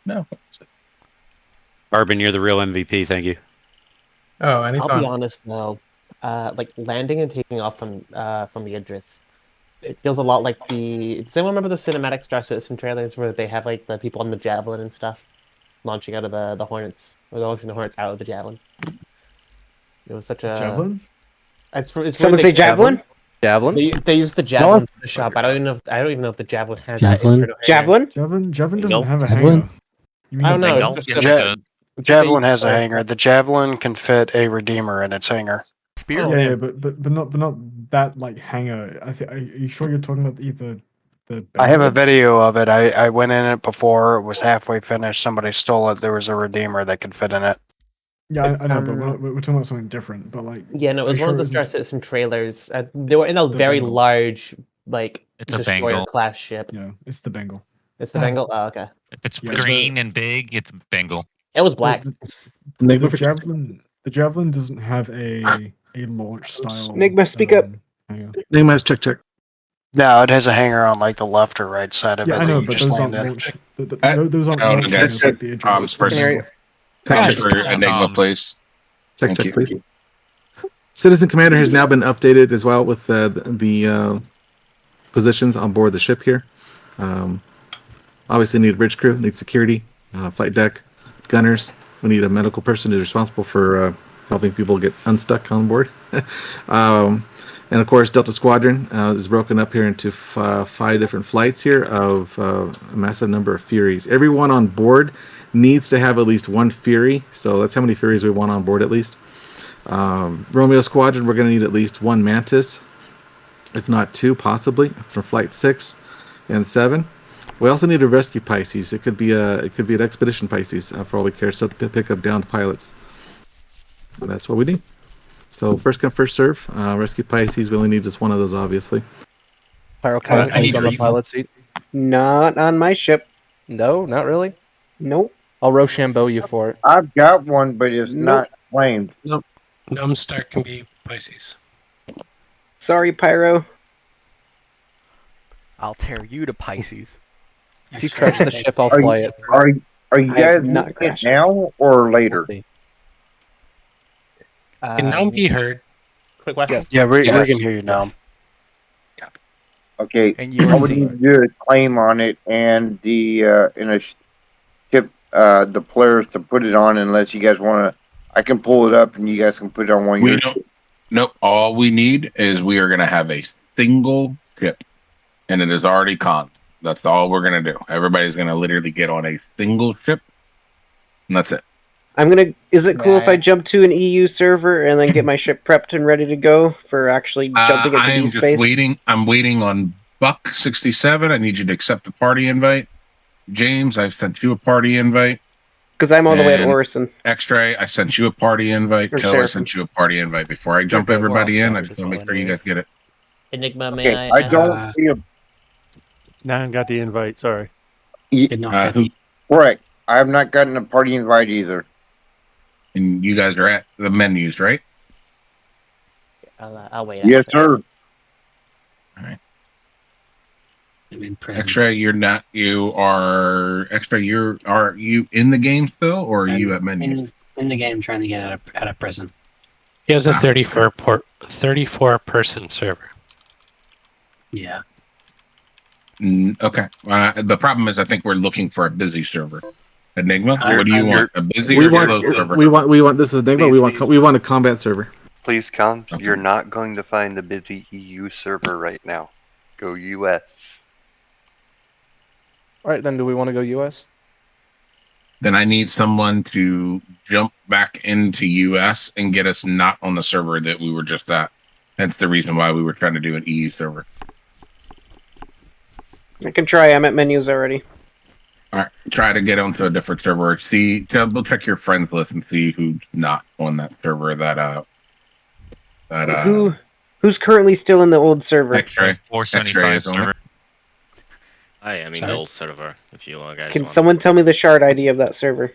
No. Arbin, you're the real MVP. Thank you. Oh, anytime. I'll be honest though, like landing and taking off from the Idris, it feels a lot like the. Does anyone remember the cinematic Star Citizen trailers where they have like the people on the javelin and stuff launching out of the Hornets, or launching the Hornets out of the javelin? It was such a Javelin? It's Someone say javelin? Javelin? They use the javelin for the shot, but I don't even know if the javelin has Javelin? that internal hanger. Javelin Javelin doesn't have a Javelin? hanger. You mean I don't know. No, It's yes, just it a- does. it's what they Javelin use has a for- hanger. The javelin can fit a redeemer in its hanger. Spear. Oh, yeah, but not that like hanger. Are you sure you're talking about either the? I have a Bengal? video of it. I went in it before it was halfway finished. Somebody stole it. There was a redeemer that could fit in it. Yeah, It's, I know, but we're talking about something different. But like, Yeah, no, it are was you one of sure the it Star isn't- Citizen trailers. They were in a It's the very Bengal. large, like, It's a destroyer Bengal. class ship. Yeah, it's the Bengal. It's the Bengal. Oh, okay. If it's Yeah, green and big, it's Bengal. It was black. Enigma The for javelin doesn't have a launch style. Enigma, speak up. Hanger. Enigma has check. No, it has a hanger on like the left or right side of it. Yeah, I that know, you but just those aren't land in. launch. I- Those aren't I don't launch know, hangers guys. like the Idris. Person. Guys, For Enigma, please. Check, Thank you. please. Citizen Commander has now been updated as well with the positions on board the ship here. Obviously, need a bridge crew, need security, flight deck, gunners. We need a medical person who's responsible for helping people get unstuck on board. And of course, Delta Squadron is broken up here into 5 different flights here of a massive number of Furies. Everyone on board needs to have at least 1 Fury, so that's how many Furies we want on board at least. Romeo Squadron, we're going to need at least 1 Mantis, if not 2 possibly, for Flight 6 and 7. We also need a Rescue Pisces. It could be an Expedition Pisces for all we care, so to pick up downed pilots. And that's what we need. So first come, first serve. Rescue Pisces, we only need just 1 of those, obviously. Pyroclasm I need is on the to- pilot seat. not on my ship. No, not really. Nope. I'll Rochambeau you for it. I've got one, but it's Nope. not claimed. Numbstar can be Pisces. Sorry, Pyro. I'll tear you to Pisces. If you crash the ship, I'll Are fly you- it. Are you I have guys not using it crashed. now or later? We'll see. Can Gnome be heard? Quick question. Yes. Yeah, we Yes. can hear you now. Okay. And you All will we see. need to do is claim on it and the in a ship the players to put it on unless you guys want to. I can pull it up and you guys can put it on one of We your. don't. Nope. All we need is we are going to have a single ship, and it is already conned. That's all we're going to do. Everybody's going to literally get on a single ship, and that's it. Is it cool if Yeah. I jump to an EU server and then get my ship prepped and ready to go for actually jumping into I'm D just space? waiting. I'm waiting on Buck67. I need you to accept the party invite. James, I've sent you a party invite. Because I'm all the way at And- Orison. X-Ray, I sent you a party invite. Or Joe, I Seraphim. sent you a party invite. Before I jump Okay, we're everybody all in, I started just as want to well make sure you guys get it. Enigma, may Okay, I ask- don't see a Now I got the invite. Sorry. Did not get the- correct. I have not gotten a party invite either. And you guys are at the menus, right? I'll wait. Yes, after. sir. I'm in prison. X-Ray, you're not. You are X-Ray. Are you in the game still, or are you at menus? In the game, trying to get out of prison. He has a Ah. 34 person server. Yeah. Okay. The problem is, I think we're looking for a busy server. Enigma, I- what do you I'm- want? A busy We or slow want. server? We want. This is Enigma. Please. We want a combat server. Please come. Okay. You're not going to find the busy EU server right now. Go US. All right, then. Do we want to go US? Then I need someone to jump back into US and get us not on the server that we were just at. That's the reason why we were trying to do an EU server. I can try. I'm at menus already. All right, try to get onto a different server. We'll check your friends list and see who's not on that server. Who's currently still in the old server? X-Ray. 475 X-ray is on server. it. I mean Sorry? the old server. If you guys Can want. someone tell me the shard ID of that server?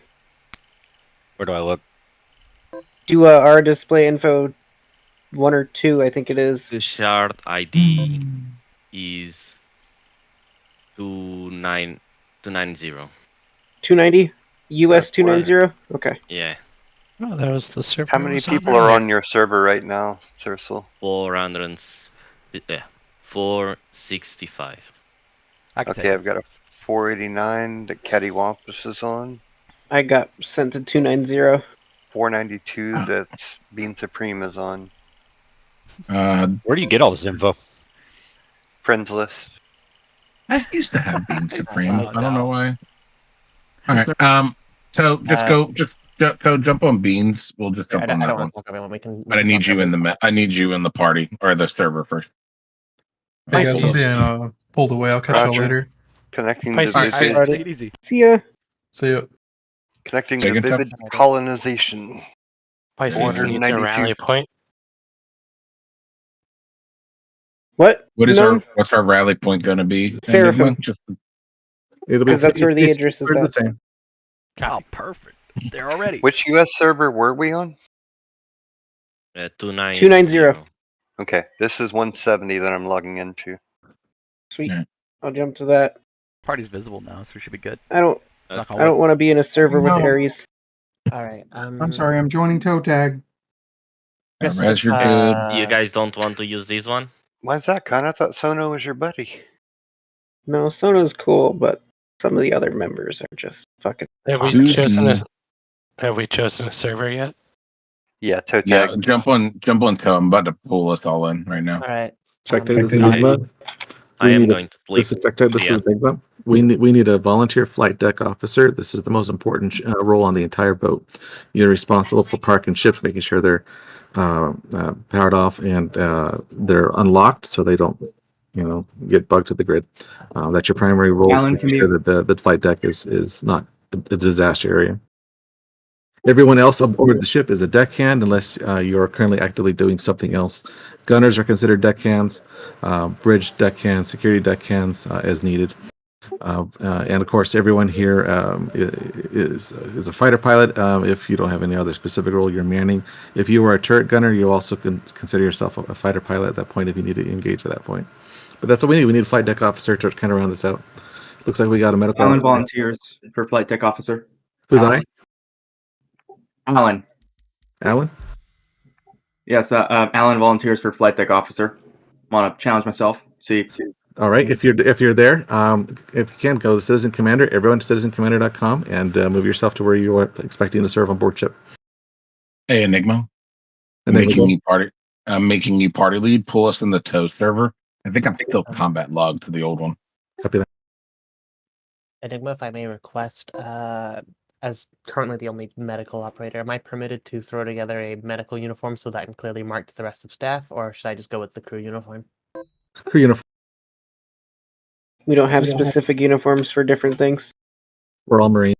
Where do I look? Do our display info 1 or 2, I think it is. The shard ID is 290. 290? US 290? Okay. Yeah, Oh, that was the server. How I many was people are earlier. on your server right now, Circle? 400. Yeah, 465. I can Okay, take I've got a 489 that Cattywampus is on. I got sent to 290. 492 that's Bean Supreme is on. Where do you get all this info? Friends list. I used to have Bean Supreme. Oh, I don't know no. why. All Is right. So jump on Beans. We'll just jump I on don't that one. want to talk everyone. We can. But I need you in the I need you in the party or the server first. Hey guys, I'm Pisces. being pulled away. I'll catch y'all Roger. later. Connecting Pisces. the Alright, vivid, Alright, Take it easy. See ya. See ya. connecting Take the it, Chuck. vivid colonization. Pisces needs a 492. rally point. What? What is No, what's our rally point going to be? Seraphim. Enigma? Just It'll be 'Cause that's where the address is the at. same. Oh, perfect. They're already. Which US server were we on? 290. 290. Okay, this is 170 that I'm logging into. Sweet. Yeah. I'll jump to that. Party's visible now, so we should be good. I don't Uh, want to be in a server with No. Aries. All right. I'm sorry, I'm joining toe tag. Res, you're good. You guys don't want to use this one? Why is that, Con? I thought Sono was your buddy. No, Sona's cool, but some of the other members are just fucking. Have we Dude, chosen a server yet? Yeah, toe Yeah, tag. jump on Toe. I'm about to pull us all in right now. All right. Check this is I- Enigma. I We am need a- going to play. This is check this Yeah. is Enigma. We need a volunteer flight deck officer. This is the most important role on the entire boat. You're responsible for parking ships, making sure they're powered off and they're unlocked so they don't, get bugged to the grid. That's your primary role. Alan, to can make you- sure that the flight deck is not a disaster area. Everyone else aboard the ship is a deckhand unless you are currently actively doing something else. Gunners are considered deckhands, bridge deckhands, security deckhands as needed. And of course, everyone here is a fighter pilot. If you don't have any other specific role, you're manning. If you are a turret gunner, you also can consider yourself a fighter pilot at that point if you need to engage at that point. But that's what we need. We need a flight deck officer to kind of round this out. Looks like we got a medical Alan officer. volunteers for flight deck officer. Who's Alan. Alan. Alan? Yes, Alan volunteers for flight deck officer. Want to challenge myself? See. All right. If you're there, if you can go to Citizen Commander, everyone to citizencommander.com and move yourself to where you are expecting to serve on board ship. Hey, Enigma. I'm making you party lead. Pull us in the Toe server. I think I'm still combat logged to the old one. Copy that. Enigma, if I may request, as currently the only medical operator, am I permitted to throw together a medical uniform so that I can clearly mark to the rest of staff, or should I just go with the crew uniform? Crew uniform. We don't have specific uniforms for different things. We're all Marine.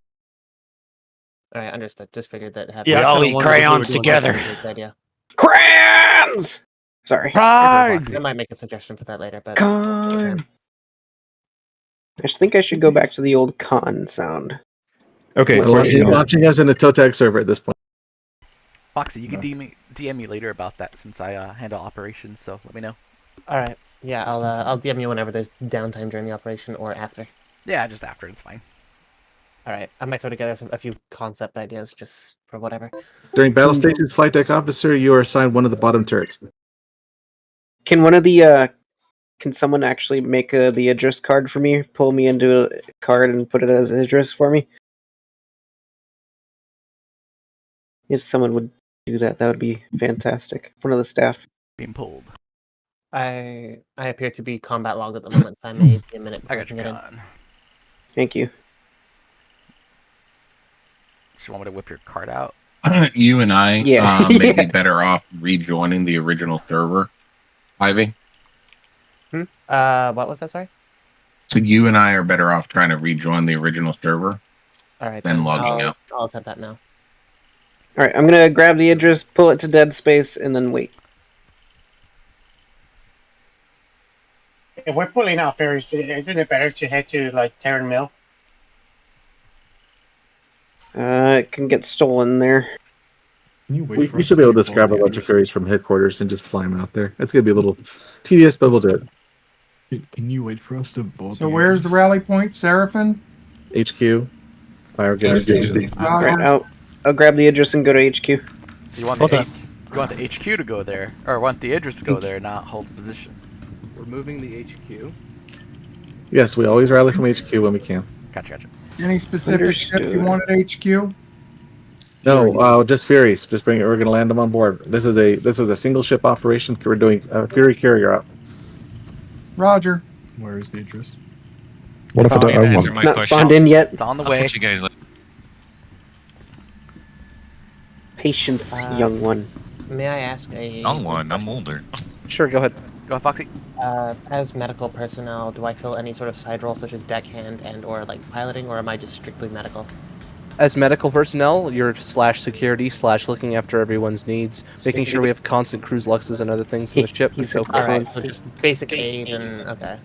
All right, understood. Just figured that having. Yeah, we all eat crayons together. Idea. Crayons! Sorry. I might make a suggestion for that later, but Con. I think I should go back to the old con sound. Okay. We're launching us in the toe tag server at this point. Foxy, you can DM me later about that since I handle operations, so let me know. all right. Yeah, I'll DM you whenever there's downtime during the operation or after. Yeah, just after, it's fine. All right, I might throw together a few concept ideas just for whatever. During battle stations, flight deck officer, you are assigned one of the bottom turrets. Can one of the can someone actually make the address card for me? Pull me into a card and put it as an address for me? If someone would do that, that would be fantastic. One of the staff. Being pulled. I appear to be combat logged at the moment, so I may be a minute before I can get in. Thank you. Just want me to whip your card out? You and I Yeah. may be better off rejoining the original server. Ivy? What was that, sorry? So you and I are better off trying to rejoin the original server All right, than then logging out. I'll attempt that now. All right, I'm gonna grab the address, pull it to dead space, and then wait. If we're pulling out ferries, isn't it better to head to like Terran Mill? It can get stolen there. Can you wait We, for we us should be able to pull just grab a the bunch of address? ferries from headquarters and just fly them out there. It's going to be a little tedious, but we'll do it. Can you wait for us to board So where's the address? rally point, Seraphim? HQ. Fire gauge. Alright, I'll grab the Idris and go to HQ. So you want the you want the HQ to go there, or want the Idris to go there, not hold the position. We're moving the HQ. Yes, we always rally from HQ when we can. Gotcha. Any specific ship you want at HQ? No, just Furies. Just bring it. We're gonna land them on board. This is a single ship operation. We're doing Fury carrier up. Roger. Where is the Idris? What if I don't have one? It's not spawned in yet. It's on the I'll way. catch you guys later. Patience, young one. May I ask a Young one, I'm older. Sure, go ahead. Go ahead, Foxy. As medical personnel, do I fill any sort of side role such as deckhand and or like piloting, or am I just strictly medical? As medical personnel, you're /security / looking after everyone's needs, making sure we have constant cruise luxes and other things in the ship. And so Alright, so just basic aid and okay.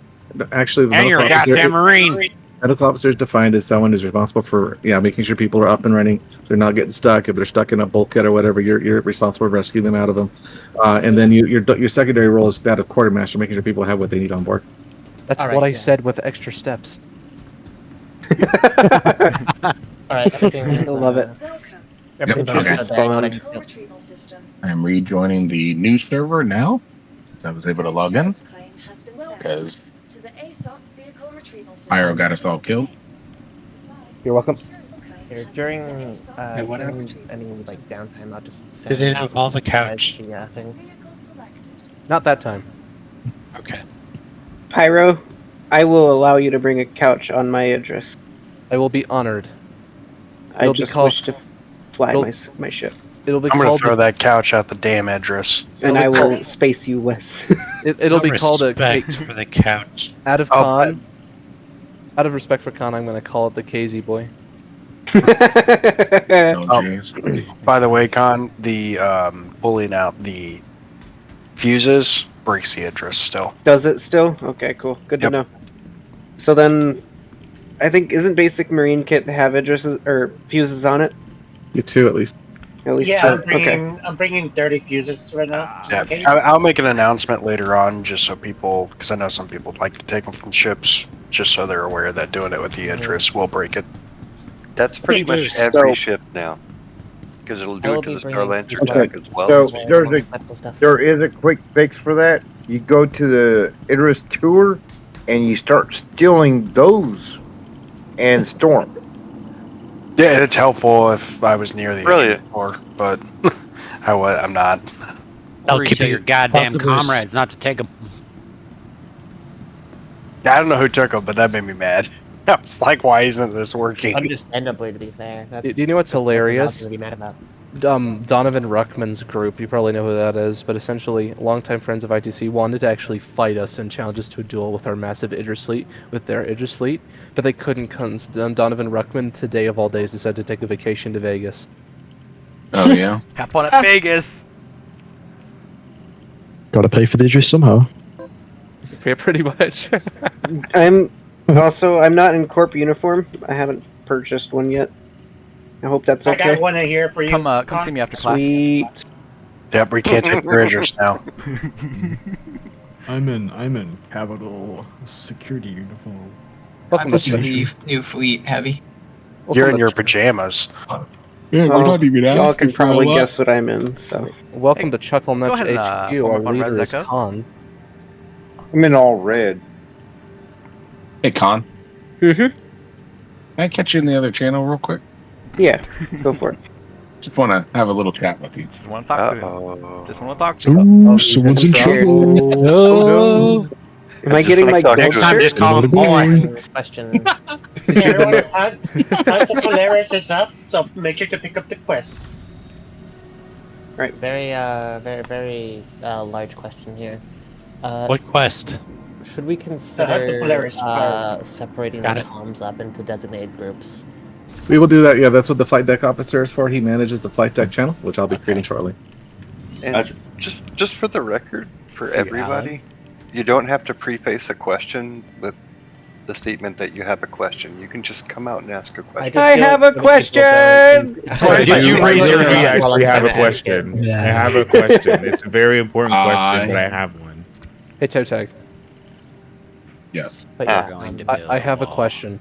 Actually, the And you're a medical officer- goddamn Marine. Medical officer is defined as someone who's responsible for making sure people are up and running. They're not getting stuck. If they're stuck in a bulkhead or whatever, you're responsible for rescuing them out of them. And then your secondary role is that of quartermaster, making sure people have what they need on board. That's what I said with extra steps. Alright, everything I love it. everything's Okay. spawned. I am rejoining the new server now. So I was able to log in because Pyro got us all killed. You're welcome. Here, during any like downtime, I'll just send Did it involve a couch? the thing. Not that time. Okay. Pyro, I will allow you to bring a couch on my Idris. I will be honored. I It'll be just called- wish to fly it'll- my ship. It'll be I'm gonna called throw that couch out the damn Idris. And I It'll be will called- space you, Wes. It'll be called a Respect for the couch. out of Oh, con. Out of respect for con, I'm gonna call it the KZ boy. Oh, Oh. jeez. By the way, Con, the pulling out the fuses breaks the Idris still. Does it still? Okay, cool. Good to Yep. know. So then, I think isn't basic marine kit have Idrises or fuses on it? You two at least. At least Yeah, two. Okay. I'm bringing 30 fuses right now. Yeah, Okay. I'll make an announcement later on, just so people, because I know some people like to take them from ships, just so they're aware that doing it with the Idris will break it. That's pretty Okay, much so- every ship now. Because it'll I do will it to be the bringing Starlancer Okay, pack as well. so medical stuff. there is a quick fix for that. You go to the Idris tour and you start stealing those and storm. Yeah, it's helpful if I was near the Brilliant. Or, but I'm not. Tell your goddamn comrades not to take them. I don't know who took them, but that made me mad. I was like, why isn't this working? Understandably, to be fair. Do you know what's hilarious? To be mad about. Donovan Ruckman's group, you probably know who that is, but essentially, longtime friends of ITC wanted to actually fight us and challenge us to a duel with our massive Idris fleet, with their Idris fleet, but they couldn't. Donovan Ruckman, today of all days, decided to take a vacation to Vegas. Oh yeah. Hop on at Vegas. Gotta pay for the Idris somehow. Yeah, pretty much. I'm not in Corp uniform. I haven't purchased one yet. I hope that's I okay. got one in here for you. Come see me after class. Sweet. Yep, we can't take your Idris now. I'm in Capital Security uniform. Welcome I'm to a new fleet heavy. You're in your pajamas. Yeah, Well, we're not even y'all asking can for a probably lot. guess what I'm in. So Welcome to Chuckle go Nuts ahead and, HQ. form Our up on leader is Res Echo. Khan. I'm in all red. Hey, Con. Mhm. Can I catch you in the other channel real quick? yeah, go for it. Just want to have a little chat with you. Just want to talk to you. Uh-oh. Just want to talk to you. Ooh, someone's in scared. trouble. No. Am I getting my gold Next time, shirt? just call him boy. Question. Everyone, Hunt the Polaris is up, so make sure to pick up the quest. Very large question here. What quest? Should we the consider Polaris power. separating Got the it. comms up into designated groups? We will do that. Yeah, that's what the flight deck officer is for. He manages the flight deck channel, which I'll be creating shortly. And just for the record, for everybody, you don't have to preface a question with the statement that you have a question. You can just come out and ask a question. I have a question. Did you raise your hand? I actually have a Yeah. question. I have a question. It's a very important question, but I have one. Hey, Toe Tag. Yes. But Ah. yeah, Going to build I have a wall. question.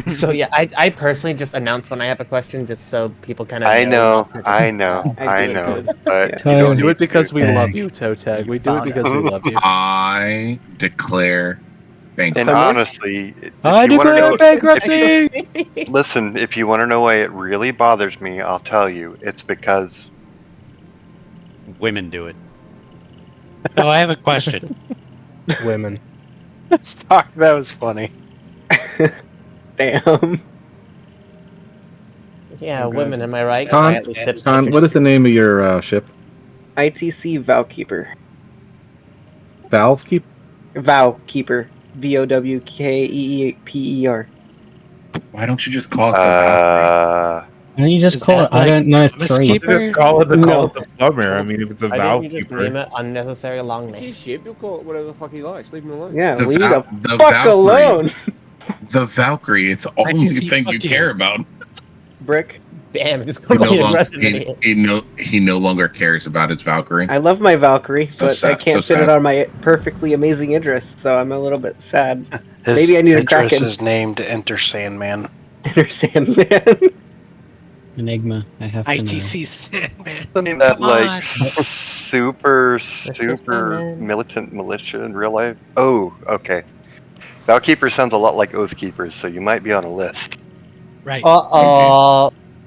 So yeah, I personally just announce when I have a question, just so people kind of. I know, not to I just, know, I I do it know. good. But We you don't do it need because to. we love you, Toe Tag. We do it because we love you. I declare And bankruptcy. honestly, if I you want to declare know, bankruptcy! listen, if you want to know why it really bothers me, I'll tell you. It's because Women do it. Oh, I have a question. Women. Stock, that was funny. Damn. Yeah, Oh, guys. women. Am I right? Con, I at least sip Con, what is the name of your ship? ITC Vowkeeper. Valve Keep? Vowkeeper. VOWKEEPER. Why don't you just call it the Valkyrie? Why don't you just Is call that it I like don't know Thomas 3? Keeper? Call it the No. plumber. I mean, if it's a Why valve didn't you just keeper. name it unnecessary long It's name? his ship. You'll call it whatever the fuck he likes. Leave him alone. Yeah, The leave Val- the the fuck Valkyrie. alone. The Valkyrie. It's the only ITC, thing you fuck you. care about. Brick. Damn, it's He no, totally long, aggressive in here. he no longer cares about his Valkyrie. I love my Valkyrie, So but I sad, can't so fit sad. it on my perfectly amazing Idris, so I'm a little bit sad. His Maybe I need a Idris Kraken. is named Enter Sandman. Understand, man? Enigma, I have to know. ITC Sandman. something that Come like on. super militant militia in real life. Oh, okay. Valkeeper sounds a lot like Oathkeepers, so you might be on a list. Right.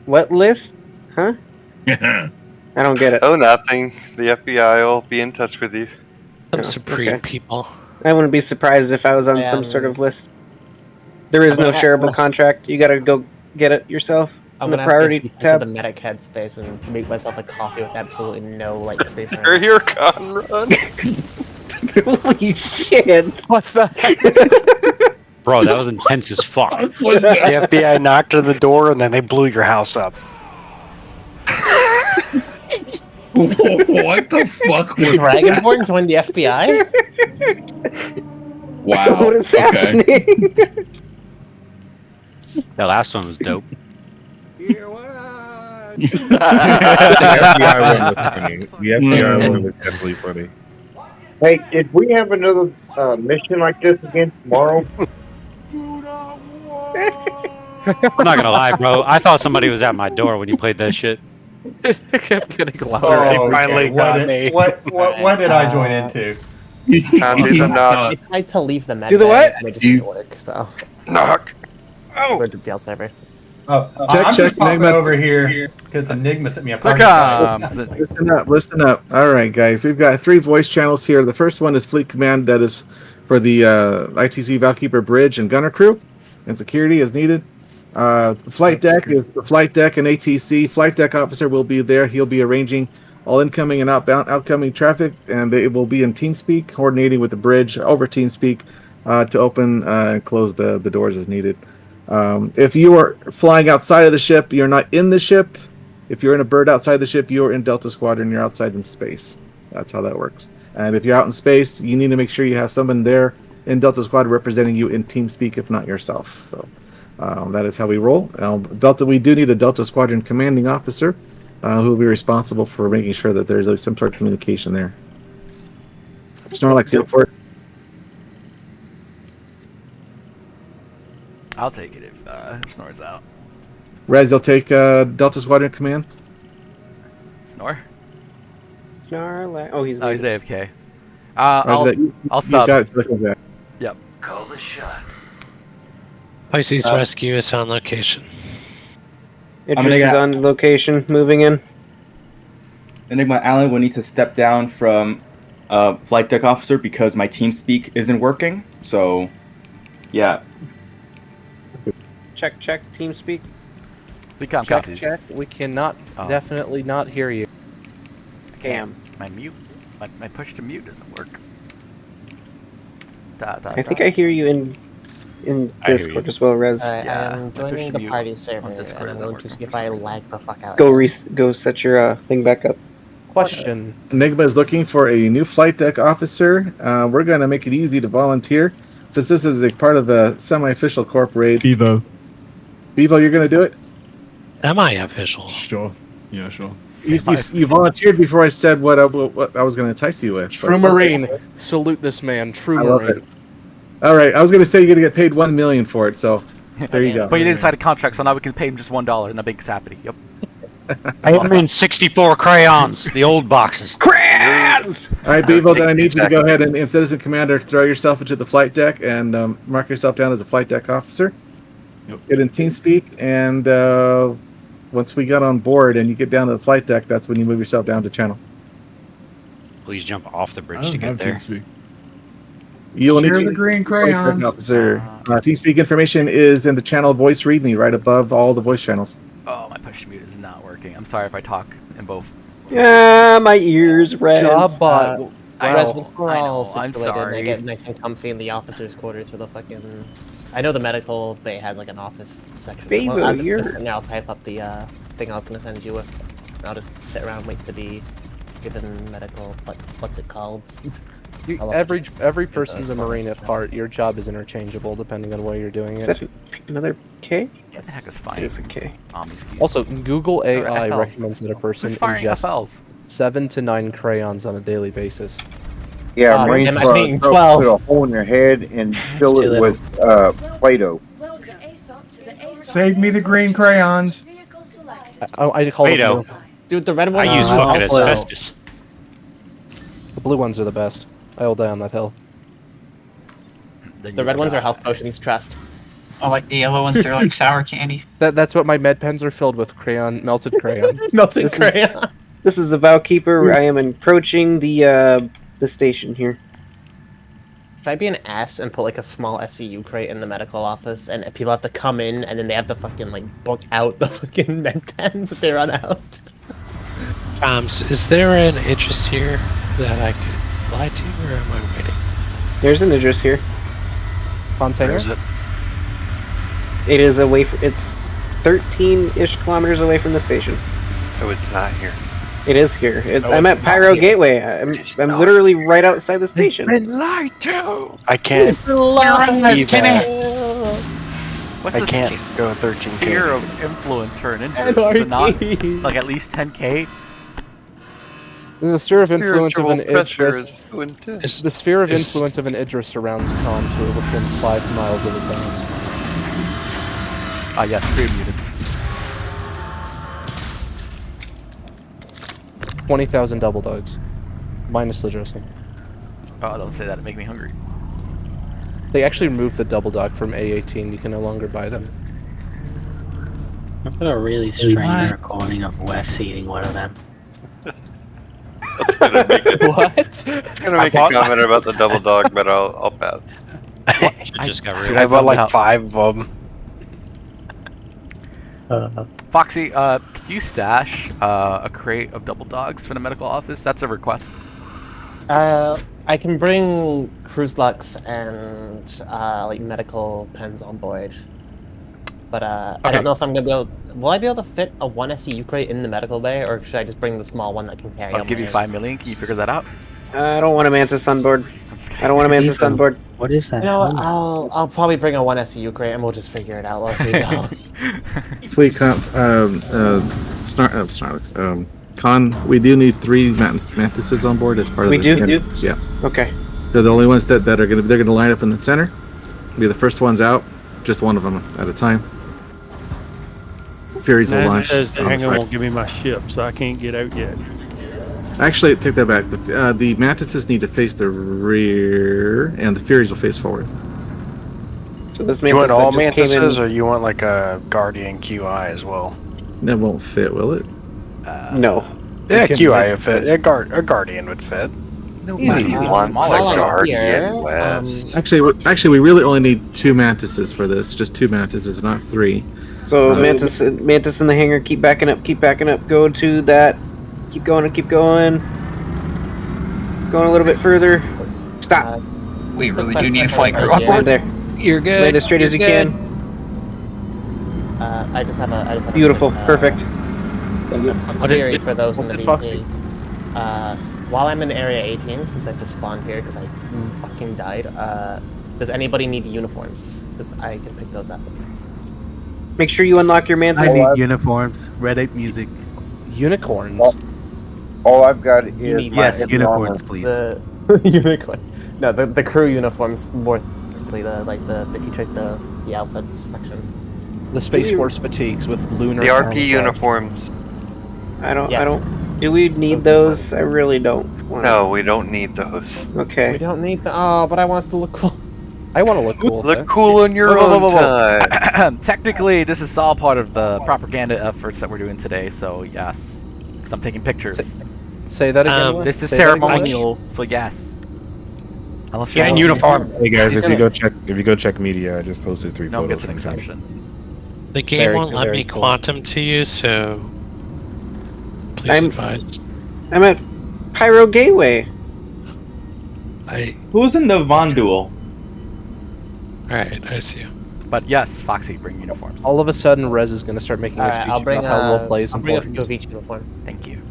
What list? Huh? I don't get it. Oh, nothing. The FBI will be in touch with you. Some Oh, supreme okay. people. I wouldn't be surprised if I was on some sort of list. There is no shareable contract. You gotta go get it yourself I'm in the gonna have priority to get tab. to the medic headspace and make myself a coffee with absolutely no like free time. Sure, your con run. Holy shit! What the? Bro, that was intense as fuck. The FBI knocked on the door and then they blew your house up. What the fuck was Dragonborn joined the FBI? Wow. What is okay. happening? That last one was dope. The FBI one was funny. The FBI one was definitely funny. Hey, if we have another mission like this again tomorrow, I'm not gonna lie, bro. I thought somebody was at my door when you played that shit. It kept getting louder. Oh, finally okay. got me. What did I join into? Time to the knock. I tried to leave the med Do the bay, what? and it just didn't work, so. Knock. We're the jail server. Oh, Check, I'm check, just popping Enigma. over here because Enigma sent me a Look party. Listen up, listen up. All right, guys, we've got 3 voice channels here. The first one is Fleet Command, that is for the ITC Valkeeper Bridge and Gunner Crew, and security as needed. Flight deck is the flight deck and ATC. Flight deck officer will be there. He'll be arranging all incoming and outgoing traffic, and it will be in TeamSpeak, coordinating with the bridge over TeamSpeak to open and close the doors as needed. If you are flying outside of the ship, you're not in the ship. If you're in a bird outside the ship, you're in Delta Squadron, you're outside in space. That's how that works. And if you're out in space, you need to make sure you have someone there in Delta Squad representing you in TeamSpeak, if not yourself. So that is how we roll. Delta, we do need a Delta Squadron commanding officer who will be responsible for making sure that there's some sort of communication there. Snorlax, you up for it? I'll take it if Snor's out. Rez, you'll take Delta Squadron command? Snore? Snorlax. Oh, he's AFK. Roger I'll that. You sub. got it. Okay. Yep. Call the shot. Pisces Rescue is on location. Idris is on location, moving in. Enigma Allen will need to step down from flight deck officer because my TeamSpeak isn't working. So, yeah. Check, TeamSpeak. Decom Check, copies. check. We cannot, definitely not hear you. Cam. My mute. My push to mute doesn't work. I think I hear you in Discord as well, Rez. I'm joining the party server, and I'm going to see if I lag the fuck out. Go set your thing back up. Question. Enigma is looking for a new flight deck officer. We're going to make it easy to volunteer. Since this is a part of a semi-official corp raid. Bevo, you're going to do it? Am I official? Sure. Yeah, sure. You volunteered before I said what I was going to entice you with. True Marine. Salute this man. True I love Marine. it. All right, I was gonna say you're gonna get paid 1 million for it, so there you go. But you didn't sign a contract, so now we can pay him just $1 and that makes us happy. Yep. I mean 64 crayons, the old boxes. Crayons! All right, Bevo, then I need you to go ahead and Citizen Commander, throw yourself into the flight deck and mark yourself down as a flight deck officer. Get in TeamSpeak, and once we get on board and you get down to the flight deck, that's when you move yourself down to channel. Please jump off the I bridge don't to get have there. TeamSpeak. You will need Share to the green flight deck crayons. officer. TeamSpeak information is in the channel voice readme right above all the voice channels. Oh, my push mute is not working. I'm sorry if I talk in both. Ah, my ears, Rez. Job bot. Rez, know, once we're I all know, I'm situated, I sorry. get nice and comfy in the officers' quarters for the fucking. I know the medical bay has like an office section. Bevo, Well, I'm just you're- gonna sit there, I'll type up the thing I was gonna send you with. I'll just sit around and wait to be given medical. What's it called? I'll also just- Every person's a Marine at heart. Your job is interchangeable depending on where you're doing Is it. that another K? What the heck is It fine? is a K. Also, Google AI FLs. recommends that a person Who's firing ingest FLs? 7 to 9 crayons on a daily basis. Yeah, Oh, Marines damn, I'm put being a 12. hole in their head and fill too it little. with Play-Doh. Save me the green crayons. I call it Play-Doh. blue. Dude, the red I ones use are fucking awful. asbestos. The blue ones are the best. I will die on that hill. The red ones are health potions. Trust. Oh, like the yellow ones are like sour candies. That's what my med pens are filled with. Melted crayon. Melted This is- crayon. This is the Valkeeper. I am approaching the station here. Should I be an ass and put like a small SCU crate in the medical office, and people have to come in, and then they have to fucking like book out the fucking med pens if they run out? Is there an interest here that I could fly to, or am I waiting? There's an address here. Ponce Where Hangar? is it? It is away from. It's 13-ish kilometers away from the station. So it's not here. It is here. No, I'm it's at not Pyro here. Gateway. I'm literally right outside the station. lied to. I can't. What's I the can't go 13K. sphere of influence for an injury? Is it not like at least 10k? The sphere of influence of an Spiritual pressure Idris. is too intense. The sphere of is- influence of an Idris surrounds Khan to within 5 miles of his house. Ah, yes, 3 units. 20,000 double dogs, minus the dressing. Oh, don't say that. It make me hungry. They actually removed the double dog from A18. You can no longer buy them. I've got a really strange recording of Wes eating one of them. What? I'm gonna make a comment about the double dog, but I'll pass. Shit just got Dude, real. I I bought like out. 5 of them. Foxy, could you stash a crate of double dogs for the medical office? That's a request. I can bring cruise lux and like medical pens on board, but I Okay. don't know if I'm gonna be able. Will I be able to fit a 1 SCU crate in the medical bay, or should I just bring the small one that can carry? I'll on give my you hands? 5 million. Can you figure that out? I don't want a Mantis on board. I don't want a Mantis on board. What is that? You know what? I'll probably bring a 1 SCU crate, and we'll just figure it out while we go. Fleet comp, Snarlix, Con, we do need 3 mantises on board as part of We the do? Yeah. Okay. They're the only ones that are they're gonna line up in the center. Be the first ones out, just one of them at a time. Furies will launch. says the on the hangar side. won't give me my ship, so I can't get out yet. Actually, take that back. The mantises need to face the rear, and the Furies will face forward. So this You want Mantis all that just came mantises, in. or you want like a Guardian QI as well? That won't fit, will it? No. Yeah, It can QI be- would fit. A Guardian would fit. Nobody wants while a I'm Guardian, here, Wes. Actually, we really only need 2 mantises for this. Just 2 mantises, not 3. So Mantis in the hangar, keep backing up, go to that, keep going, going a little bit further. Stop. We really do need a flight crew on Land board. there. You're good. Land as straight as you You're good. can. I just have a Beautiful, perfect. A theory for those in the What's it, Foxy? VC. While I'm in Area 18, since I've just spawned here because I fucking died, does anybody need uniforms? Because I can pick those up. Make sure you unlock your Mantis. I need uniforms. Red Ape music. Unicorns. All I've got is need my Yes, heavy unicorns, armor. please. The unicorn. No, the crew uniforms more Basically, if you check the outfits section. The Space Force fatigues with lunar. The RP camouflage. uniforms. I don't. Yes. I don't. Do we need those? I really don't. Want No, we don't need those. Okay. We don't need the. Oh, but I want us to look cool. I want to look cool. Look cool in your own time. Technically, this is all part of the propaganda efforts that we're doing today, so yes. Because I'm taking pictures. Say that again. Will. This is Say that again. ceremonial, so yes. Unless you're in uniform. Hey guys, if you go check media, I just posted 3 no one photos. gets an exception. The game won't let me quantum to you, so please advise. I'm at Pyro Gateway. Who's in the Von duel? Alright, I see you. But yes, Foxy, bring uniforms. All of a sudden, Rez is going to start making a speech I'll bring about how role play is I'll bring a important. few of each uniform. Thank you.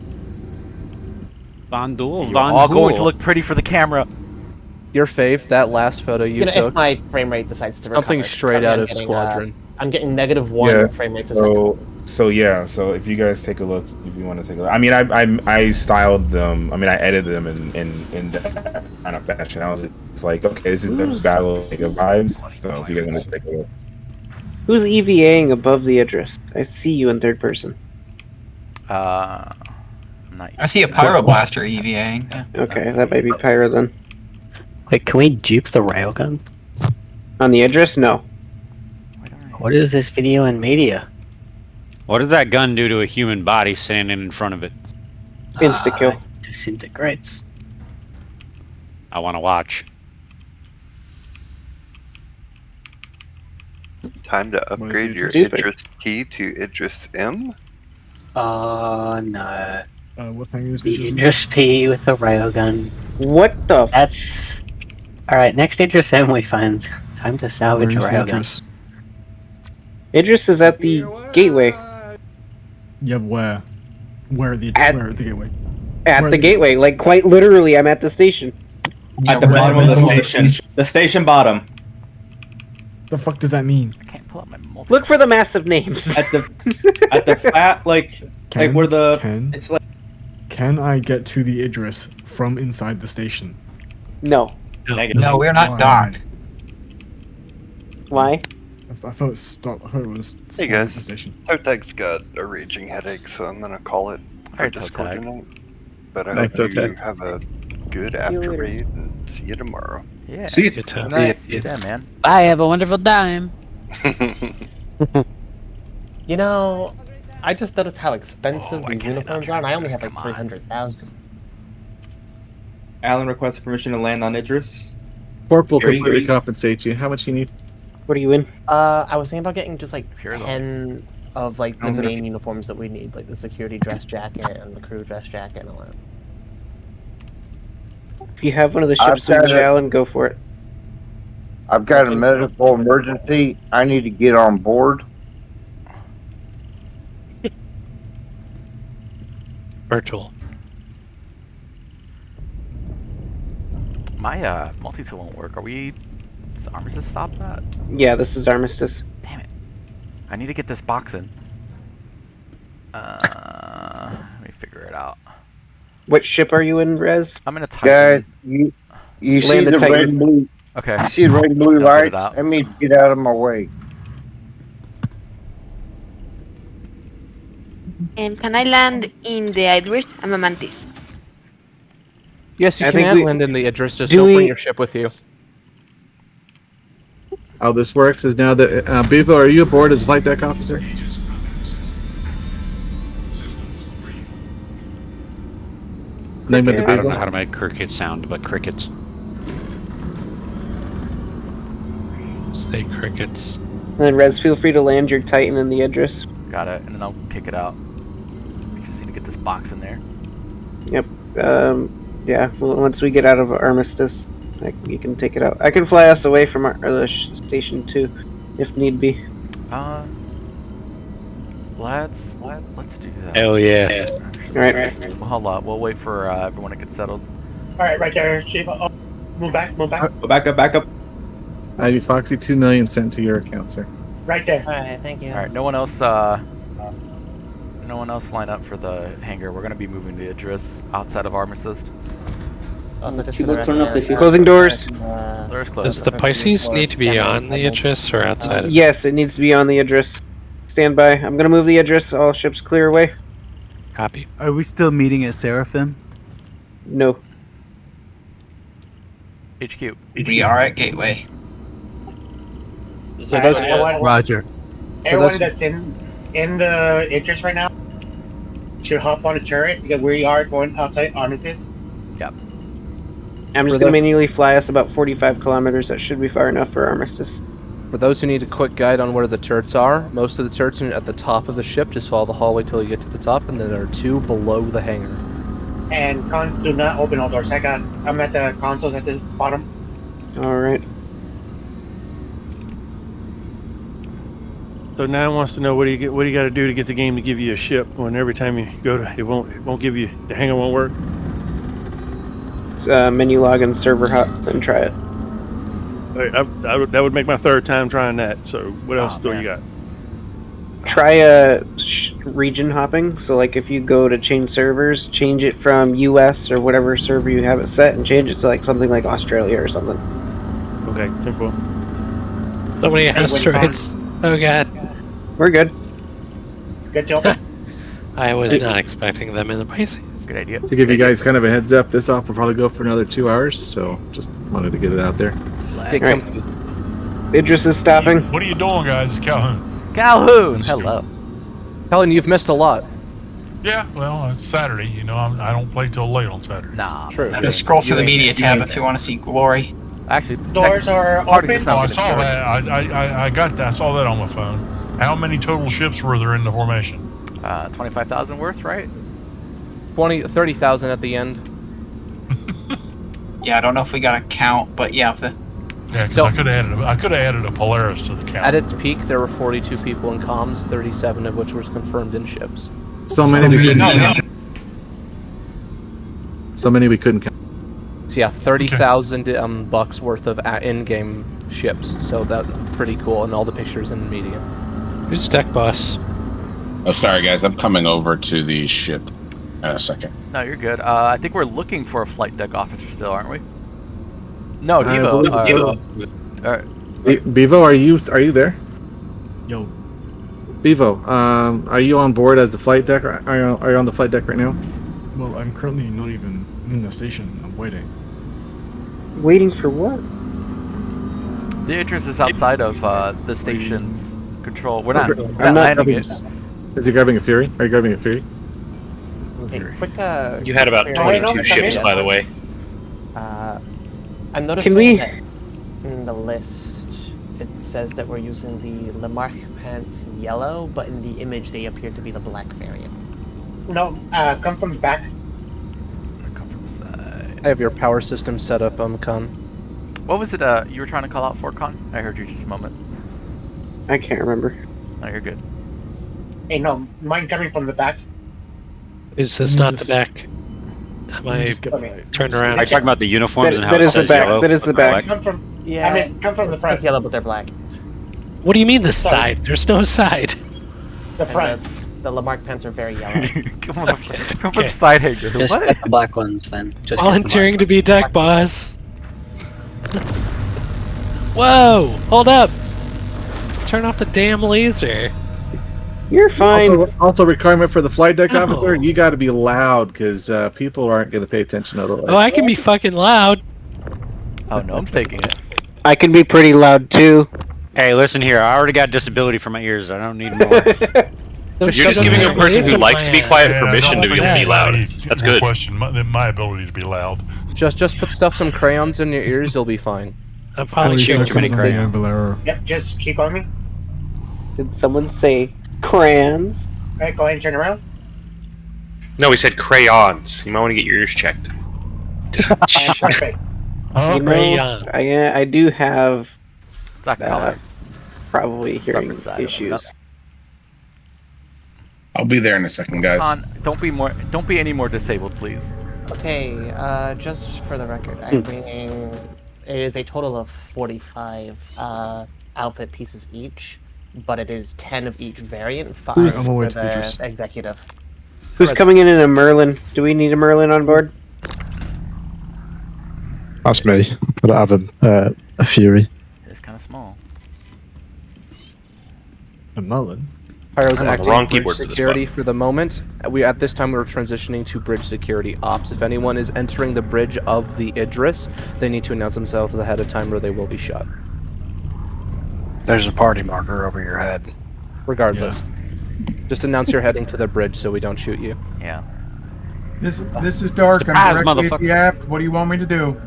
Von Duel. You're all going to look pretty for the camera. Your fave, that last photo you took. If my frame rate decides to something recover, straight out of getting, Squadron. I'm getting -1 frame rates a second. So if you guys take a look, if you want to take a look, I mean, I styled them. I mean, I edited them in that kind of fashion. I was just like, okay, this is the battle of vibes. So if you guys want to take a look, Who's EVAing above the address? I see you in third person. I'm not. I see a Pyroblaster EVAing. Yeah. Okay, that might be Pyro then. Wait, can we dupe the railgun? On the address? No. What is this video in media? What does that gun do to a human body standing in front of it? Insta kill. Disintegrates. I want to watch. Time to upgrade your Stupid. Idris key to Idris M. No. What thing is The it? Idris P with the railgun. What the? That's. Alright, next Idris M we find. Time to salvage a Where's the railgun. address? Idris is at the gateway. Yeah, where? Where at the gateway? At Where the gateway, like quite literally, I'm at the station. At the bottom of the station. The station bottom. The fuck does that mean? I can't pull up my multi. Look for the massive names. At the flat, like where the it's like. Can I get to the Idris from inside the station? No. No, we're not docked. Why? I thought it stopped. I thought it was Hey spawned at the guys, station. Totag's got a raging headache, so I'm gonna call it for Alright, Discord Totag. tonight. But I Night, hope you Totag. have a good you after later. read and see you tomorrow. Yeah. See you. Good time. Yeah, man. Bye. Have a wonderful time. You know, I just noticed how expensive I these can't uniforms are, and I only have like come on. 300,000. Alan requested permission to land on Idris. Corp will Very completely good. compensate you. How much you need? What are you in? I was thinking about getting just like Here we go. 10 of like the Sounds main uniforms that we need, like the security dress jacket and the crew dress jacket and all that. If you have one of the I've ships we got need, it. Alan, go for it. I've got a medical emergency. I need to get on board. Virtual. My multi-tool won't work. Does Armistice stop that? Yeah, this is Armistice. Damn it. I need to get this box in. Let me figure it out. What ship are you in, Rez? I'm gonna type Guys, in. you see Land the the red Titan. and blue. Okay. You see the red and blue I'll put it lights? out. Let me get out of my way. Can I land in the Idris? I'm a mantis. Yes, you I think can we- land in the Idris. Just do don't we- bring your ship with you. How this works is now that Bevo, are you aboard as flight deck officer? Name of the I don't Bevo? know how to make cricket sound, but crickets. Stay crickets. And then Rez, feel free to land your Titan in the Idris. Got it, and then I'll kick it out. We just need to get this box in there. Yep. Yeah. Well, once we get out of Armistice, you can take it out. I can fly us away from the station too, if need be. Let's do that. Hell yeah. All right. Well, hold on. We'll wait for everyone to get settled. Alright, right there, Chief. Oh, move back. Go back up. Ivy Foxy, 2 million sent to your account, sir. Right there. Alright, thank you. Alright, no one else line up for the hangar. We're gonna be moving the Idris outside of Armistice. Also, just People for the turn off the record, ship. Closing doors. Doors closed. Does the Pisces need to be on the Idris or outside of it? Yes, it needs to be on the Idris. Stand by. I'm gonna move the Idris. All ships clear away. Copy. Are we still meeting at Seraphim? No. HQ. We are at Gateway. So those Roger. Everyone that's in the interest right now should hop on a turret because we are going outside on this. Yep. I'm just gonna manually fly us about 45 kilometers. That should be far enough for Armistice. For those who need a quick guide on where the turrets are, most of the turrets are at the top of the ship. Just follow the hallway till you get to the top, and then there are 2 below the hangar. And do not open all doors. I'm at the consoles at the bottom. All right. So now wants to know what do you got to do to get the game to give you a ship when every time you go to it won't give you the hangar won't work. Menu log and server hop and try it. That would make my 3rd time trying that. So what else do you got? Try region hopping. So like if you go to change servers, change it from US or whatever server you have it set, and change it to like something like Australia or something. Okay, simple. So many asteroids. Oh god. We're good. Good job. I was not expecting them in the Pisces. Good idea. To give you guys kind of a heads up, this off will probably go for another 2 hours, so just wanted to get it out there. Get comfy. Idris is stopping. What are you doing, guys? It's Calhoun. Calhoun, hello. Helen, you've missed a lot. Yeah, well, it's Saturday. You know, I don't play till late on Saturday. Nah. True. Just scroll through the media tab if you want to see glory. Actually, Doors are open. Oh, I saw that. I got that. I saw that on my phone. How many total ships were there in the formation? 25,000 worth, right? 30,000 at the end. Yeah, I don't know if we got a count, but yeah. Yeah, because I could have added a Polaris to the count. At its peak, there were 42 people in comms, 37 of which was confirmed in ships. So many we couldn't count. So many we couldn't count. So yeah, 30,000 bucks worth of in-game ships. So that's pretty cool, and all the pictures in the media. Who's deck boss? Oh, sorry guys, I'm coming over to the ship in a second. No, you're good. I think we're looking for a flight deck officer still, aren't we? No, I believe it's Devo. Alright. Bevo, are you there? Yo. Bevo, are you on board as the flight deck? Are you on the flight deck right now? Well, I'm currently not even in the station. I'm waiting. Waiting for what? The interest is outside of the station's control. We're not, I'm not landing grabbing, it. Is he grabbing a Fury? Are you grabbing a Fury? Hey, quick, You had about 22 ships, by the way. I'm noticing that in the list it says that we're using the Lamarck pants yellow, but in the image they appear to be the black variant. No, come from the back. Come from the side. I have your power system set up, Con. What was it you were trying to call out for, Con? I heard you just a moment. I can't remember. No, you're good. Hey, no, mine coming from the back. Is this not the back? Am I turned around? Are you talking about the uniforms and how that it is the says back. yellow? That is the back. Come from. Yeah, I mean, come from the front. It's yellow, but they're black. What do you mean the side? There's no side. The front. The Lamarck pants are very yellow. Come on, come from the side hanger. Just What? get the black ones then. Just Volunteering to be deck boss. Whoa! Hold up! Turn off the damn laser. You're fine. Also requirement for the flight deck No. officer, you got to be loud because people aren't going to pay attention otherwise. Oh, I can be fucking loud. Oh no, I'm taking it. I can be pretty loud too. Hey, listen here. I already got disability for my ears. I don't need more. You're just giving a person who likes to be quiet permission to be loud. That's good. Question my ability to be loud. Just put some crayons in your ears, you'll be fine. I'm probably shooting too many crayons. Yep, just keep on me. Did someone say crayons? Alright, go ahead and turn around. No, he said crayons. You might want to get your ears checked. Perfect. You know, I do have color. probably hearing issues. I'll be there in a second, guys. Don't be any more disabled, please. Okay, just for the record, I'm bringing. It is a total of 45 outfit pieces each, but it is 10 of each variant. 5 for the executive. Who's coming in a Merlin? Do we need a Merlin on board? That's me. I don't have a Fury. It's kind of small. A Mullen. Pyro's I'm on the acting wrong bridge keyboard for this security for the moment. At this time we're transitioning to bridge security ops. If anyone is entering the bridge of the Idris, they need to announce themselves ahead of time or they will be shot. There's a party marker over your head. Regardless. Just announce you're heading to the bridge so we don't shoot you. Yeah. This is Dark. Surprise, I'm directly at the motherfucker. aft. What do you want me to do?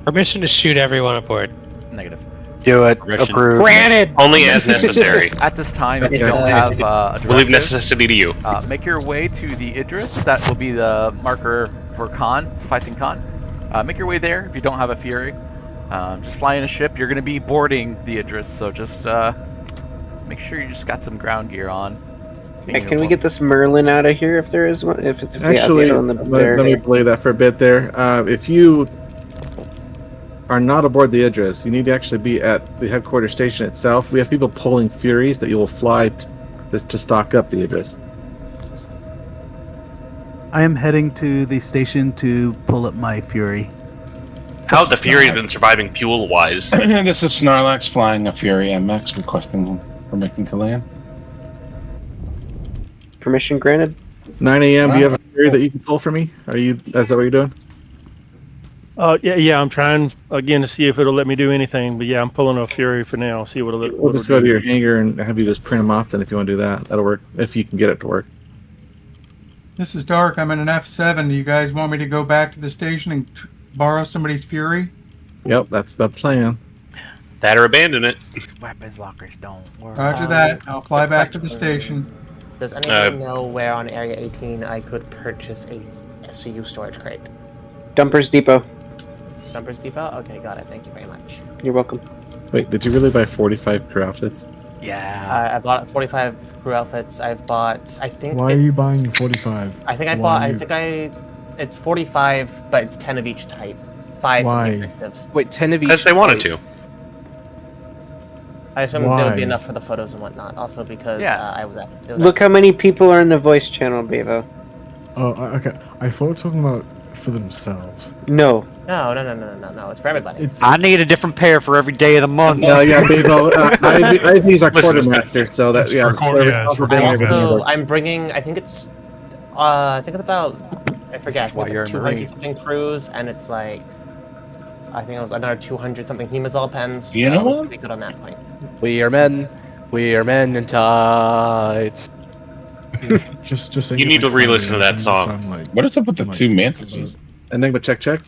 Permission to shoot everyone aboard. Negative. Do it. Permission. Approved. Granted. Only as necessary. At this time, if you Okay. don't have a We'll leave directive, necessity to you. Make your way to the Idris. That will be the marker for Khan, sufficing Khan. Make your way there if you don't have a Fury. Just fly in a ship. You're going to be boarding the Idris, so just make sure you just got some ground gear on. Hey, can we get this Merlin out of here if there is one? If it's Actually, still in the let me play that for a bit there. If you are not aboard the Idris, you need to actually be at the headquarters station itself. We have people pulling Furies that you will fly to stock up the Idris. I am heading to the station to pull up my Fury. How have the Furies been surviving fuel-wise? This is Snorlax flying a Fury MX, requesting permission to land. Permission granted. 9 a.m. Do you have a Fury that you can pull for me? Is that what you're doing? Yeah. I'm trying again to see if it'll let me do anything. But yeah, I'm pulling a Fury for now. See what it'll. We'll just go to your hangar and have you just print them off. Then, if you want to do that, that'll work. If you can get it to work. This is Dark. I'm in an F7. Do you guys want me to go back to the station and borrow somebody's Fury? Yep, that's the plan. That or abandon it. Weapons lockers don't work. Roger that. I'll fly back to the station. Does anyone know where on Area 18 I could purchase a SCU storage crate? Dumpers Depot. Dumpers Depot? Okay, got it. Thank you very much. You're welcome. Wait, did you really buy 45 crew outfits? Yeah. I bought 45 crew outfits. I've bought, I think. Why are you buying 45? I think I Why bought. are I you- think it's 45, but it's 10 of each type. 5 Why? of the executives. Wait, 10 of each. Because they wanted to. I assume there would be Why? enough for the photos and whatnot. Also because I was at. It was Look how many people are in the voice channel, Bevo. Oh, okay. I thought we were talking about for themselves. No. No. It's for everybody. I need a different pair for every day of the month. No, yeah, Bevo. ITC's our quartermaster, so that I'm bringing. I think it's about. I forget. why It's you're like a Marine. 200 something crews, and it's like. I think it was another 200 something Hemazol pens. You know so what? we good on that point. We are men in tights. Just You need to re-listen to that song. What is up with the two mantises? Enigma check.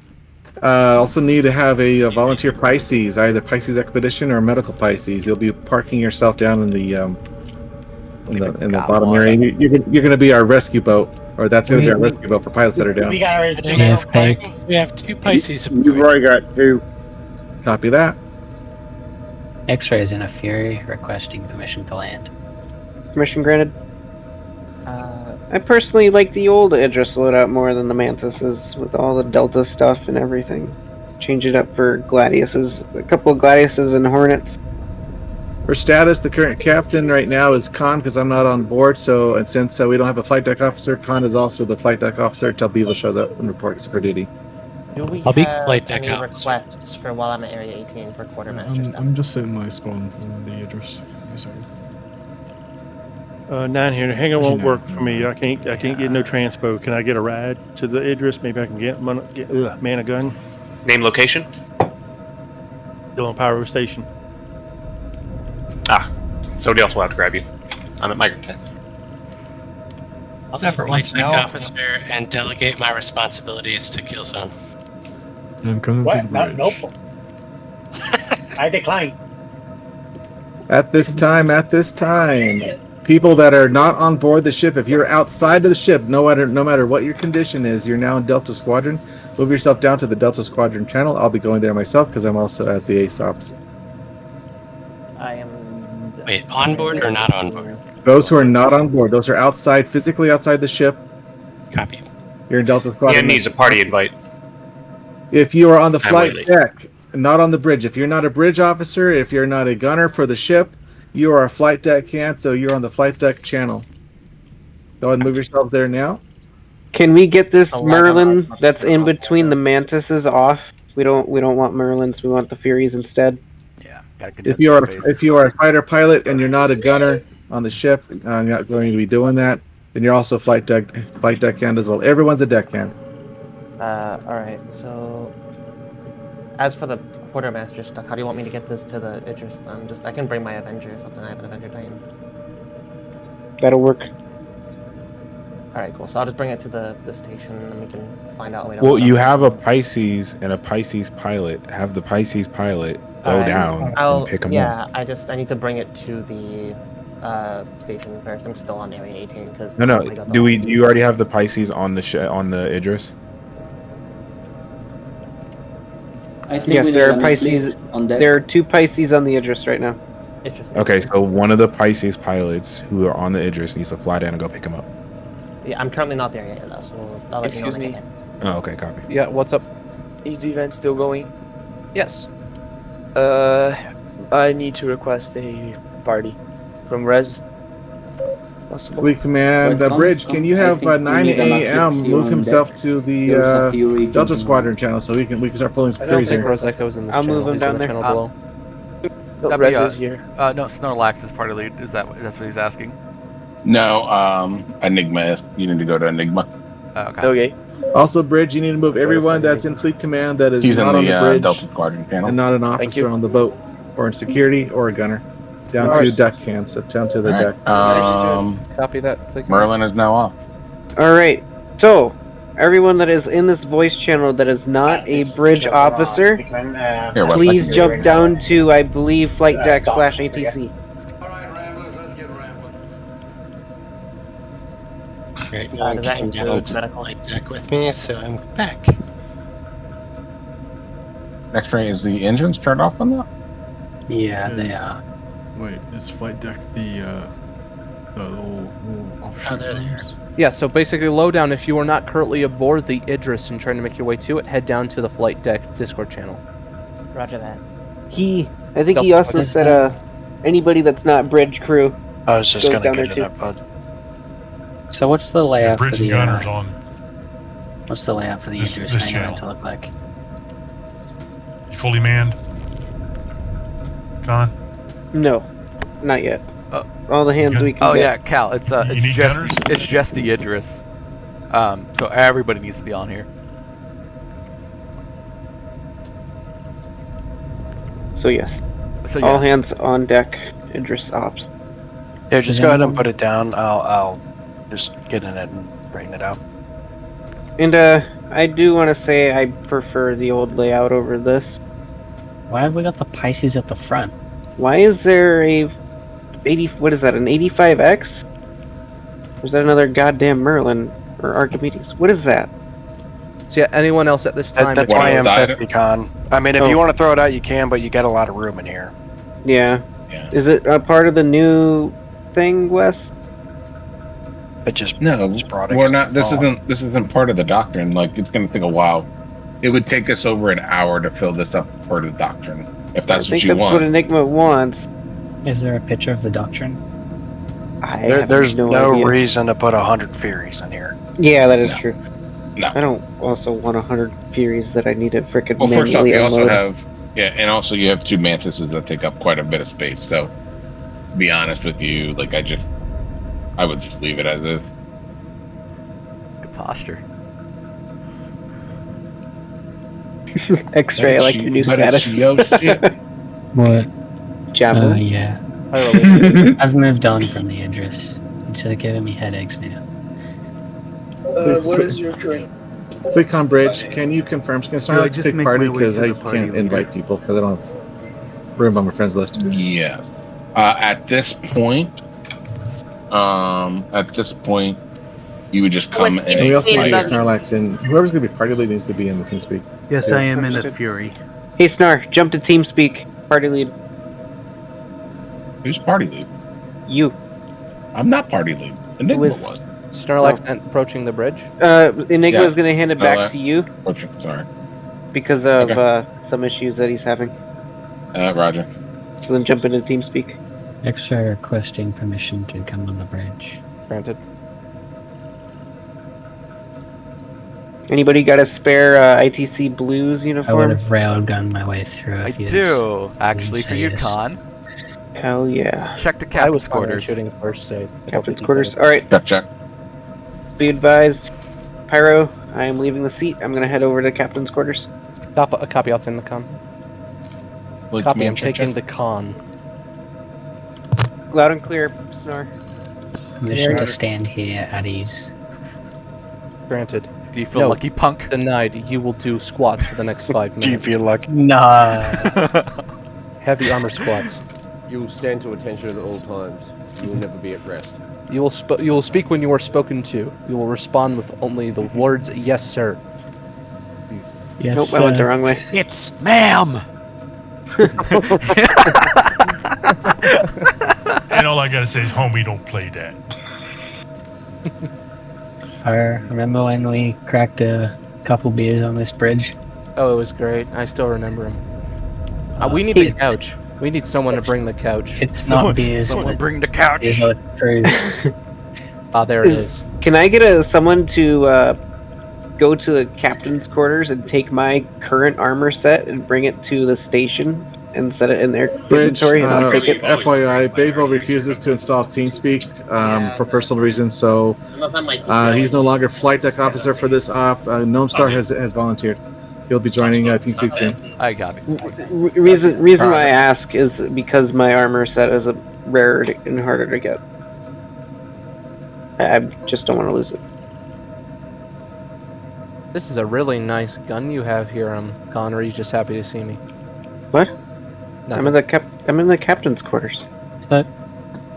Also need to have a volunteer Pisces, either Pisces Expedition or Medical Pisces. You'll be parking yourself down in the bottom area. You're going to be our rescue boat, or that's going to be our rescue boat for pilots that are down. We got our We have 2 Pisces. You've already got 2. Copy that. X-rays in a Fury requesting permission to land. Permission granted. I personally like the old Idris loadout more than the Mantises, with all the Delta stuff and everything. Change it up for Gladiuses, a couple of Gladiuses and Hornets. For status, the current captain right now is Khan because I'm not on board. So, and since we don't have a flight deck officer, Khan is also the flight deck officer until Bevo shows up and reports for duty. Do we I'll be have flight deck any officer. requests for while I'm at Area 18 for quartermaster stuff? I'm just sitting my spawn in the Idris. Sorry. 9 here. The hangar won't work for me. I can't get no transpo. Can I get a ride to the Idris? Maybe I can get man a gun. Name, location? Still on Pyro Station. Somebody else will have to grab you. I'm at Microtech. I'll Zephyr be wants flight to deck know. officer and delegate my responsibilities to Killzone. I'm coming to the What? No, bridge. nope. I decline. At this time, people that are not on board the ship, if you're outside of the ship, no matter what your condition is, you're now in Delta Squadron. Move yourself down to the Delta Squadron channel. I'll be going there myself because I'm also at the ASOPs. I am. Wait, on board or not on board? Those who are not on board, those are outside, physically outside the ship. Copy. You're in Delta Squadron. Ian needs a party invite. If you are on the I'm flight waiting. deck, not on the bridge, if you're not a bridge officer, if you're not a gunner for the ship, you are a flight deck can, so you're on the flight deck channel. Go ahead and move yourself there now. Can we get this Oh, Merlin that's in between the mantises off? We don't want Merlins. We want the Furies instead. Yeah. Gotta If condense you the are space. if you are a fighter pilot and you're not a gunner on the ship, you're not going to be doing that. Then you're also flight deckhand as well. Everyone's a deckhand. All right. So, as for the quartermaster stuff, how do you want me to get this to the Idris then? Just I can bring my Avenger or something. I have an Avenger Titan. That'll work. All right, cool. So I'll just bring it to the station, and we can find out later. Well, you have a Pisces and a Pisces pilot. Have the Pisces pilot go Alright, down and pick them up. I need to bring it to the station first. I'm still on Area 18 because No. Do you already have the Pisces on the on the Idris? Yes, there are Pisces. There are 2 Pisces on the Idris right now. It's just Okay, so one of the Pisces pilots who are on the Idris needs to fly down and go pick him up. Yeah, I'm currently not there yet, though, so I'll let you know when I get there. Oh, okay, copy. Yeah, what's up? Is the event still going? Yes. I need to request a party from Res. Possible. Fleet Command Bridge, can you have 9 a.m. move himself to the Delta Squadron channel so we can start pulling some I don't Furies think here? Rosecco's in this I'll channel. move him He's in down the there. channel below. No, That'd be, Res is here. No, Snorlax is party lead. That's what he's asking? No, Enigma. You need to go to Enigma. Okay. Okay. Also, Bridge, you need to move everyone that's in Fleet Command that is He's not in on the the bridge Delta Squadron channel. and not an officer on the boat or in security or a gunner. Down to deckhand, so down to the deck. Copy that. Fleet Command. Merlin is now off. All right. So, everyone that is in this voice channel that is not a bridge officer, Here, Wes, please I can jump down to, I believe, flight deck / ATC. Right, does that came down include to medical? flight deck with me, so I'm back. Next ray is the engines turned off on that? Yeah, they are. Wait, is flight deck the little offshoot they're there. rooms? Yeah, so basically, lowdown, if you are not currently aboard the Idris and trying to make your way to it, head down to the flight deck Discord channel. Roger that. I think he also said, anybody that's not bridge crew I was just goes gonna down get there to too. that, bud. So what's the layout for Bridge the and gunners on what's the layout for the This- Idris this hangar channel. to look like? You fully manned. Con. No, not yet. Oh. All the hands we can Oh get. yeah, Cal. It's You need gunners? it's just the Idris. So everybody needs to be on here. So yes. So All yes. hands on deck. Idris ops. Yeah, just go ahead and put it down. I'll just get in it and straighten it out. And I do want to say I prefer the old layout over this. Why have we got the Pisces at the front? Why is there a 80? What is that? An 85X? Or is that another goddamn Merlin or Archimedes? What is that? So yeah, anyone else at this time? That's my M50 con. I mean, if Oh. you want to throw it out, you can, but you got a lot of room in here. Yeah. Is it a part of the new thing, Wes? It just No, brought it we're against not. the wall. This isn't part of the doctrine. Like, it's going to take a while. It would take us over an hour to fill this up for the doctrine, if that's I think what you that's want. what Enigma wants. Is there a picture of the doctrine? There's no idea. reason to put 100 Furies in here. Yeah, that is true. No. I don't also want 100 Furies that I need to frickin' Well, first off, manually you also unload. have and also you have 2 mantises that take up quite a bit of space. So, to be honest with you, like I would just leave it as is. Good posture. X-ray, I like your new But it's status. yo shit. What? Javelin? Yeah. I've moved on from the Idris. It's giving me headaches now. What is your drink? FleetCon Bridge, can you confirm? Can Yeah, I just take make party my way because to I the party can't leader. invite people because I don't have room on my friends list. Yes. At this point, you would just come With and And we also need to get Buggy. Snorlax in. Whoever's going to be party lead needs to be in the TeamSpeak. Yes, Yeah. I am in a fury. Hey, Snar, jump to TeamSpeak. Party lead. Who's party lead? You. I'm not party lead. Enigma is- was. Snorlax approaching the bridge. Enigma's Yeah. going to hand it back to you Okay, sorry. because of Okay. some issues that he's having. Roger. So then jump into TeamSpeak. Extra requesting permission to come on the bridge. Granted. Anybody got a spare ITC Blues I would uniform? have railgunned my way through I if you do, actually, for you, say yes. Con. Hell yeah. Check the I captain's was planning on quarters. shooting first, so Captain's quarters. Alright, Check. be advised. Pyro, I am leaving the seat. I'm going to head over to Captain's quarters. Copy, I'll send the con. Like, Copy, man, I'm check, taking the con. Loud and clear, Snore. Permission to stand here at ease. Granted. Do you feel lucky, punk? Denied. You will do squats for the next 5 minutes. Do you feel lucky? Nah. Heavy armor squats. You will stand to attention at all times. You will never be at rest. You will speak when you are spoken to. You will respond with only the words "Yes, sir." Yes, Nope, I went the wrong way. It's ma'am. And all I gotta say is, homie, don't play that. I remember when we cracked a couple beers on this bridge? Oh, it was great. I still remember him. We need a couch. We need someone to bring the couch. It's not beers. Someone bring the couch. It's not true. There it is. Can I get someone to go to the captain's quarters and take my current armor set and bring it to the station and set it in their inventory and I'll take it? FYI, Bayville refuses to install TeamSpeak for personal reasons, so he's no longer flight deck officer for this op. Gnome Star has volunteered. He'll be joining TeamSpeak soon. I got it. Reason why I ask is because my armor set is rarer and harder to get. I just don't want to lose it. This is a really nice gun you have here, Con. Or are you just happy to see me? What? Nothing. I'm in the captain's quarters. So,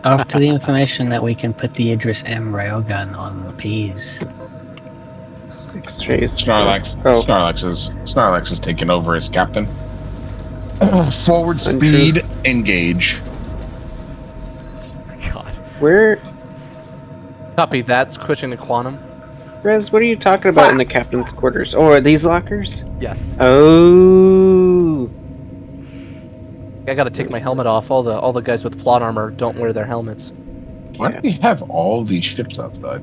after the information that we can put the Idris M railgun on the P's. Snarlax is taking over as captain. Forward speed, engage. God. Where? Copy that. Switching to quantum. Rez, what are you talking about in the captain's quarters? Oh, are these lockers? Yes. Oh. I gotta take my helmet off. All the guys with plot armor don't wear their helmets. Why do we have all these ships outside?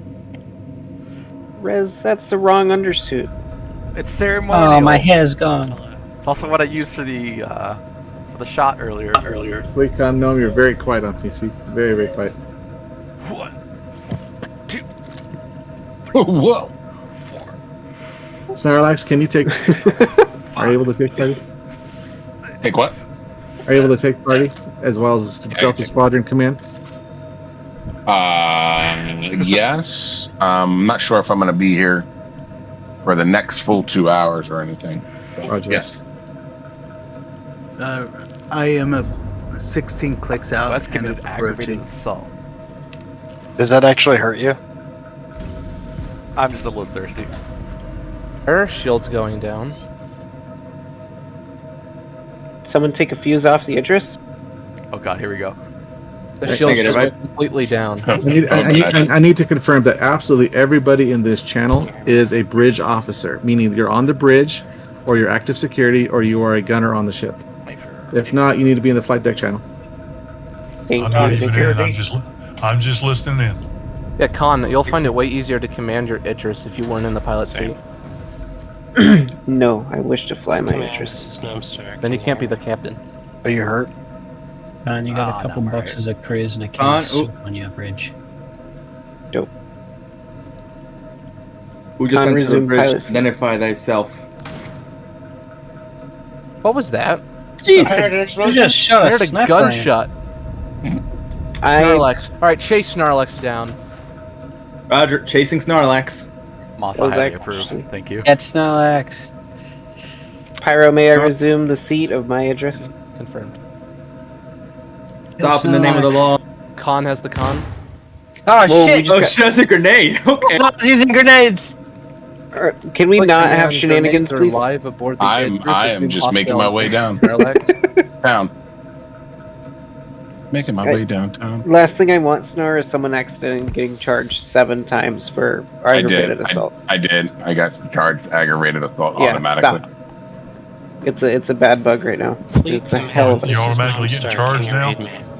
Rez, that's the wrong undersuit. It's ceremonial. Oh, my hair's gone. It's also what I used for the shot earlier. Wait, Gnome, you're very quiet on TeamSpeak. Very, very quiet. 1, 2. Whoa. Snarlax, can you take... Are you able to take party? Take what? Are you able to take party as well as Delta Squadron Command? Yes. I'm not sure if I'm going to be here for the next full 2 hours or anything. Roger. Yes. I am 16 clicks out. Wes and committed aggravated approaching. assault. Does that actually hurt you? I'm just a little thirsty. Air shield's going down. Someone take a fuse off the Idris? Oh god, here we go. The shield's just completely down. I need to confirm that absolutely everybody in this channel is a bridge officer, meaning you're on the bridge, or you're active security, or you are a gunner on the ship. If not, you need to be in the flight deck channel. I'm not even in. I'm just listening in. Yeah, Con, you'll find it way easier to command your Idris if you weren't in the pilot seat. No, I wish to fly my Idris. Then you can't be the captain. Are you hurt? And you got a couple boxes of cruise and a can of soup on your bridge. Dope. Who just Con sent to the resume bridge? pilot seat. Identify thyself. What was that? I heard an explosion. You just shot I a heard a sniper. gunshot. Snarlax. Alright, chase Snarlax down. Roger, chasing Snarlax. Moss, What was I that highly approve. question? Thank you. Get Snarlax. Pyro, may I resume the seat of my Idris? Confirmed. Stop in the name of the law. Con has the con. Oh Well, shit! Oh, shit, that's a grenade. Okay. Stop using grenades! Can we Click not command, have shenanigans, grenades are please? live aboard the I Idris am if just you making my way down. Snarlax. Down. Making my way downtown. Last thing I want, Snore, is someone accidentally getting charged 7 times for aggravated assault. I did. I got charged aggravated assault Yeah, automatically. stop. It's a bad bug right now. It's a hell of a... You automatically getting charged now?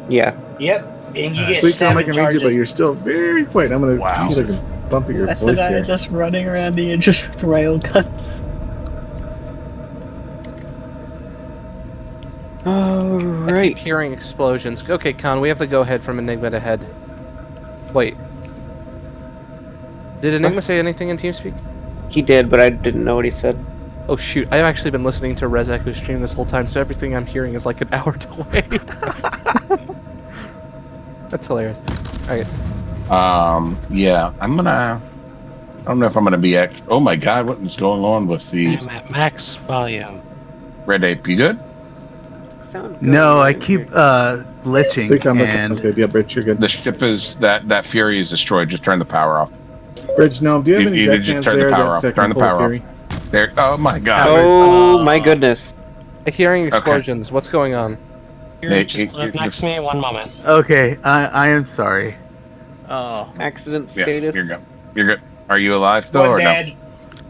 Yeah. Yep. And you get Please 7 sound like I need you, but charges. you're still very quiet. I'm gonna see if I can bump at your That's voice a guy here. just running around the Idris with rail guns. Alright. I keep hearing explosions. Okay, Con, we have the go-ahead from Enigma to head. Wait. Did Enigma say anything in TeamSpeak? He did, but I didn't know what he said. Oh shoot, I've actually been listening to Rez Echo stream this whole time, so everything I'm hearing is like an hour delayed. That's hilarious. Alright. Yeah, I don't know if I'm gonna be oh my god, what is going on with the I'm at max volume. Red Ape? You good? Sound good. No, I keep glitching and good. Yeah, Rich, you're good. The ship is that Fury is destroyed. Just turn the power off. Rich, no, do you have any You deck just hands turn the there power that off. can Turn the pull power Fury? off. There. Oh my god. Oh my goodness. I'm hearing explosions. What's going on? Here, just live next to me. One moment. okay, I am sorry. Oh. Accident Yeah, status. you're good. You're good. Are you alive still One or dead.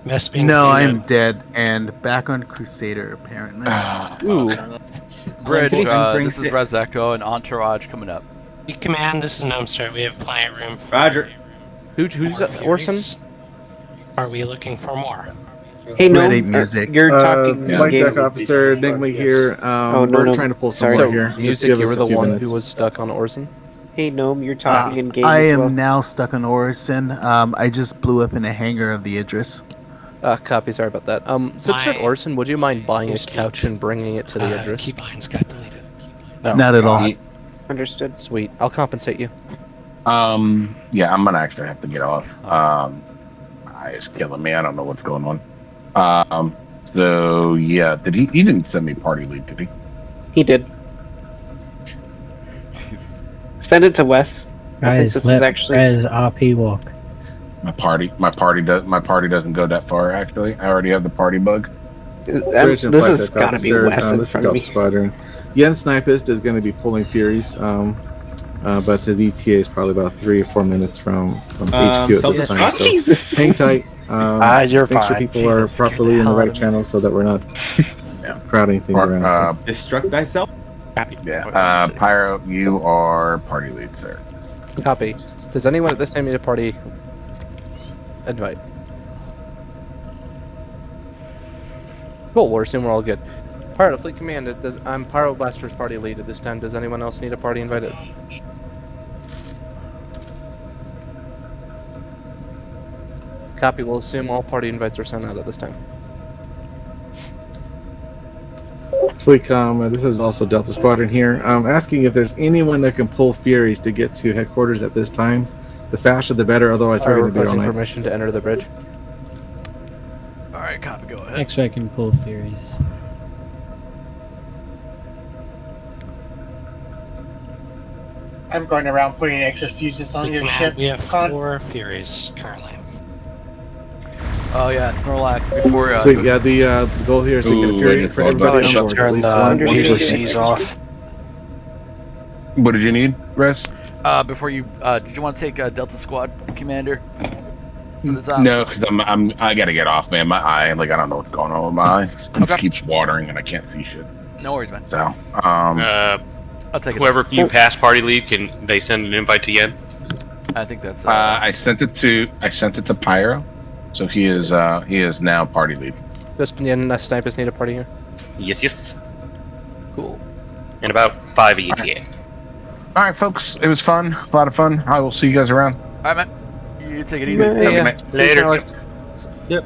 Must be No, I'm dead and back on Crusader apparently. Ooh. Bridge, Entering this is Rez Echo and Entourage coming up. Command, this is Gnomestar. We have plenty of room for Roger. Who's Orson? Are we looking for more? Hey, no, Red Ape music. you're talking. Flight game. deck officer Enigma here. Oh, no, we're no, trying to pull sorry. some more here. Just Music, give you us were a the few one minutes. who was stuck on Orson? Hey, Gnome, you're talking in game. I as am well. now stuck on Orison. I just blew up in a hangar of the Idris. Copy, sorry about that. Since you're at My- Orson, would you mind buying a couch and bringing it to the Idris? Keybinds got deleted. Not at all. Understood. Sweet. I'll compensate you. Yeah, I'm gonna actually have to get off. It's killing me. I don't know what's going on. So yeah, he didn't send me party lead, did he? He did. Send it to Wes. I think Guys, this let is actually. Rez RP walk. My party doesn't go that far. Actually, I already have the party bug. Bridge and This flight has deck got to be officer, Wes in this is front of Delta me. Squadron. Jens Snipist is going to be pulling Furies, but his ETA is probably about 3 or 4 minutes from HQ at this time. So Jesus. hang tight. You're make sure fine. people are properly in the right channel so that we're not crowding things around. So. Destruct thyself. Yeah. Pyro, you are party lead, sir. Copy. Does anyone at this time need a party invite? Cool, we're assuming we're all good. Pirate Fleet Command, I'm Pyro Blaster's party lead at this time. Does anyone else need a party invited? Copy, we'll assume all party invites are sent out at this time. Fleetcom, this is also Delta Squadron here. Asking if there's anyone that can pull Furies to get to headquarters at this time. The faster the better, otherwise we're going to be all Requesting night. permission to enter the bridge. Alright, copy, go ahead. X-ray can pull Furies. I'm going around putting extra fuses on your ship. We have Con. 4 Furies currently. Oh yeah, Snorlax before. So yeah, the goal here is to get a Fury for everybody on board. Turn At least the one. ATCs off. What did you need, Res? Before you, did you want to take Delta Squad Commander? For this op? No, because I gotta get off, man. My eye, I don't know what's going on with my eye. It just keeps watering and I can't see shit. No worries, man. So, I'll take whoever it. you pass party lead, can they send an invite to Yen? I think that's. I sent it to Pyro, so he is now party lead. Does Pinyan Snipers need a party here? Yes. Cool. And about 5 ETA. All right, folks, it was fun, a lot of fun. I will see you guys around. Alright, man. You take it easy. Have a good night. Later. Yep.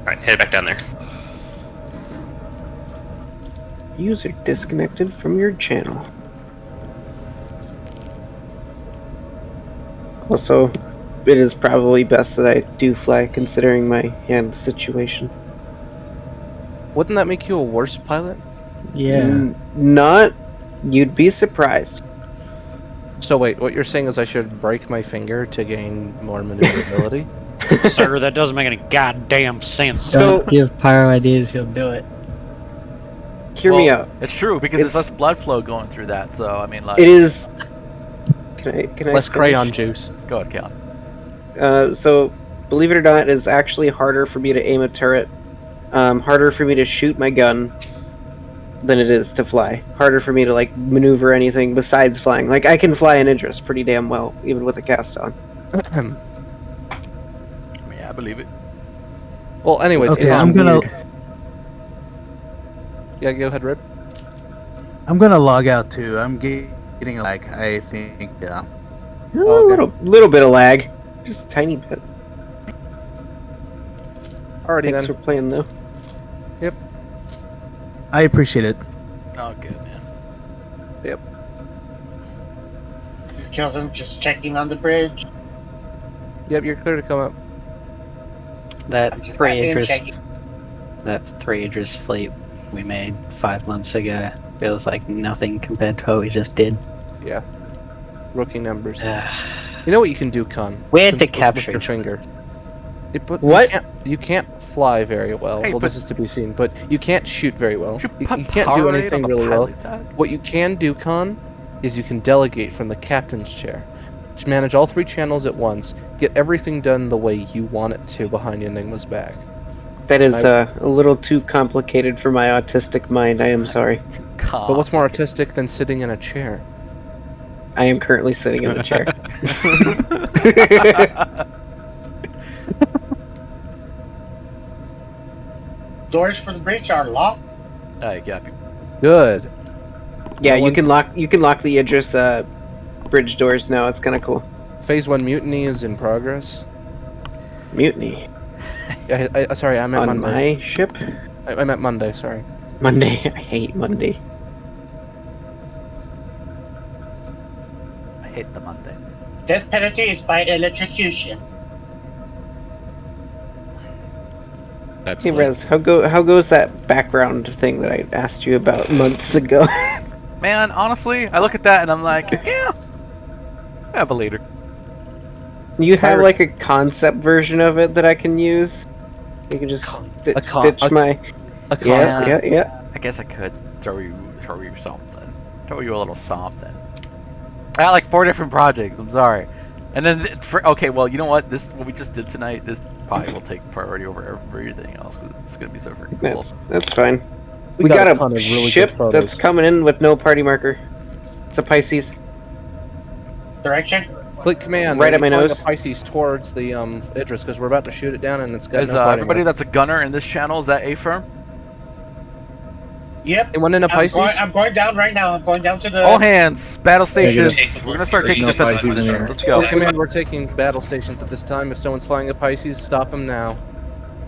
Alright, head back down there. User disconnected from your channel. Also, it is probably best that I do fly considering my hand situation. Wouldn't that make you a worse pilot? Yeah. Not. You'd be surprised. So wait, what you're saying is I should break my finger to gain more maneuverability? Sir, that doesn't make any goddamn sense. Don't give Pyro ideas, he'll do it. Hear me out. It's true because there's less blood flow going through that. So I mean, like It is. Can I? Less finish? crayon juice. Go ahead, Cal. So, believe it or not, it's actually harder for me to aim a turret. Harder for me to shoot my gun than it is to fly. Harder for me to maneuver anything besides flying. I can fly an Idris pretty damn well, even with a cast on. believe it. Well, anyways, Okay, it's I'm gonna weird. Yeah, go ahead, Rip. I'm gonna log out too. I'm getting a lag. I think. Yeah. A little bit of lag, just a tiny bit. Alrighty Thanks then. for playing though. Yep. I appreciate it. Oh, good man. Yep. This is Kelson just checking on the bridge. Yep, you're clear to come up. That just three passing, Idris, checking. that three Idris fleet we made 5 months ago feels like nothing compared to what we just did. Yeah. Rookie numbers. You know what you can do, Con? We had to Since- with capture your each finger. What? You can't fly very well. Hey, well, but- this is to be seen, but you can't shoot very well. You You put can't power do on it anything on the really well. pilot tag? What you can do, Con, is you can delegate from the captain's chair. Just manage all 3 channels at once. Get everything done the way you want it to behind Enigma's back. That is a little too complicated for my autistic mind. I am sorry. But what's more artistic than sitting in a chair? I am currently sitting in the chair. Doors for the bridge are locked. Yeah. Good. Yeah, No you one's- can lock the Idris bridge doors now. It's kind of cool. Phase 1 mutiny is in progress. Mutiny Yeah, sorry, I meant on Monday. my ship. I meant Monday, sorry. Monday. I hate Monday. I hate the Monday. Death penalty is by electrocution. That's Hey lit. Rez, how goes that background thing that I asked you about months ago? Man, honestly, I look at that and I'm like, yeah, I have a later. You have like a concept version of it that I can use. You can just stitch my. Yeah. I guess I could throw you something. Throw you a little something. I got like 4 different projects. I'm sorry. And then okay, well, you know what? What we just did tonight, this probably will take priority over everything else because it's gonna be so freaking cool. That's fine. We We got got a a ton of really good ship photos. that's coming in with no party marker. It's a Pisces. Direction? Fleet command. Right at my deploying nose. a Pisces towards the Idris because we're about to shoot it down and it's got Is no party everybody marker. that's a gunner in this channel, is that A firm? Yep. They went into Pisces. I'm going down right now. I'm going down to the. All hands, battle stations. Negative. We're gonna start There's taking no defensive Pisces in here. positions. Let's go. Fleet command, we're taking battle stations at this time. If someone's flying a Pisces, stop them now.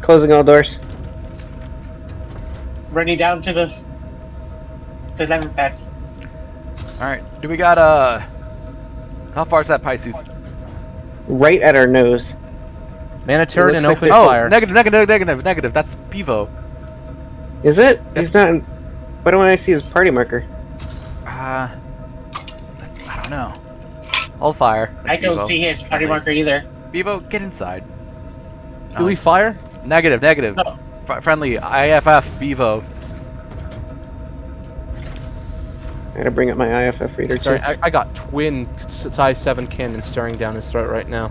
Closing all doors. Running down to the landing pads. All right. Do we got how far is that Pisces? Right at our nose. Man a turret and looks like open they're- fire. Negative. That's Bevo. Is it? He's not. Why don't I see his party marker? I don't know. Hold fire. I don't Bevo. see his party marker either. Bevo, get inside. Do we fire? Negative. No. Friendly IFF Bevo. I gotta bring up my IFF reader too. Sorry, I got twin size 7 cannons staring down his throat right now.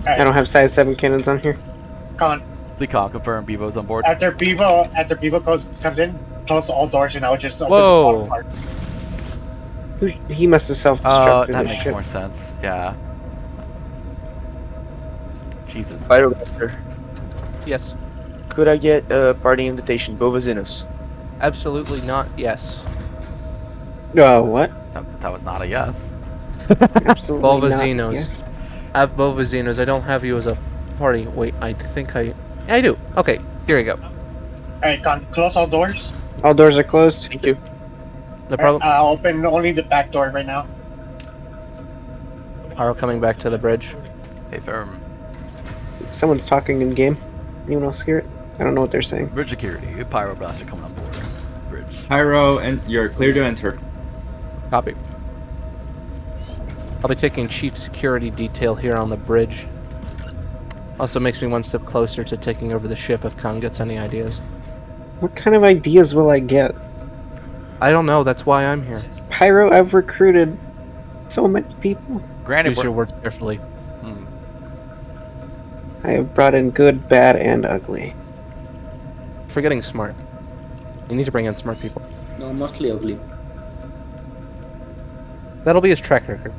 I don't have size 7 cannons on here. Con. Fleet call confirmed. Bevo's on board. After Bevo comes in, close all doors and I'll just open Whoa. the bottom part. He must have Oh, self-destructed that his makes ship. more sense. Yeah. Jesus. Pyromaster, Yes. could I get a party invitation? Bovazinus. Absolutely not. Yes. What? That was not a yes. Absolutely not. Bovazinos. Yes. I have Bovazinos. I don't have you as a party. Wait, I think I do. Okay, here we go. Alright, Con, close all doors. All doors are closed. Thank you. No problem. I'll open only the back door right now. Are coming back to the bridge. Hey, firm. Someone's talking in game. Anyone else hear it? I don't know what they're saying. Bridge security. Pyro blaster coming on board. Bridge. Pyro, and you're clear to enter. Copy. I'll be taking chief security detail here on the bridge. Also makes me one step closer to taking over the ship if Khan gets any ideas. What kind of ideas will I get? I don't know, that's why I'm here. Pyro, I've recruited so many people. Granted, Use your words carefully. I have brought in good, bad, and ugly. Forgetting smart. You need to bring in smart people. No, mostly ugly. That'll be his track record.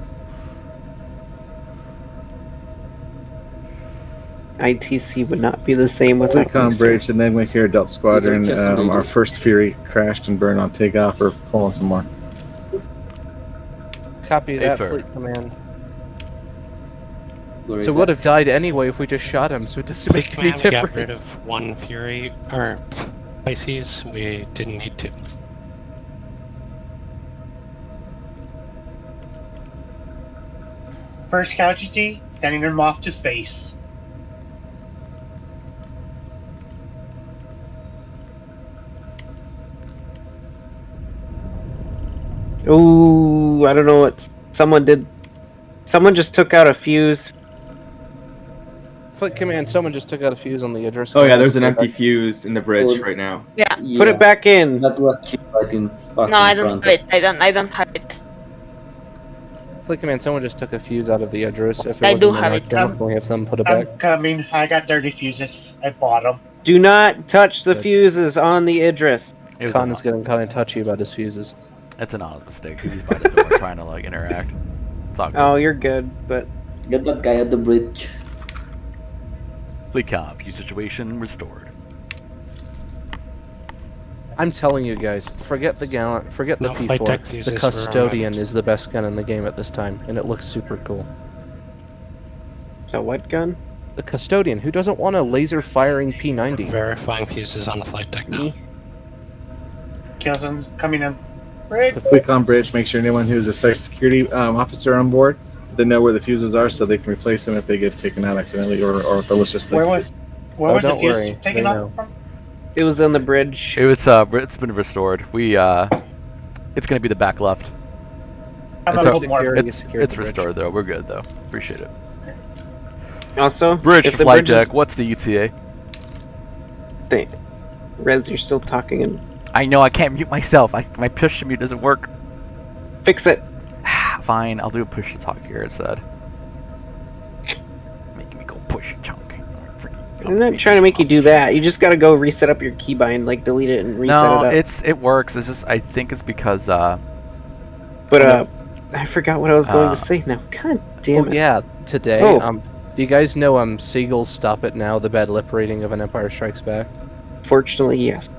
ITC would not be the same without Recon you, sir. Bridge, and then we hear Delta Squadron. Our first Fury crashed and burned on takeoff. We're pulling some more. Copy that, sir. Fleet Command. Where is So that? would have died anyway if we just shot him, so it doesn't make any We got rid difference. of one Fury, or Pisces, we didn't need to. First casualty, sending them off to space. Ooh, I don't know what someone did. Someone just took out a fuse. Fleet Command, someone just took out a fuse on the Idris. Oh yeah, there's an empty fuse in the bridge right now. Yeah. Put it back in. That was cheap right in fucking No, I don't front. have it. I don't have it. Fleet Command, someone just took a fuse out of the Idris. If it I wasn't do have it. can we have someone put it back? I'm coming. I got 30 fuses. I bought them. Do not touch the fuses on the Idris. Khan is getting kind of touchy about his fuses. That's an honest mistake. He's by the door trying to like interact. It's all good. Oh, you're good, but Get that guy at the bridge. Fleet com, fuse situation restored. I'm telling you guys, forget the gallant, forget the No flight deck P4. fuses The were Custodian is the best gun in the game at this time, and it looks super cool. the what gun? The Custodian, who doesn't want a laser firing P90? Verifying fuses on the flight deck now. Killson's coming in. Right. The Fleetcom Bridge, make sure anyone who's a site security officer on board, they know where the fuses are so they can replace them if they get taken out accidentally or maliciously. Where was Oh, the don't fuse worry, taken they off know. from? It was on the bridge. It was it's been restored. We it's gonna be the back left. I'm It's, a little more. it's restored though. We're good though. Appreciate it. Also, Bridge if the flight bridge is deck. What's the ETA? thing, Rez, you're still talking and I know I can't mute myself. My push to mute doesn't work. fix it. Fine, I'll do a push to talk here instead. Making me go push chunk. I'm not trying to make you do that. You just gotta go reset up your keybind, like delete it and reset No, it up. it works. It's just I think it's because But I forgot what I was going to say now. God damn it. Yeah, today. Oh. Do you guys know Siegel's Stop It Now, the bad lip reading of An Empire Strikes Back? Fortunately, yes.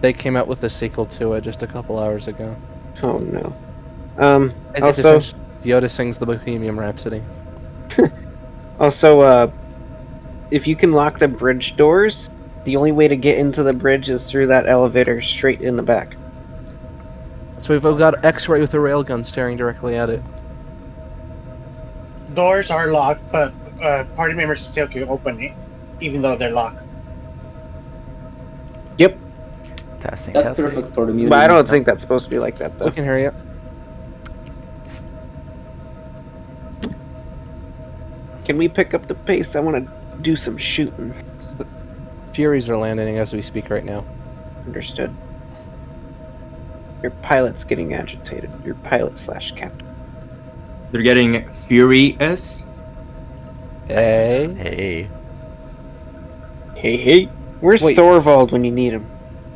They came out with a sequel to it just a couple hours ago. Oh no. It's Also, essentially- Yoda sings the Bohemian Rhapsody. also, if you can lock the bridge doors, the only way to get into the bridge is through that elevator straight in the back. So we've got X-ray with a railgun staring directly at it. Doors are locked, but party members still can open it, even though they're locked. Yep. Testing. That's perfect for the mutant. But I don't think that's supposed to be like that, though. We can hear you. Can we pick up the pace? I want to do some shooting. Furies are landing as we speak right now. Understood. Your pilot's getting agitated. Your pilot/captain. They're getting furious. Hey. Hey. Hey. Where's Wait. Thorvald when you need him?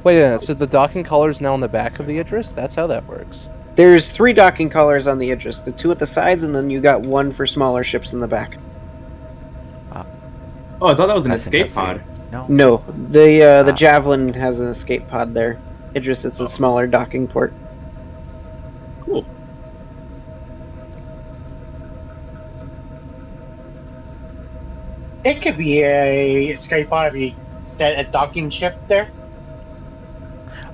Wait a minute, so the docking collar is now on the back of the Idris? That's how that works. There's 3 docking collars on the Idris. The 2 at the sides, and then you got 1 for smaller ships in the back. Oh, I thought that was an Testing, escape testing. pod. No, the Javelin has an escape pod there. Idris, it's a smaller docking port. Cool. It could be a escape pod if you set a docking ship there.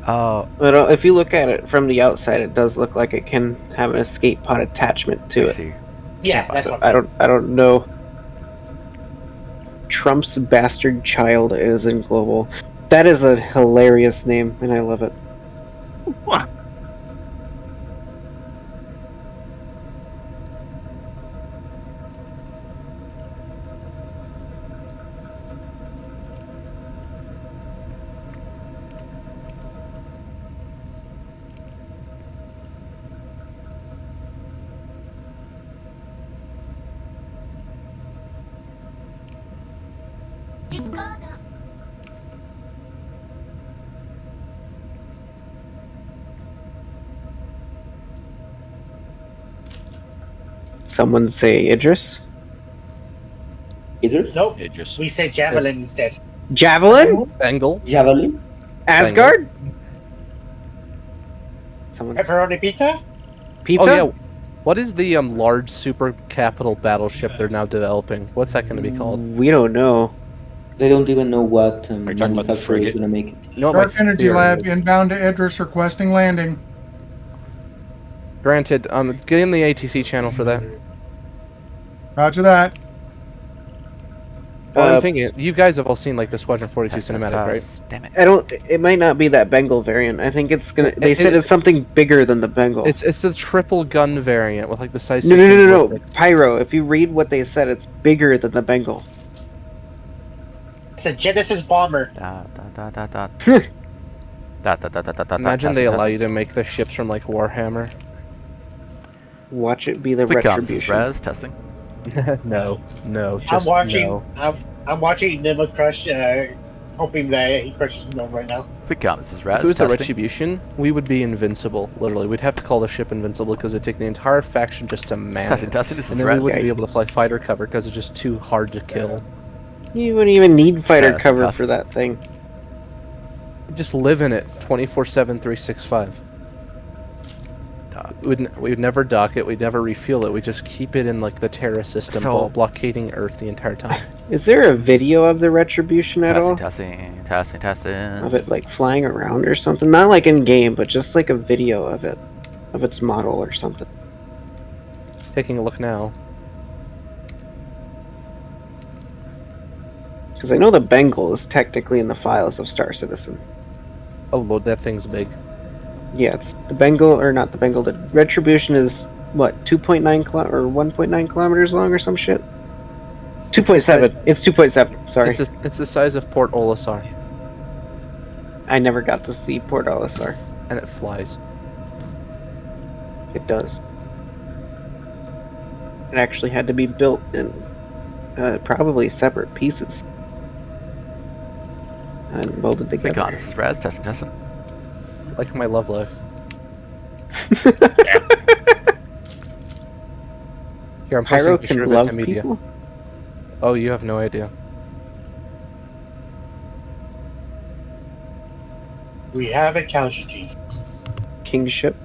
But if you look at it from the outside, it does look like it can have an escape pod attachment to it. Yeah, that's So what I don't know. Trump's bastard child is in global. That is a hilarious name, and I love it. What? Someone say Idris? Idris? Nope. Idris. We said javelin instead. Javelin? Bengal? Javelin? Asgard? Someone's Pepperoni pizza? pizza? Oh yeah. What is the large super capital battleship they're now developing? What's that going to be called? We don't know. They don't even know what Are you talking about the manufacturer is frigate? going to make it. You know what my Dark Energy theory Lab is? inbound to Idris requesting landing. Granted, get in the ATC channel for that. Roger that. Well, I'm thinking, you guys have all seen like the Squadron 42 cinematic, right? Damn it. I don't. It might not be that Bengal variant. I think it's gonna. They said it's something bigger than the Bengal. It's the triple gun variant with like the size. No. Pyro. If you read what they said, it's bigger than the Bengal. It's a Genesis bomber. Imagine they allow you to make the ships from like Warhammer. Watch it be the Quick comms, retribution. Res, testing. No. I'm just watching. no. I'm watching Nima crush. Hoping that he crushes them right now. Quick comms, this is Res. If it was the testing. Retribution, we would be invincible. Literally, we'd have to call the ship invincible because it'd take the entire faction just to man it, Testing, this is and then Res. we wouldn't be able to fly fighter cover because it's just too hard to kill. You wouldn't even need fighter Yeah, cover tough. for that thing. Just live in it 24/7, 365. We'd never dock it. We'd never refuel it. We just keep it in like the Terra system, So- blockading Earth the entire time. Is there a video of the retribution at all? Testing. Of it like flying around or something? Not like in game, but just like a video of it, of its model or something. Taking a look now. Because I know the Bengal is technically in the files of Star Citizen. Oh lord, that thing's big. Yeah, it's the Bengal, or not the Bengal. The retribution is what, 2.9 or 1.9 kilometers long or some shit. 2.7. It's 2.7. Sorry, It's the size of Port Olisar, I never got to see Port Olisar. and it flies. It does. It actually had to be built in probably separate pieces and welded Quick together. comms, this is Res. Testing. Like my love life. Here, I'm posting Pyro a picture can of love it to media. people. Oh, you have no idea. We have a casualty. Kingship.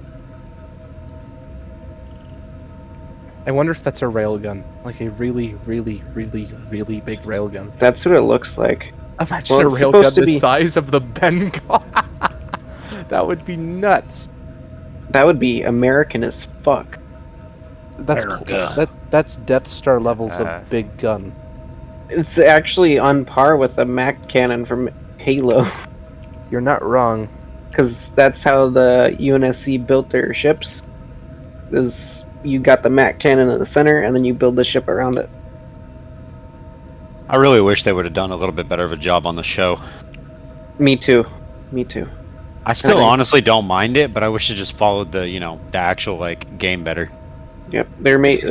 I wonder if that's a railgun, like a really, really, really, really big railgun. That's what it looks like. Imagine Well, a it's railgun supposed to the be- size of the Bengal. That would be nuts. That would be American as fuck. That's that's Death Star levels of big gun. It's actually on par with the Mac cannon from Halo. You're not wrong. Because that's how the UNSC built their ships. Is you got the Mac cannon in the center, and then you build the ship around it. I really wish they would have done a little bit better of a job on the show. Me too. Me too. I still honestly don't mind it, but I wish it just followed the, the actual like game better. Yep.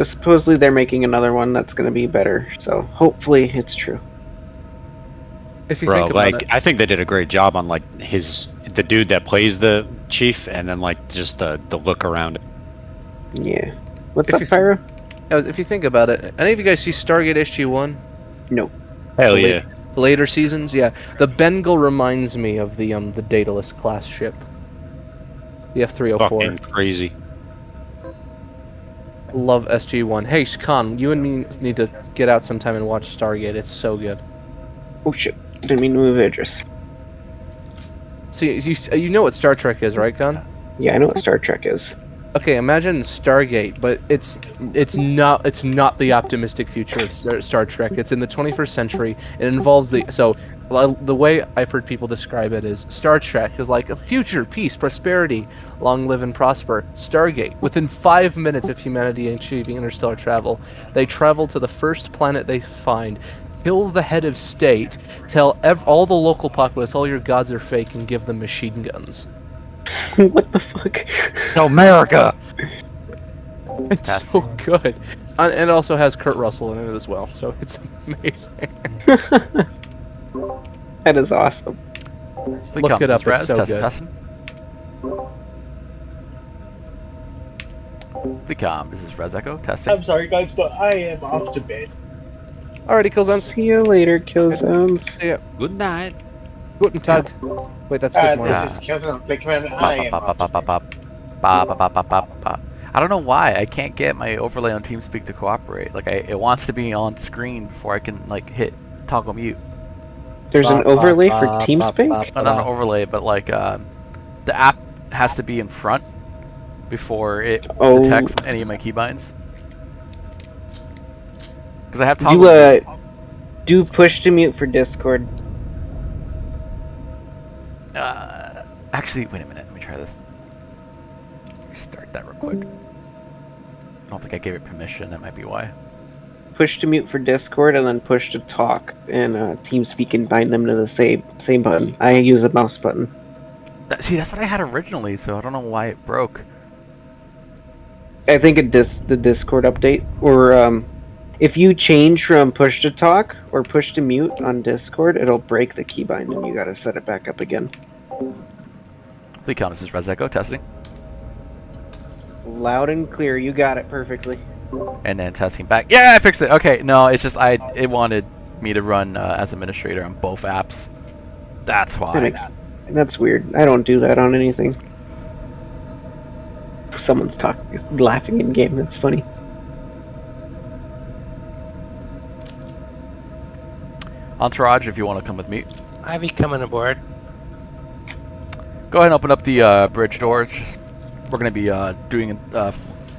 Supposedly they're making another one that's going to be better. So hopefully it's true. If you Bro, think about like it, I think they did a great job on like the dude that plays the chief, and then like just the look around it. Yeah. What's If up, you- Pyro? if you think about it, any of you guys see Stargate SG-1? No. Hell yeah. Later seasons, yeah. The Bengal reminds me of the Daedalus class ship. The F-304. Fucking crazy. Love SG-1. Hey, Khan, you and me need to get out sometime and watch Stargate. It's so good. Oh shit. Didn't mean to move Idris. So you know what Star Trek is, right, Khan? Yeah, I know what Star Trek is. Okay, imagine Stargate, but it's not the optimistic future of Star Trek. It's in the 21st century. It involves the way I've heard people describe it is Star Trek is like a future, peace, prosperity, long live and prosper. Stargate, within 5 minutes of humanity achieving interstellar travel, they travel to the first planet they find, kill the head of state, tell all the local populace all your gods are fake, and give them machine guns. What the fuck? America! It's so good. And it also has Kurt Russell in it as well, so it's amazing. That is awesome. Look it up, it's so good. The com, this is Res Echo testing. I'm sorry, guys, but I am off to bed. Alrighty, kill zones. See you later, kill zones. See ya. Good night. Guten Tag. Wait, that's good morning. This is Killzone Flickman. Bop, I bop, am bop, bop, bop, bop, bop, bop, bop, bop, bop, bop. I don't know why I can't get my overlay on TeamSpeak to cooperate. Like it wants to be on screen before I can like hit toggle mute. There's an overlay for TeamSpeak? Not an overlay, but like the app has to be in front before it detects any of my keybinds. Because I have toggle. Do push to mute for Discord. Actually, wait a minute. Let me try this. Start that real quick. I don't think I gave it permission. That might be why. Push to mute for Discord and then push to talk, and TeamSpeak can bind them to the same button. I use a mouse button. See, that's what I had originally, so I don't know why it broke. I think the Discord update, or if you change from push to talk or push to mute on Discord, it'll break the keybind, and you gotta set it back up again. Please count. This is Res Echo testing. Loud and clear. You got it perfectly. And then testing back. Yeah, I fixed it. Okay, no, it's just it wanted me to run as administrator on both apps. That's why. That's weird. I don't do that on anything. Someone's laughing in game. That's funny. Entourage, if you want to come with me. Ivy coming aboard. Go ahead and open up the bridge doors. We're going to be doing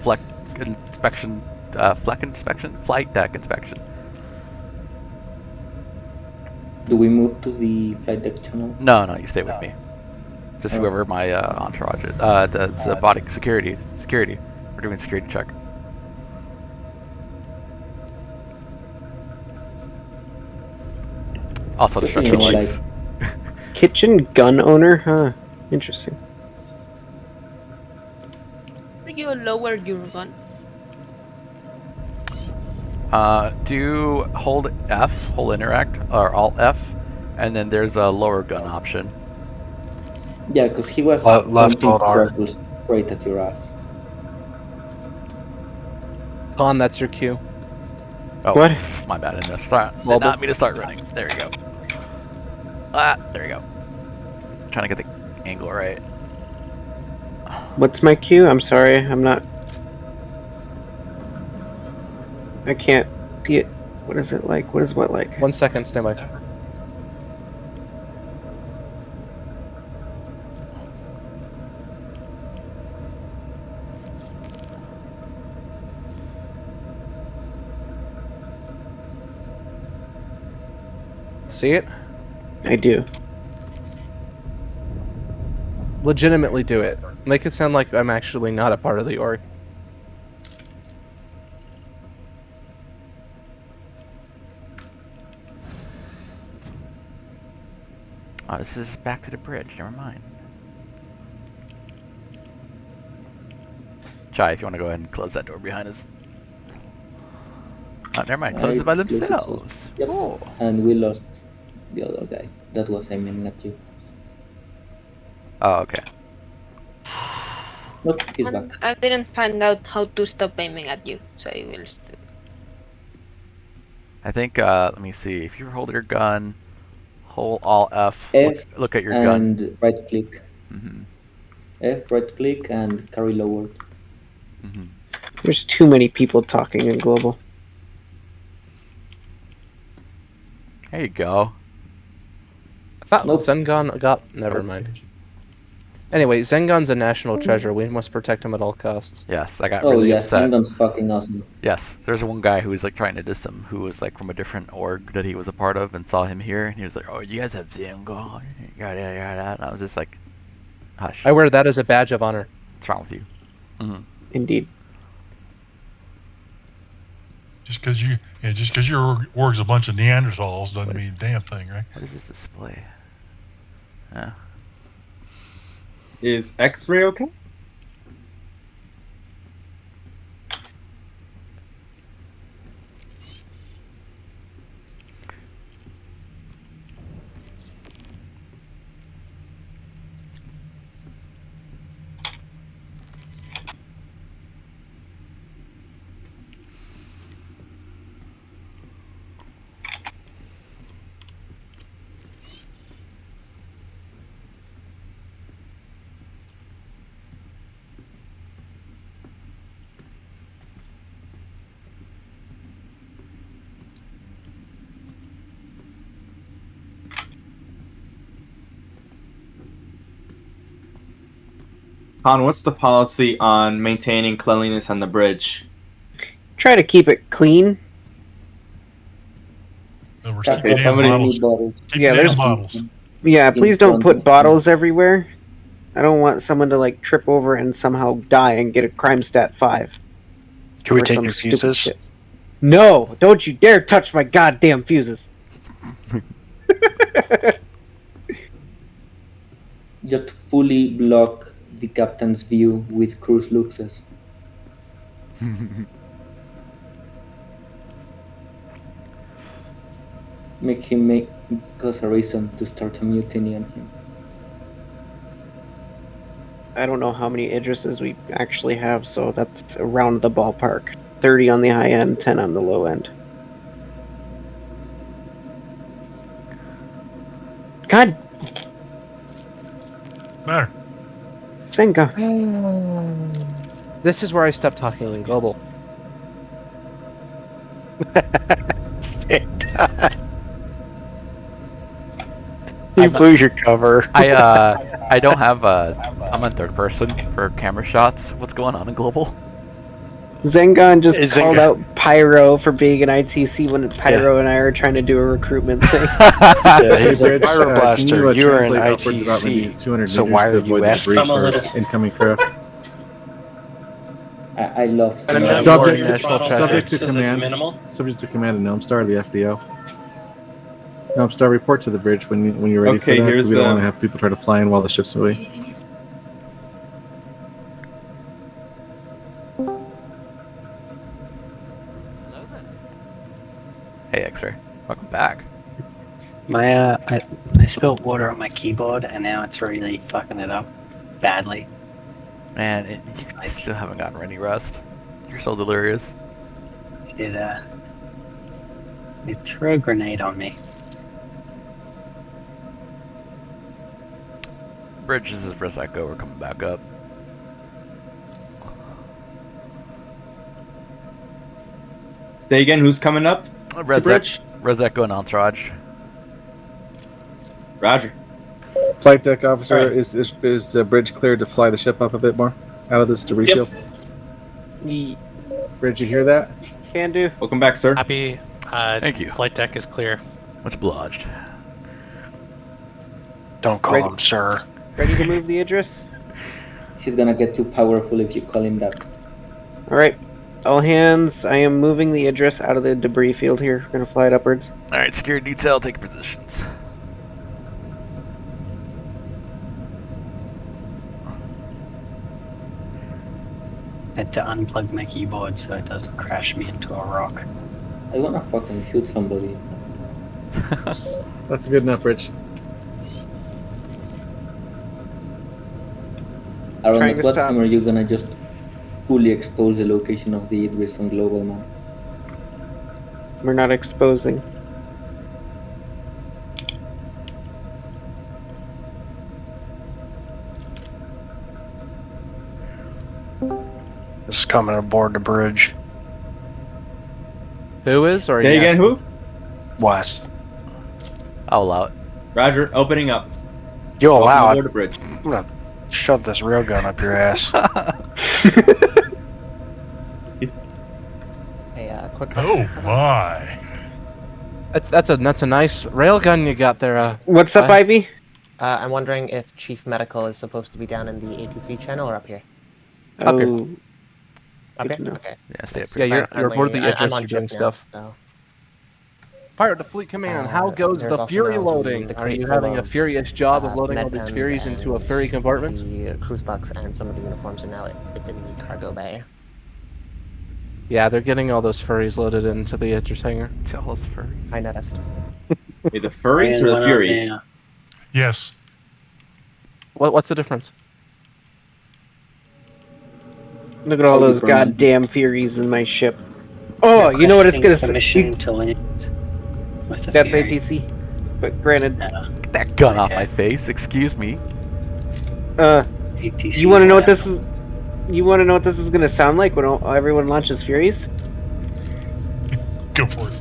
flight deck inspection. Do we move to the flight deck channel? No, you stay with me. Just whoever my entourage is. That's body security. We're doing a security check. Also, destruction lights. Kitchen gun owner, huh? Interesting. You lower your gun. Do hold F, hold interact, or Alt F, and then there's a lower gun option. Yeah, because he was left hold R. Straight at your ass. Con, that's your cue. Oh, what? My bad. I did not mean to start running. There we go. There we go. Trying to get the angle right. What's my cue? I'm sorry, I'm not. I can't see it. What is it like? What is what like? 1 second, stand by. See it? I do. Legitimately do it. Make it sound like I'm actually not a part of the org. Oh, this is back to the bridge. Never mind. Chai, if you want to go ahead and close that door behind us. Oh, never mind. Close it by themselves. Yep. Oh. And we lost the other guy. That was aiming at you. Oh, okay. Look, he's back. I didn't find out how to stop aiming at you, so I will still. I think, let me see. If you hold your gun, hold Alt F, look at your gun. And right click. F, right click, and carry lower. There's too many people talking in global. There you go. I thought Zengon got. Never mind. Anyway, Zengon's a national treasure. We must protect him at all costs. Yes, I got really upset. Zengon's fucking awesome. Yes, there's one guy who was like trying to diss him, who was like from a different org that he was a part of, and saw him here, and he was like, "Oh, you guys have Zengon, yada yada." And I was just like, "Hush." I wear that as a badge of honor. What's wrong with you? Indeed. Just because your org's a bunch of Neanderthals doesn't mean a damn thing, right? What is this display? Yeah. Is X-ray okay? Han, what's the policy on maintaining cleanliness on the bridge? Try to keep it clean. Okay, somebody. Yeah, there's Yeah, please don't put bottles everywhere. I don't want someone to like trip over and somehow die and get a crime stat 5. Can we Or take some your stupid fuses? shit. No, don't you dare touch my goddamn fuses. Just fully block the captain's view with cruise luxes. Make him cause a reason to start a mutiny on him. I don't know how many Idrises we actually have, so that's around the ballpark. 30 on the high end, 10 on the low end. God. Matter. Senga. This is where I stopped talking in global. You blew your cover. I don't have I'm on third person for camera shots. What's going on in global? Zengon just called out Pyro for being an ITC when Pyro and I are trying to do a recruitment thing. Yeah, he's a Bridge, Pyroblaster. can You were in translate upwards about maybe ITC. 200 So meters why to are avoid you the asking debris for for incoming craft? I love Subject to command. Subject to command of Gnome Star, the FDO. Gnome Star, report to the bridge when you're ready Okay, for that. here's We don't the- want to have people try to fly in while the ship's moving. Hey, X-Ray. Welcome back. My I spilled water on my keyboard and now it's really fucking it up badly. Man, you still haven't gotten any rest. You're so delirious. It threw a grenade on me. Bridge, this is Reseco. We're coming back up. Say again, who's coming up? To bridge? Reseco and Entourage. Roger. Flight deck officer, is the bridge cleared to fly the ship up a bit more out of this debris field? Bridge, you hear that? Can do. Welcome back, sir. Happy. Thank you. Flight deck is clear. Much obliged. Don't call him sir. Ready to move the Idris? He's gonna get too powerful if you call him that. Alright. All hands, I am moving the Idris out of the debris field here. We're gonna fly it upwards. Alright, security detail, take positions. Had to unplug my keyboard so it doesn't crash me into a rock. I wanna fucking shoot somebody. That's good enough, Bridge. Around Trying the to platform, stop. are you gonna just fully expose the location of the Idris on global map? We're not exposing. This is coming aboard the bridge. Who is? Or Say again, who? West. I'll allow it. Roger, opening up. You Welcome allow aboard it. the bridge. I'm gonna shove this railgun up your ass. Hey, quick Oh question. my. That's a nice railgun you got there. What's up, Ivy? I'm wondering if Chief Medical is supposed to be down in the ATC channel or up here. Up here. Oh, Up good here? to know. Okay. Yeah, stay up Yeah, here. you're aboard the I'm Idris. on You're doing ship now, stuff. so. Pirate to Fleet Command, how goes There's the also Fury now loading? the Are crate you full having a of, furious job of loading all med these pens Furies into a and ferry compartment? The crew stocks and some of the uniforms are now it's in the cargo bay. Yeah, they're getting all those furries loaded into the Idris hangar. Tell us first. I noticed. Hey, the furries or the furies? Yes. What's the difference? Look at all those goddamn Furies in my ship. Oh, you know what it's gonna say? Permission to land with the That's Fury. ATC. But granted, Get that gun off my face, excuse me. ATC you want to know what this is? You want to know what this is gonna sound like when everyone launches Furies? Go for it.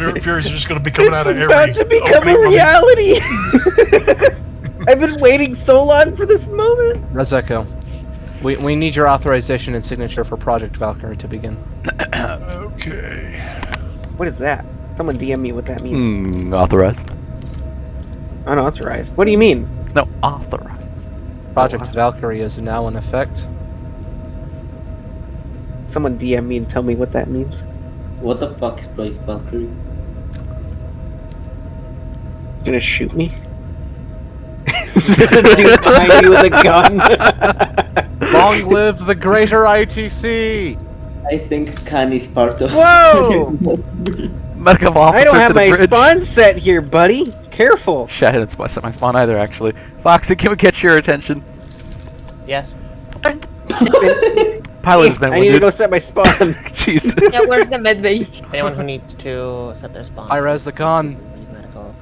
Furies are just going to be coming out of It's every. about to become a reality. I've been waiting so long for this moment. Rezeko, we need your authorization and signature for Project Valkyrie to begin. Okay. What is that? Someone DM me what that means. Authorized. Unauthorized. What do you mean? No, authorized. Project Valkyrie is now in effect. Someone DM me and tell me what that means. What the fuck is Project Valkyrie? You gonna shoot me? Dude behind you with a gun. Long live the greater ITC! I think Khan is part of. Whoa! Medical officer I don't have to the my bridge. spawn set here, buddy. Careful. Shit, I didn't set my spawn either, actually. Foxy, can we get your attention? Yes. Pilot has been I need to go set my spawn. Jesus. Yeah, where's the med bay? Anyone who needs to set their spawn. I res the con. Medical.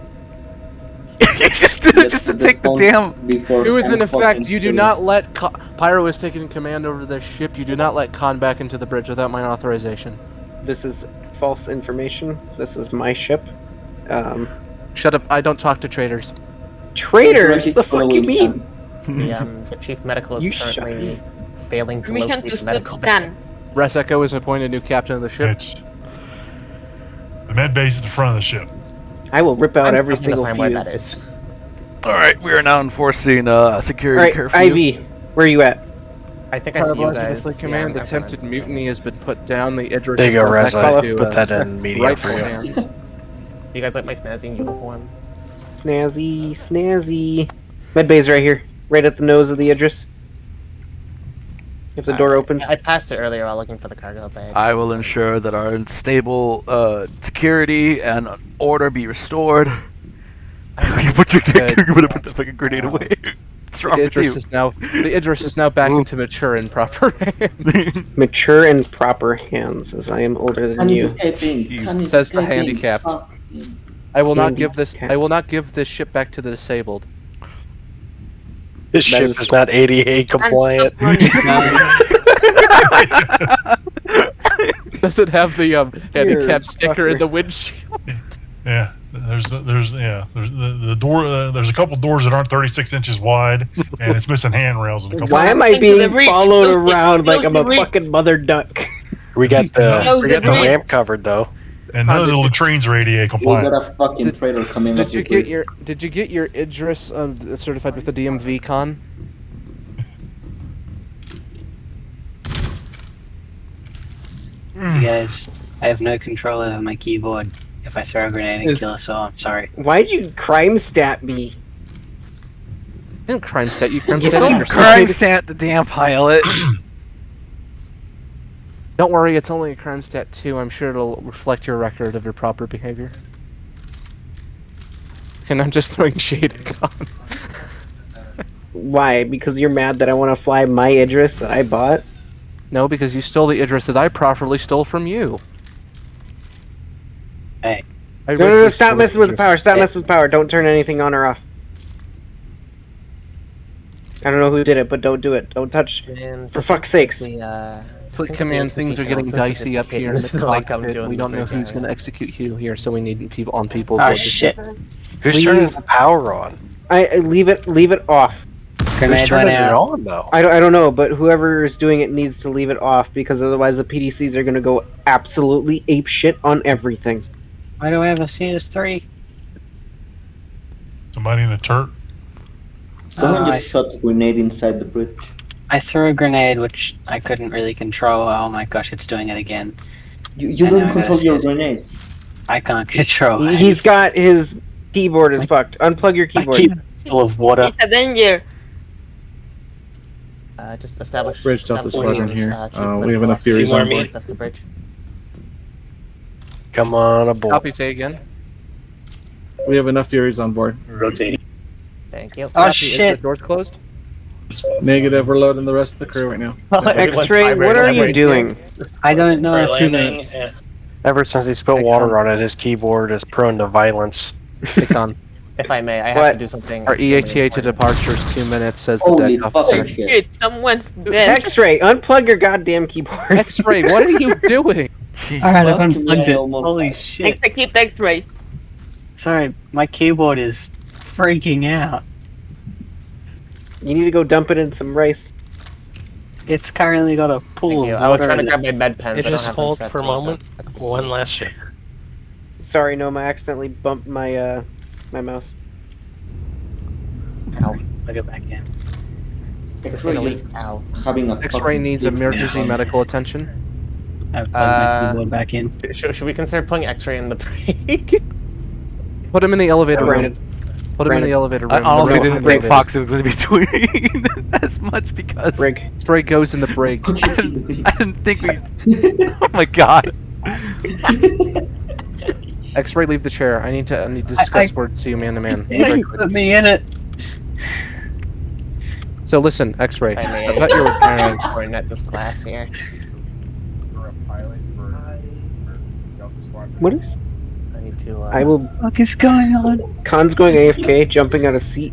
just to take the damn. It was in effect. You do not let Pyro is taking command over this ship. You do not let Khan back into the bridge without my authorization. This is false information. This is my ship. Shut up! I don't talk to traitors. Traitors? The fuck you mean? The chief medical is You shut currently failing to Permission locate to the medical scan. Rezeko is appointed new captain of the ship. It's the med bay's at the front of the ship. I will rip out I'm every struggling to single find where that fuse. is. Alright, we are now enforcing security Alright, curfew. Ivy, where are you at? I think I see you Paralyzed guys. Missile Command I'm attempted fine. mutiny has been put down. The Idris There you is go, now Rez. back I to, put that in media for rightful you. hands. You guys like my snazzy uniform? Snazzy, snazzy. Medbay's right here, right at the nose of the Idris. If the door opens. I passed it earlier while looking for the cargo bag. I will ensure that our stable security and order be restored. You put the fucking grenade away. What's wrong with you? The Idris is now back into mature and proper hands. Mature and proper hands, as I am older than Khan you. is escaping. Khan is Says the escaping. handicapped. Fuck. I will not give this. I will not give this ship back to the disabled. This ship is not ADA compliant. Does it have the handicap sticker in the windshield? Yeah, there's the door. There's a couple doors that aren't 36 inches wide, and it's missing handrails. And a couple Why am I being followed around like I'm a fucking mother duck? We got the ramp covered though. And none of the latrines are ADA We compliant. got a fucking traitor coming up. Did you get your Idris certified with the DMV con? You guys, I have no control over my keyboard. If I throw a grenade and kill us all, I'm sorry. Why'd you crime stat me? I didn't crime stat you. Crime You stat don't yourself. Crime stat the damn pilot. Don't worry, it's only a crime stat 2. I'm sure it'll reflect your record of your proper behavior. And I'm just throwing shade at Con. Why? Because you're mad that I want to fly my Idris that I bought? No, because you stole the Idris that I properly stole from you. Hey. No, stop messing with the power. Stop messing with the power. Don't turn anything on or off. I don't know who did it, but don't do it. Don't touch. For fuck's sakes. Fleet command, things are getting dicey up here in the cockpit. We don't know who's going to execute you here, so we need people on people. Oh shit! Who's turning the power on? I leave it off. Who's turning it on though? I don't know, but whoever is doing it needs to leave it off because otherwise the PDCs are going to go absolutely ape shit on everything. Why do I have a CS3? Somebody in a turret. Someone just shot a grenade inside the bridge. I threw a grenade, which I couldn't really control. Oh my gosh, it's doing it again. You don't control your grenades. I can't control it. He's got his keyboard is fucked. Unplug your keyboard. Full of water. It's a danger. Just establish. Bridge Delta Squadron here. We have enough Few Furies more on board. That's the bridge. Come on aboard. Copy, say again. We have enough Furies on board. Rotating. Thank you. Oh Copy, is shit! the doors closed? Negative, we're loading the rest of the crew right now. X-Ray, what are you doing? I don't know. 2 minutes. Ever since he spilled water on it, his keyboard is prone to violence. Hey, Con. If I may, I have to do something. Our EATA to departure is 2 minutes, says the Holy deck fucking officer. shit. Shit, someone's dead. X-Ray, unplug your goddamn keyboard. X-Ray, what are you doing? Alright, I've Fuck me, unplugged I it. almost Holy died. shit. Execute X-ray. Sorry, my keyboard is freaking out. You need to go dump it in some rice. It's currently got a pool Thank of you. water I was trying to in grab it. my med pens. I don't Just have them hold set for a to moment. One last ship. Sorry, Noma, I accidentally bumped my my mouse. Ow. Plug it back in. X-ray Just having a X-ray fucking needs fit. emergency medical attention. I've plugged my keyboard back in. Should we consider putting X-ray in the break? Put him in the elevator room. Brandon. Put him in the elevator room. I honestly The room didn't behind think the Fox was going to be doing as much because Brig. Stray goes in the brig. I didn't think we. Oh my god. X-ray, leave the chair. I need to discuss words to you man to man. Very quick. Put me in it. So listen, X-ray. I may I've got your coordinate this class here. What is? I need to. I will. What is going on? Khan's going AFK, jumping out of seat.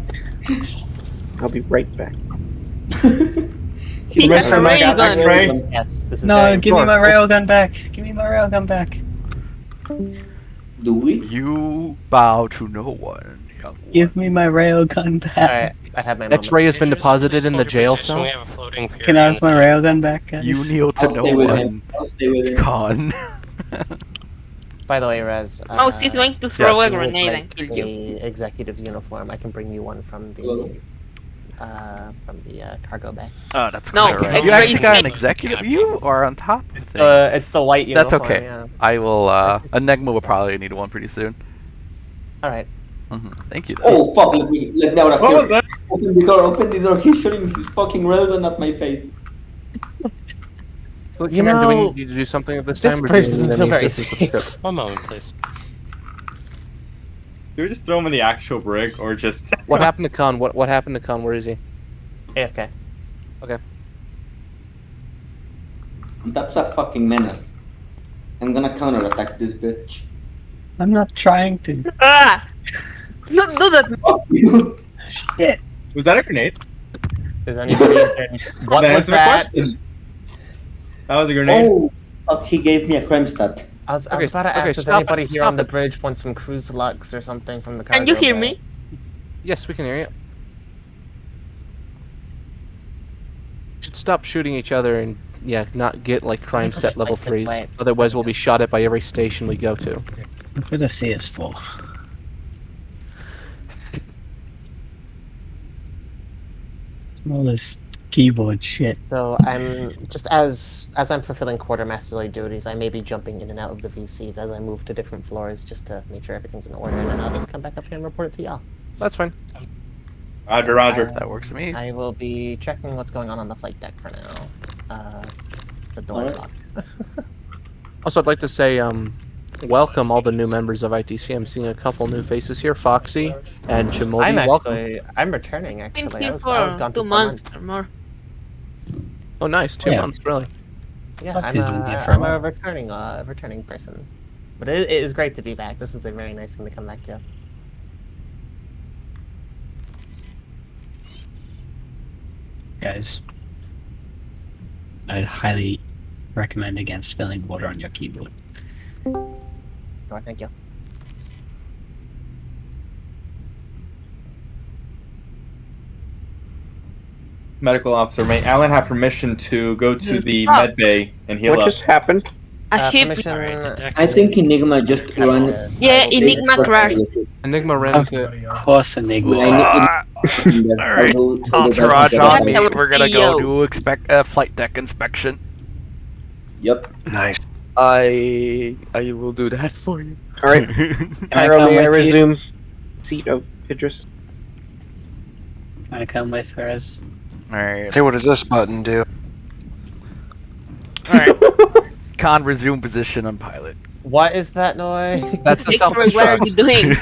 I'll be right back. He has a railgun. X-ray. Yes, this is No, very give me important. my railgun back. Give me my railgun back. Do we? You bow to no one, young one. Give me my railgun back. Alright, I have my moment. X-ray has been deposited in the jail cell. We have a floating pier. Can I have my railgun back, guys? You kneel to I'll no stay with one, him. I'll stay with him. Con. By the way, Rez. Mouse is going to throw a if you would grenade like and kill you. a executive's uniform. I can bring you one from the cargo bay. Oh, that's No, clever. X-ray You actually is got an dead. executive view or on top of things? It's the white That's uniform. okay. Yeah. I will. Enigma will probably need one pretty soon. All right. Thank you. Oh fuck! Let me out of What here. was that? Open the door! Open the door! He's shooting his fucking railgun at my face. So, You do we know, need to do something at this this time? or do bridge we doesn't need feel any very assistance with the safe. ship? One moment, please. Do we just throw him in the actual brig or just? What happened to Khan? What happened to Khan? Where is he? AFK. Okay. That's a fucking menace. I'm gonna counterattack this bitch. I'm not trying to. Ah! Don't do that. Shit. Was that a grenade? Does anybody? What That was answer my that? question. That was a grenade. Oh, fuck! He gave me a crime stat. I was Okay, about to okay, ask, does stop anybody it, here stop on the it. bridge want some cruise lux or something from the cargo Can you hear bay? me? Yes, we can hear you. Should stop shooting each other and not get like crime stat level Let's get 3s. quiet. Otherwise, we'll be shot at by every station we go to. I've got a CS4. All this keyboard shit. So I'm just as I'm fulfilling quartermasterly duties, I may be jumping in and out of the VCs as I move to different floors just to make sure everything's in order, and then I'll just come back up here and report it to y'all. That's fine. Roger, Roger. That works for me. I will be checking what's going on the flight deck for now. The door's Alright. locked. Also, I'd like to say, welcome all the new members of ITC. I'm seeing a couple new faces here, Foxy and Chimobi. Welcome. I'm returning Been actually. here I was for gone 2 for 4 months or more. Oh, nice. 2 Yeah. months, really. Yeah, Fuck I'm is been here for a a while. returning person. But it is great to be back. This is a very nice thing to come back to. Guys, I'd highly recommend against spilling water on your keyboard. Sure, thank you. Medical officer, may Alan have permission to go to the Ah. med bay and heal What up? just happened? A ship. I think Enigma just ran. Yeah, Enigma crashed. Enigma ran Of into... course, Enigma. Alright. Entourage on me. We're gonna go do flight deck inspection. Yep. Nice. I will do that for you. All right. Pyro, may I resume seat of Idris? Can I come with Rez? Alright. Hey, what does this button do? Alright. Con resume position on pilot. What is that noise? That's a What are you doing?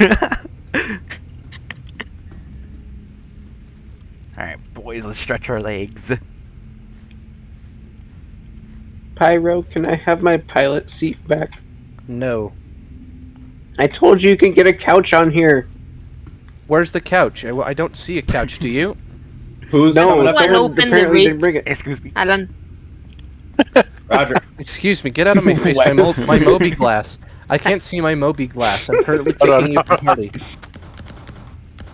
Alright, boys, let's stretch our legs. Pyro, can I have my pilot seat back? No. I told you can get a couch on here. Where's the couch? I don't see a couch, do you? Who's No, coming up? someone open the apparently rig. didn't bring it. Excuse me. Alan. Roger. Excuse me, get out of my face. My Moby glass. I can't see my Moby glass. I'm currently Hold on. kicking you from the party.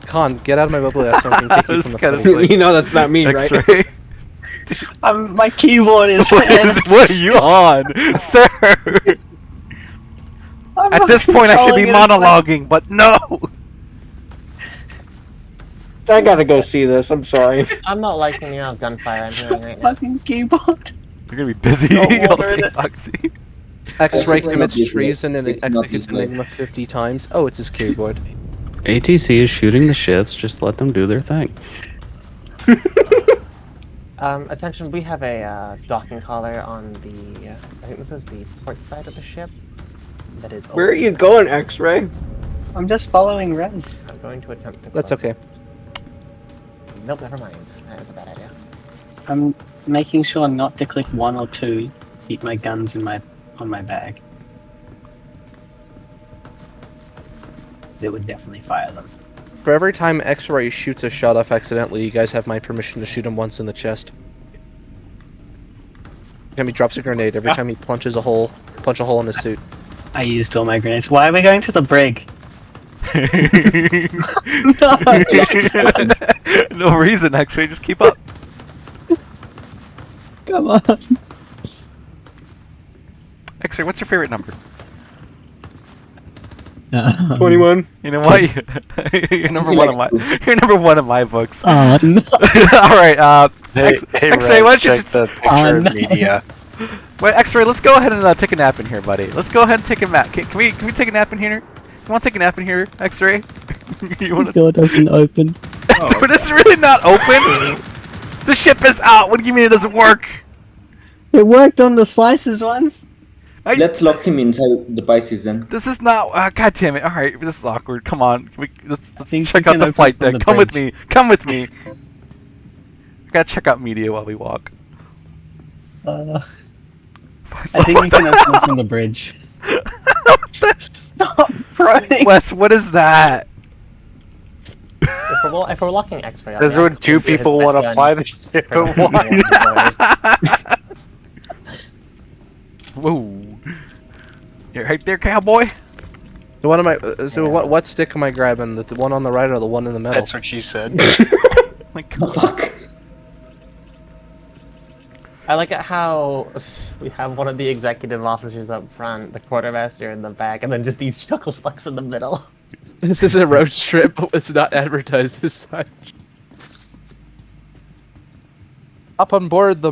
Con, get out of my Moby glass so I can kick you from the party. You know that's not me, right? X-ray. My keyboard is red. What are you on, sir? At this point, I should be monologuing, but no. I gotta go see this. I'm sorry. I'm not liking the amount of gunfire I'm hearing right now. Fucking keyboard. You're gonna be busy. No water in it. Oxy. X-Ray It's commits not treason and it's not executes useless. Enigma 50 times. Oh, it's his keyboard. ATC is shooting the ships. Just let them do their thing. Attention, we have a docking collar on the, I think this is the port side of the ship. That is Where are you going, X-Ray? I'm just following Rez. I'm going to attempt to That's close okay. it. Nope, never mind. That is a bad idea. I'm making sure not to click 1 or 2. Keep my guns in on my bag. Because it would definitely fire them. For every time X-Ray shoots a shot off accidentally, you guys have my permission to shoot him once in the chest. Every time he drops a grenade, every time he punch a hole in his suit. I used all my grenades. Why are we going to the brig? No reason, X-ray. Just keep up. Come on. X-ray, what's your favorite number? 21. You know what? You're number one of my. You're number one of my books. Oh no. All right. Hey, X-ray, why Rez, don't you check the picture of media. Wait, X-ray, let's go ahead and take a nap in here, buddy. Let's go ahead and take a nap. Can we take a nap in here? You want to take a nap in here, X-ray? You want to? Door doesn't open. But it's really not open. The ship is out. What do you mean it doesn't work? It worked on the slices once. Let's lock him inside the Pisces then. This is not. God damn it! All right, this is awkward. Come on, let's think check we out can the open flight from deck. the Come with bridge. me. Come with me. I gotta check out media while we walk. I think we can open it from the bridge. Stop running. Wes, what is that? If we're locking X-ray on, This is when two people want to fly the ship at once. Whoa! You're right there, cowboy. The one on my what stick am I grabbing? The one on the right or the one in the middle? That's what she said. Fuck. I like it how we have one of the executive officers up front, the quartermaster in the back, and then just these chuckle fucks in the middle. This is a road trip, but it's not advertised as such. Up on board the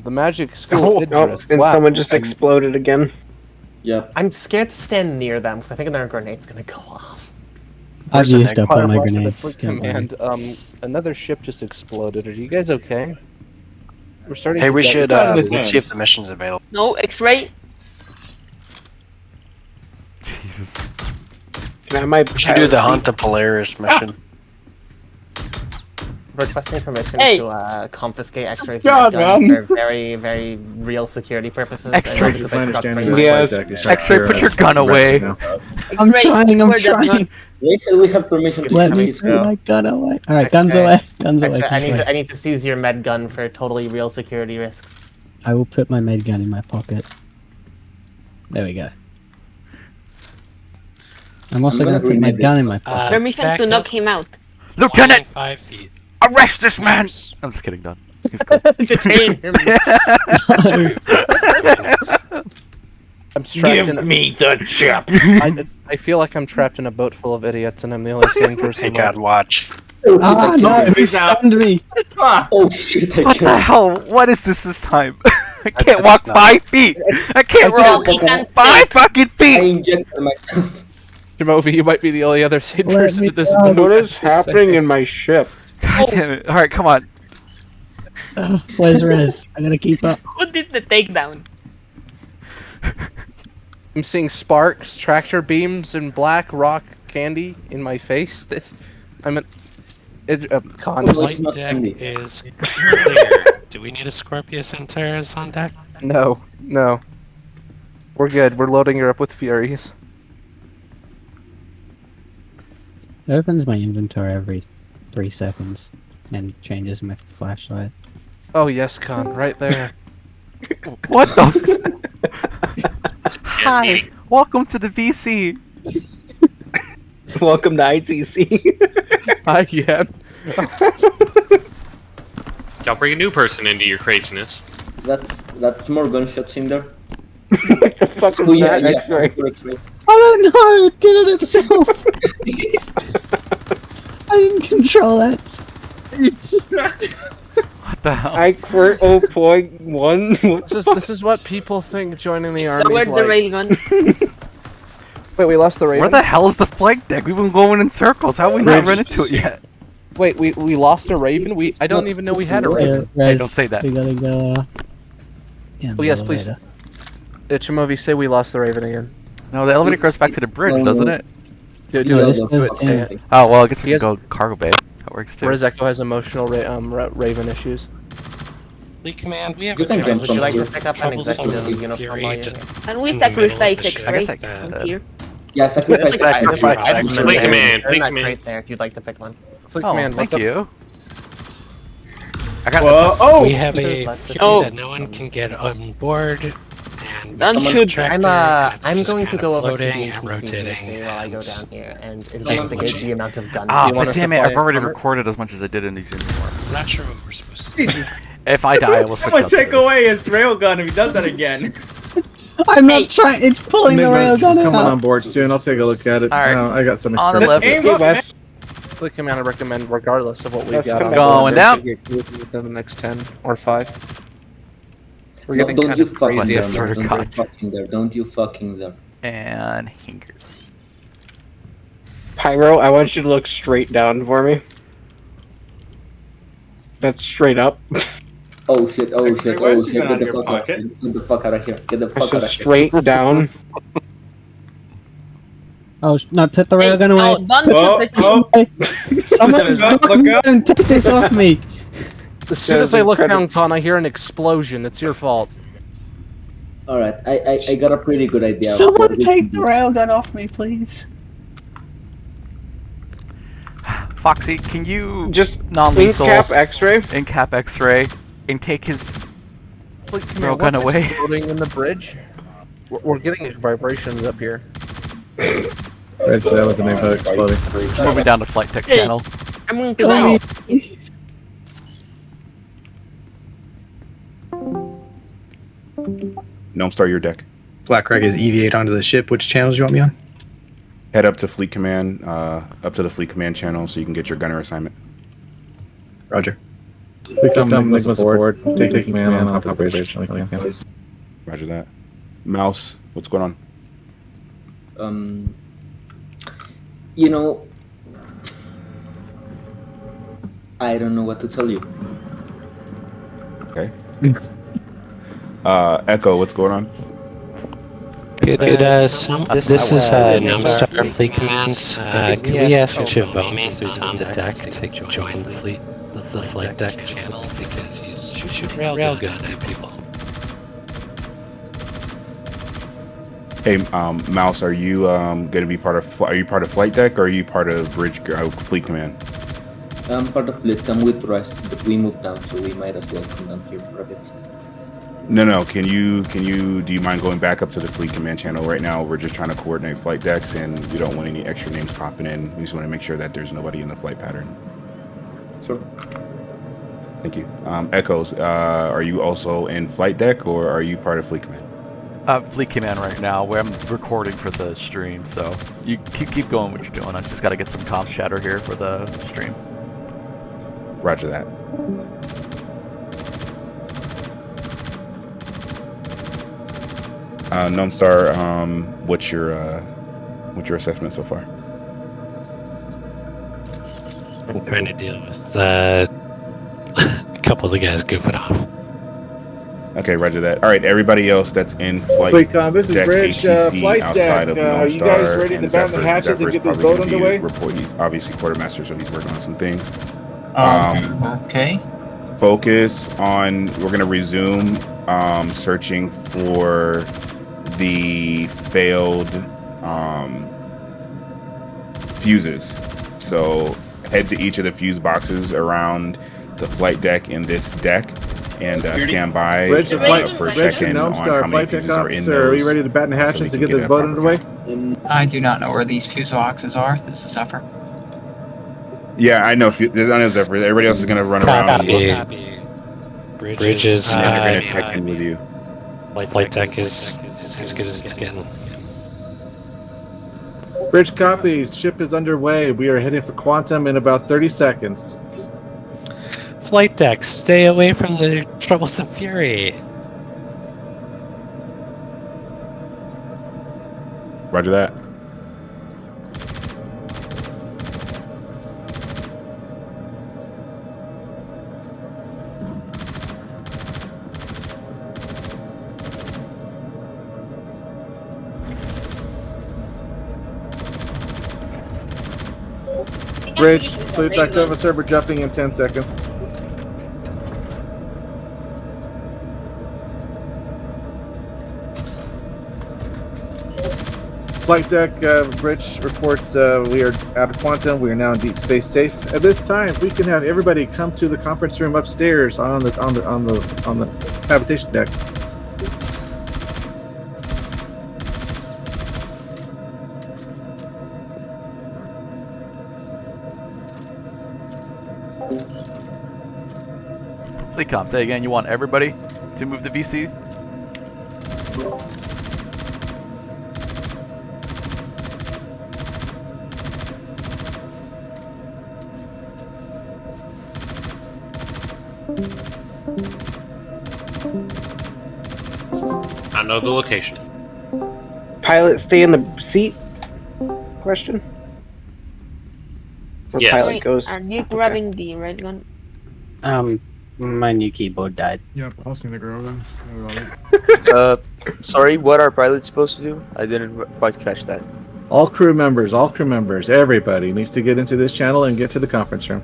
magic school. Idris. And Wow. someone just exploded again. Yep. I'm scared to stand near them because I think their grenade's gonna go off. I've used up all my Flight grenades. Command, another ship just exploded. Are you guys okay? We're starting. Hey, to we get- should let's see if the mission's available. No, X-ray. Jesus. Can I have my We should do the Hunt the Polaris mission. Requesting permission Hey. to confiscate X-rays God, gun man. for very, very real security purposes. X-ray. and because I forgot to bring understanding my- is Yes. the flight deck is X-ray, secure, put your gun rest away. now. I'm X-ray, trying. I'm where's that trying. They said we have permission to Let me use put my gun away. All right, guns X-ray. away. Guns away. X-ray, Guns away. I need to seize your med gun for totally real security risks. I will put my med gun in my pocket. There we go. I'm also I'm going gonna to put my grenade gun it. in my pocket. Permission back to up. knock him out. Lieutenant, 5 feet. arrest this man. I'm just kidding, Don. He's cool. Detain him. I'm trapped in. me the chip. I feel like I'm trapped in a boat full of idiots, and I'm the only sane person. Hey, God, watch. Ah, no, he stunned me. Oh shit, I What the can't. hell? What is this time? I can't That's walk not- 5 feet. I can't I walk just- 5 fucking I feet. injected myself. Jamovi, you might be the only other sane Let person me at this go. moment. What is happening in my ship? God damn it! All right, come on. Where's Rez? I gotta keep up. Who did the takedown? I'm seeing sparks, tractor beams, and black rock candy in my face. I'm an. Con. Oh, Flight not deck handy. is clear. Do we need a Scorpius and Terras on deck? No. We're good. We're loading her up with Furies. It opens my inventory every 3 seconds and changes my flashlight. Oh yes, Con, right there. What the? Hi, welcome to the VC. Welcome to ITC. Hi, yeah. Don't bring a new person into your craziness. That's more gunshots in there. What the fuck is that? X-ray. I don't know. It did it itself. I didn't control that. What the hell? I quit 0.1. This is what people think joining the army Lower is the like. Raven. Wait, we lost the Raven? Where the hell is the flight deck? We've been going in circles. How have we not run into it yet? Wait, we lost a Raven? I don't even know we had a Raven. Hey, don't say that. We gotta go. Oh yes, please. Ichimovi, say we lost the Raven again. No, the elevator goes back to the bridge, doesn't it? Do it. Say it. Oh well, I guess we can go cargo bay. That works too. Whereas Echo has emotional Raven issues. Fleet command, we have You a can jump Would you like to from pick up an troublesome executive uniform while you're Fury here? And we in the middle of sacrifice the ship. X-ray I guess I could, here. Yeah, sacrifice. Fleet command, They're fleet not command. great there if you'd like to pick one. Fleet Oh, command, thank what's up? you. I got. Oh! We have a Lots of Fury that no one can get on board. And I'm we shoot. track I'm her, and it's I'm just going to kind go of over to the floating and ATC rotating while I go and- down here and investigate the amount of guns. Ah, you want but us to damn it! fly I've already it? recorded as much as I did in these uniforms. I'm not sure what we're supposed to do. If I die, I will switch Someone out to take this. away his railgun if he does that again. I'm not trying. It's pulling the railgun coming on out. board soon. I'll take a look at it. Alright. I got some On the experience. left. Aim up, man. Fleet command, I recommend, regardless of what we Let's got come on back board, Going down. to get within the next 10 or 5. We're No, getting don't kind you of fucking crazy. there, I swear man. to Don't God. you fucking there. Don't you fucking there. And hanger. Pyro, I want you to look straight down for me. That's straight up. Oh shit, oh Actually, shit, why oh is he shit, going get on the your fuck out. pocket? Get the fuck out of here. Get the I fuck said out of here. straight down. Oh, no, put the railgun No, away. don't put the Someone Look up. and take this off me. As soon as I look down, Con, I hear an explosion. It's your fault. Alright, I got a pretty good idea. of Someone what we take can the do. railgun off me, please. Foxy, can you Just non-lethal in-cap X-ray. in-cap X-ray and take his Fleet Railgun command, what's away. exploding in the bridge? We're getting vibrations up here. Right, that was the name of it exploding. moving down to flight tech channel? I'm going to go. Gnome, start your deck. Blackrock is EV8 onto the ship. Which channels you want me on? Head up to Fleet Command, up to the Fleet Command channel so you can get your gunner assignment. Roger. Become support. Take command on top of the bridge. Roger that. Mouse, what's going on? You know, I don't know what to tell you. Okay. Echo, what's going on? Good, this is Numbstar Fleet Command. Can we ask Chivomi, who's on the deck, to join the flight deck channel, because he's shooting railgun at people. Hey, Mouse, are you going to be part of? Are you part of flight deck or are you part of bridge Fleet Command? I'm part of Fleet. I'm with Rush, but we moved down, so we might as well come down here for a bit. No. Do you mind going back up to the Fleet Command channel right now? We're just trying to coordinate flight decks, and we don't want any extra names popping in. We just want to make sure that there's nobody in the flight pattern. Sure. Thank you. Echoes, are you also in flight deck or are you part of Fleet Command? Fleet command right now, where I'm recording for the stream, so you keep going what you're doing. I just gotta get some comms chatter here for the stream. Roger that. Gnome Star, what's your assessment so far? I'm trying to deal with a couple of the guys goofing off. Okay, roger that. All right, everybody else that's in flight. FleetCom, this is deck, Bridge, ATC, flight outside deck. of Are Gnome you guys Star ready and to batten the Zephyr. hatches and Zephyr's get this probably boat gonna be underway? Report. He's obviously quartermaster, so he's working on some things. Okay. Focus on. We're gonna resume searching for the failed fuses. So head to each of the fuse boxes around the flight deck in this deck and stand by Bridge and flight, for a Bridge check-in and Gnome on Star, how many flight deck fuses are in officer, are you those, ready to batten the so hatches we to can get get this a boat proper underway? I do not know where these fuse boxes are. This is Zephyr. Yeah, I know. I know Zephyr. Everybody else is gonna run around. Copy. Bridges. And then they're gonna check in with you. Flight deck is as good as it's getting. Bridge copies. Ship is underway. We are heading for Quantum in about 30 seconds. Flight deck, stay away from the troublesome Fury. Roger that. Bridge, fleet deck officer, we're jumping in 10 seconds. Flight deck, Bridge reports we are out of Quantum. We are now in deep space safe. At this time, we can have everybody come to the conference room upstairs on the habitation deck. Fleetcom, say again, you want everybody to move the VC? I know the location. Pilot stay in the seat? Question? Or Yes. pilot Wait, goes. are you grabbing the red gun? My new keyboard died. Yeah, pass me the girl then. Sorry, what are pilots supposed to do? I didn't quite catch that. All crew members, everybody needs to get into this channel and get to the conference room.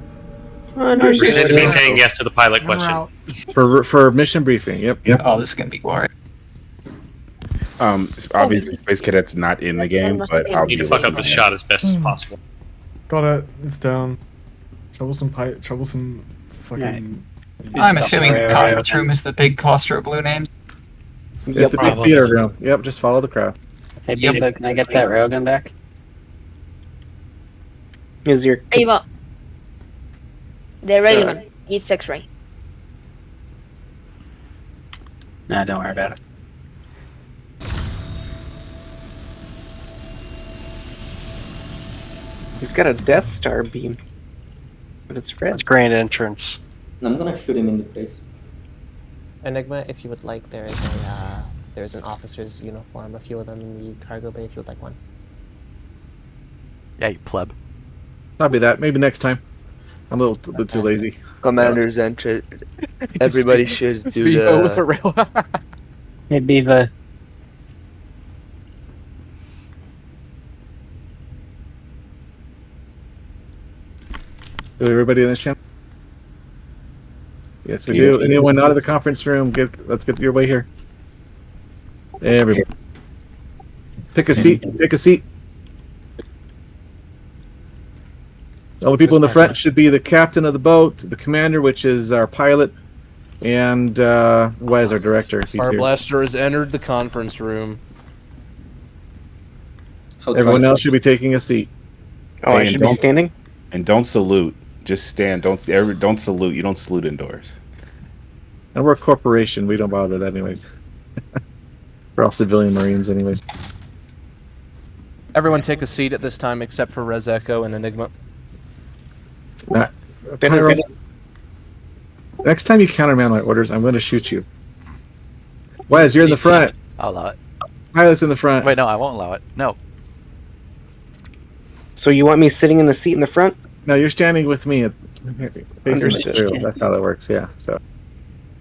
Rescind me saying yes to the pilot question. For mission briefing. Yep. Oh, this is gonna be glorious. Obviously, Space Cadet's not in the game, but I'll Need be to fuck up listening. this shot as best as possible. Got it. It's down. Troublesome fucking... I'm assuming the conference room is the big cluster of blue names. It's the big theater room. Yep, just follow the crowd. Hey, Beaver, can I get that railgun back? Is your Ava. The red gun. It's X-ray. Nah, don't worry about it. He's got a Death Star beam, but it's red. Grand entrance. I'm gonna shoot him in the face. Enigma, if you would like, there's an officer's uniform, a few of them in the cargo bay if you would like one. Yeah, you pleb. Copy that. Maybe next time. I'm a little bit too lazy. Commander's entrance. Everybody should do Beaver with a the. rail. Hey, Beaver. Do everybody in this channel? Yes, we do. Anyone out of the conference room, let's get your way here. Everybody. Pick a seat. Take a seat. The only people in the front should be the captain of the boat, the commander, which is our pilot, and Wes, our director. If he's Our here. blaster has entered the conference room. Everyone else should be taking a seat. Oh, I should be standing? And don't salute. Just stand. Don't salute. You don't salute indoors. And we're a corporation. We don't bother that anyways. We're all civilian Marines anyways. Everyone take a seat at this time except for Res Echo and Enigma. Next time you countermand my orders, I'm going to shoot you. Wes, you're in the front. I'll allow it. Pilot's in the front. Wait, no, I won't allow it. No. So you want me sitting in the seat in the front? No, you're standing with me. Facing the crew. That's how that works, yeah. So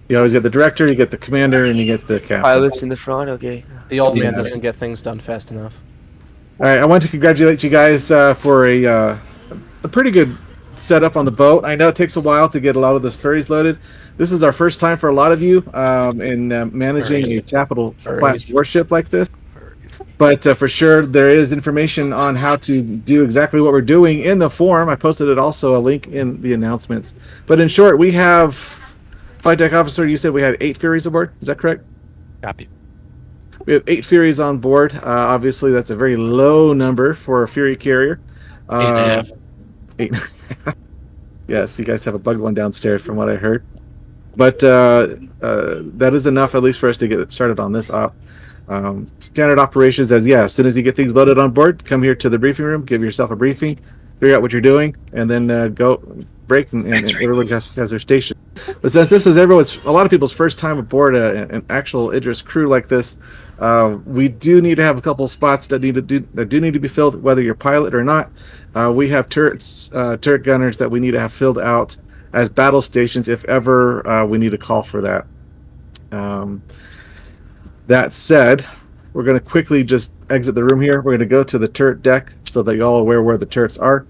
you always get the director, you get the commander, and you get the captain. Pilots in the front, okay. The old man doesn't get things done fast enough. All right, I want to congratulate you guys for a pretty good setup on the boat. I know it takes a while to get a lot of those ferries loaded. This is our first time for a lot of you in managing a capital class warship like this. But for sure, there is information on how to do exactly what we're doing in the forum. I posted it also a link in the announcements. But in short, we have Flight deck officer, you said we had 8 Furies aboard. Is that correct? Copy. We have 8 Furies on board. Obviously, that's a very low number for a Fury carrier. 8.5. 8. Yes, you guys have a bug one downstairs from what I heard. But that is enough, at least for us to get started on this op. Standard operations as soon as you get things loaded on board, come here to the briefing room, give yourself a briefing, figure out what you're doing, and then go break, and everyone has their station. But since this is a lot of people's first time aboard an actual Idris crew like this, we do need to have a couple of spots that need to be filled, whether you're pilot or not. We have turret gunners that we need to have filled out as battle stations if ever we need to call for that. That said, we're going to quickly just exit the room here. We're going to go to the turret deck so that you're all aware where the turrets are.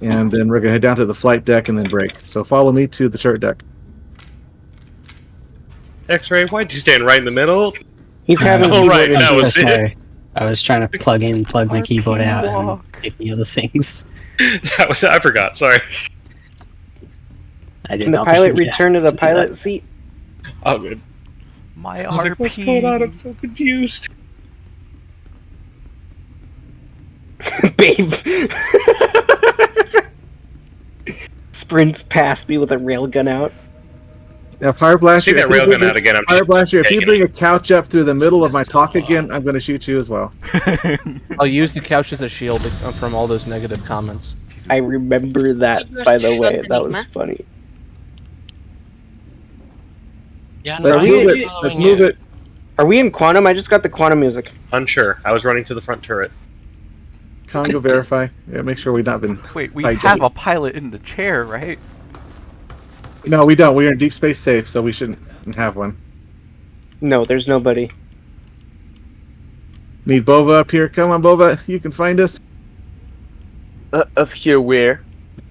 And then we're going to head down to the flight deck and then break. So follow me to the turret deck. X-Ray, why'd you stand right in the middle? He's having All right, that was sorry. it. I was trying to plug my keyboard out and 50 other things. I forgot, sorry. Can the pilot return to the pilot seat? Oh, good. My I was like, what's going on? I'm so confused. Babe. Sprints past me with a railgun out. Now, Fire Blaster. See that railgun out again. Fire Blaster, if you bring a couch up through the middle of my talk again, I'm going to shoot you as well. I'll use the couch as a shield from all those negative comments. I remember that, by the way. That was funny. Yeah, Let's move it. Let's move it. Are we in quantum? I just got the quantum music. Unsure. I was running to the front turret. Congo verify. Yeah, make sure we've not been. Wait, we have a pilot in the chair, right? No, we don't. We are in deep space safe, so we shouldn't have one. No, there's nobody. Need Bova up here. Come on, Bova. You can find us. Up here where?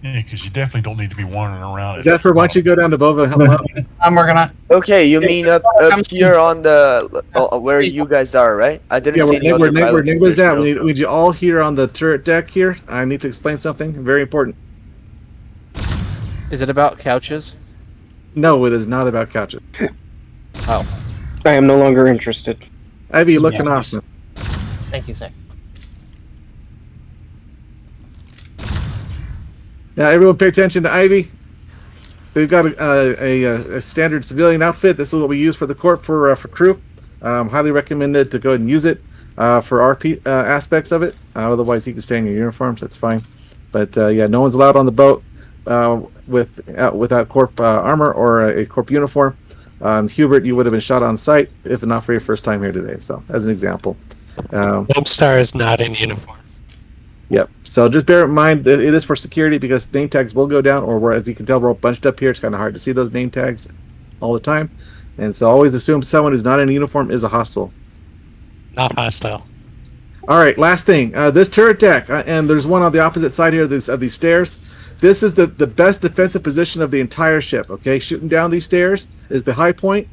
Yeah, because you definitely don't need to be wandering around. Zephyr, why don't you go down to Bova and help out? I'm working on. Okay, you mean up here on the where you guys are, right? I didn't see any other pilot. Where's that? We need you all here on the turret deck here. I need to explain something very important. Is it about couches? No, it is not about couches. Oh. I am no longer interested. Ivy, looking awesome. Thank you, sir. Now, everyone pay attention to Ivy. So we've got a standard civilian outfit. This is what we use for the Corp for crew. Highly recommended to go ahead and use it for RP aspects of it. Otherwise, you can stay in your uniforms. That's fine. But yeah, no one's allowed on the boat without Corp armor or a Corp uniform. Hubert, you would have been shot on sight if not for your first time here today. So, as an example. Jumpstar is not in uniform. Yep. So just bear in mind that it is for security because name tags will go down, or as you can tell, we're all bunched up here. It's kind of hard to see those name tags all the time. And so always assume someone who's not in uniform is a hostile. Not hostile. All right, last thing. This turret deck, and there's one on the opposite side here of these stairs. This is the best defensive position of the entire ship, okay? Shooting down these stairs is the high point.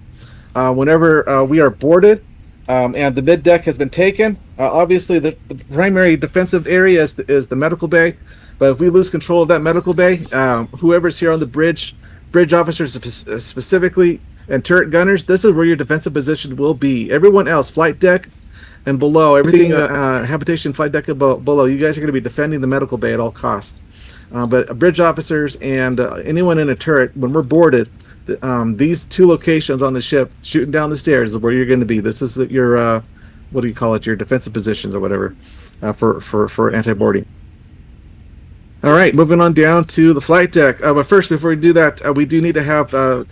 Whenever we are boarded, and the mid deck has been taken. Obviously, the primary defensive area is the medical bay. But if we lose control of that medical bay, whoever's here on the bridge officers specifically, and turret gunners, this is where your defensive position will be. Everyone else, flight deck and below, everything habitation, flight deck and below, you guys are going to be defending the medical bay at all costs. But bridge officers and anyone in a turret, when we're boarded, these two locations on the ship, shooting down the stairs, is where you're going to be. This is your what do you call it? Your defensive positions or whatever for anti-boarding. All right, moving on down to the flight deck. But first, before we do that, we do need to have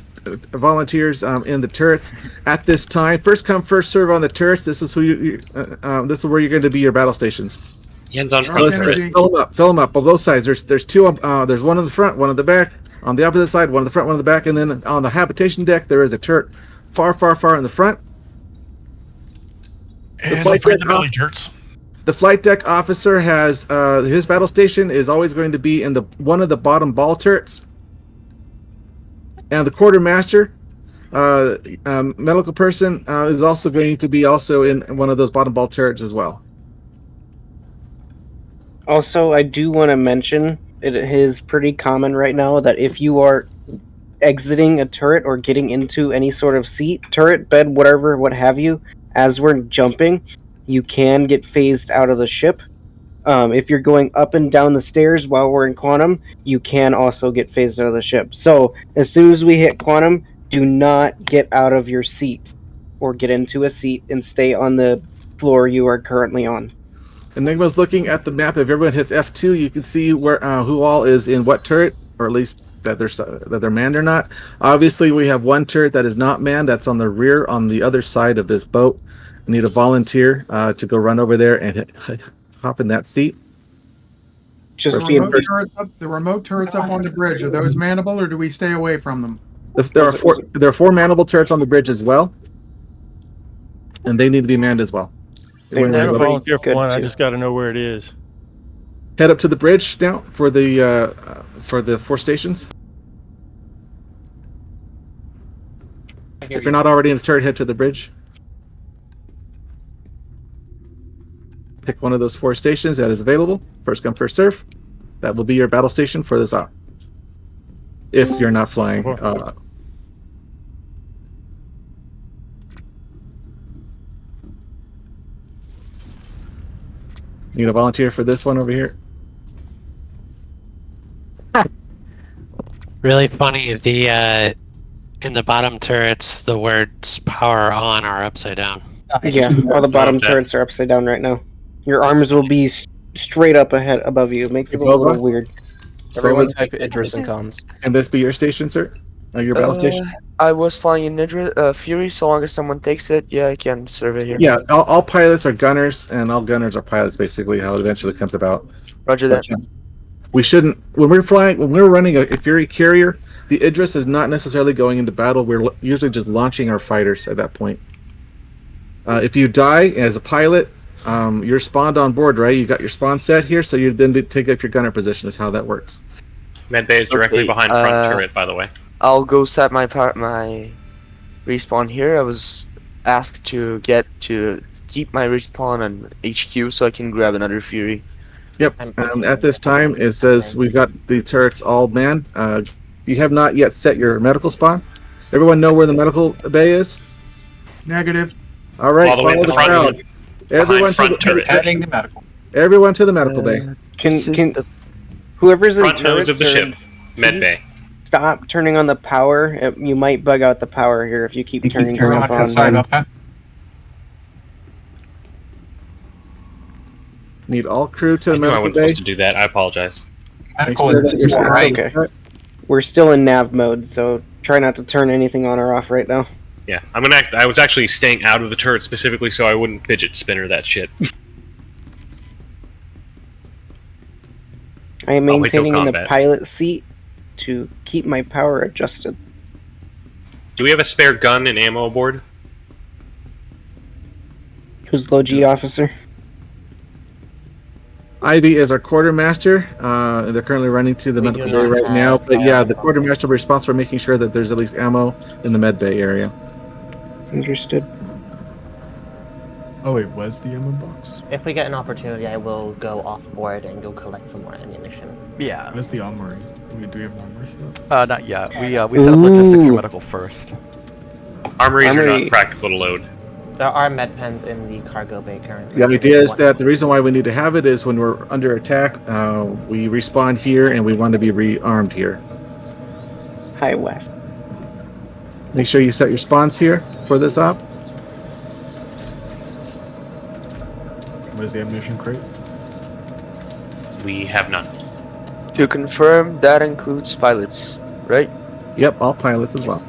volunteers in the turrets at this time. First come, first serve on the turrets. This is who this is where you're going to be your battle stations. Yen's on front turret. Fill them up on both sides. There's two. There's one in the front, one in the back. On the opposite side, one in the front, one in the back, and then on the habitation deck, there is a turret far, far, far in the front. And the belly turrets. The flight deck officer has his battle station is always going to be in one of the bottom ball turrets, and the quartermaster, medical person, is also going to be in one of those bottom ball turrets as well. Also, I do want to mention it is pretty common right now that if you are exiting a turret or getting into any sort of seat, turret, bed, whatever, what have you, as we're jumping, you can get phased out of the ship. If you're going up and down the stairs while we're in quantum, you can also get phased out of the ship. So as soon as we hit quantum, do not get out of your seat or get into a seat and stay on the floor you are currently on. Enigma's looking at the map. If everyone hits F2, you can see where who all is in what turret, or at least that they're manned or not. Obviously, we have one turret that is not manned. That's on the rear, on the other side of this boat. I need a volunteer to go run over there and hop in that seat. Just The remote turrets up on the bridge, are those mannable, or do we stay away from them? There are four mannable turrets on the bridge as well, and they need to be manned as well. I don't volunteer for one. I just got to know where it is. Head up to the bridge now for the 4 stations. If you're not already in a turret, head to the bridge. Pick one of those 4 stations that is available. First come, first serve. That will be your battle station for this op. If you're not flying. Need a volunteer for this one over here? Really funny. The in the bottom turrets, the words "power on" are upside down. Yeah, all the bottom turrets are upside down right now. Your arms will be straight up ahead above you. It makes it a little weird. Everyone type Idris and comms. Can this be your station, sir? Your battle station? I was flying in Fury, so long as someone takes it, yeah, I can serve it here. Yeah, all pilots are gunners, and all gunners are pilots, basically, how it eventually comes about. Roger that. We shouldn't, when we're running a Fury carrier, the Idris is not necessarily going into battle. We're usually just launching our fighters at that point. If you die as a pilot, you're spawned on board, right? You got your spawn set here, so you then take up your gunner position is how that works. Medbay is directly behind front turret, by the way. I'll go set my respawn here. I was asked to keep my respawn on HQ so I can grab another Fury. Yep, and at this time it says we've got the turrets all manned. You have not yet set your medical spawn. Everyone know where the medical bay is? Negative. All right, all the way to the front. Everyone front turret. Heading the medical. Everyone to the medical bay. Can whoever's in Front nose of the ship. Med bay. Stop turning on the power. You might bug out the power here if you keep turning stuff on. Sorry about that. Need all crew to the I medical wasn't bay. supposed to do that. I apologize. Medical is okay. We're still in nav mode, so try not to turn anything on or off right now. Yeah, I was actually staying out of the turret specifically so I wouldn't fidget spinner that shit. I am I'll wait till maintaining in the combat. pilot seat to keep my power adjusted. Do we have a spare gun and ammo aboard? Who's low G officer? Ivy is our quartermaster. They're currently running to the medical bay right now. But yeah, the quartermaster will be responsible for making sure that there's at least ammo in the med bay area. Understood. Oh wait, was the ammo box? If we get an opportunity, I will go off board and go collect some more ammunition. Yeah. Where's the armory? Do we have an armory set Not up? yet. We set up logistics for medical first. Armories are not practical to load. There are med pens in the cargo bay currently. The idea is that the reason why we need to have it is when we're under attack, we respawn here and we want to be rearmed here. Hi, West. Make sure you set your spawns here for this op. Where's the ammunition crate? We have none. To confirm, that includes pilots, right? Yep, all pilots as well.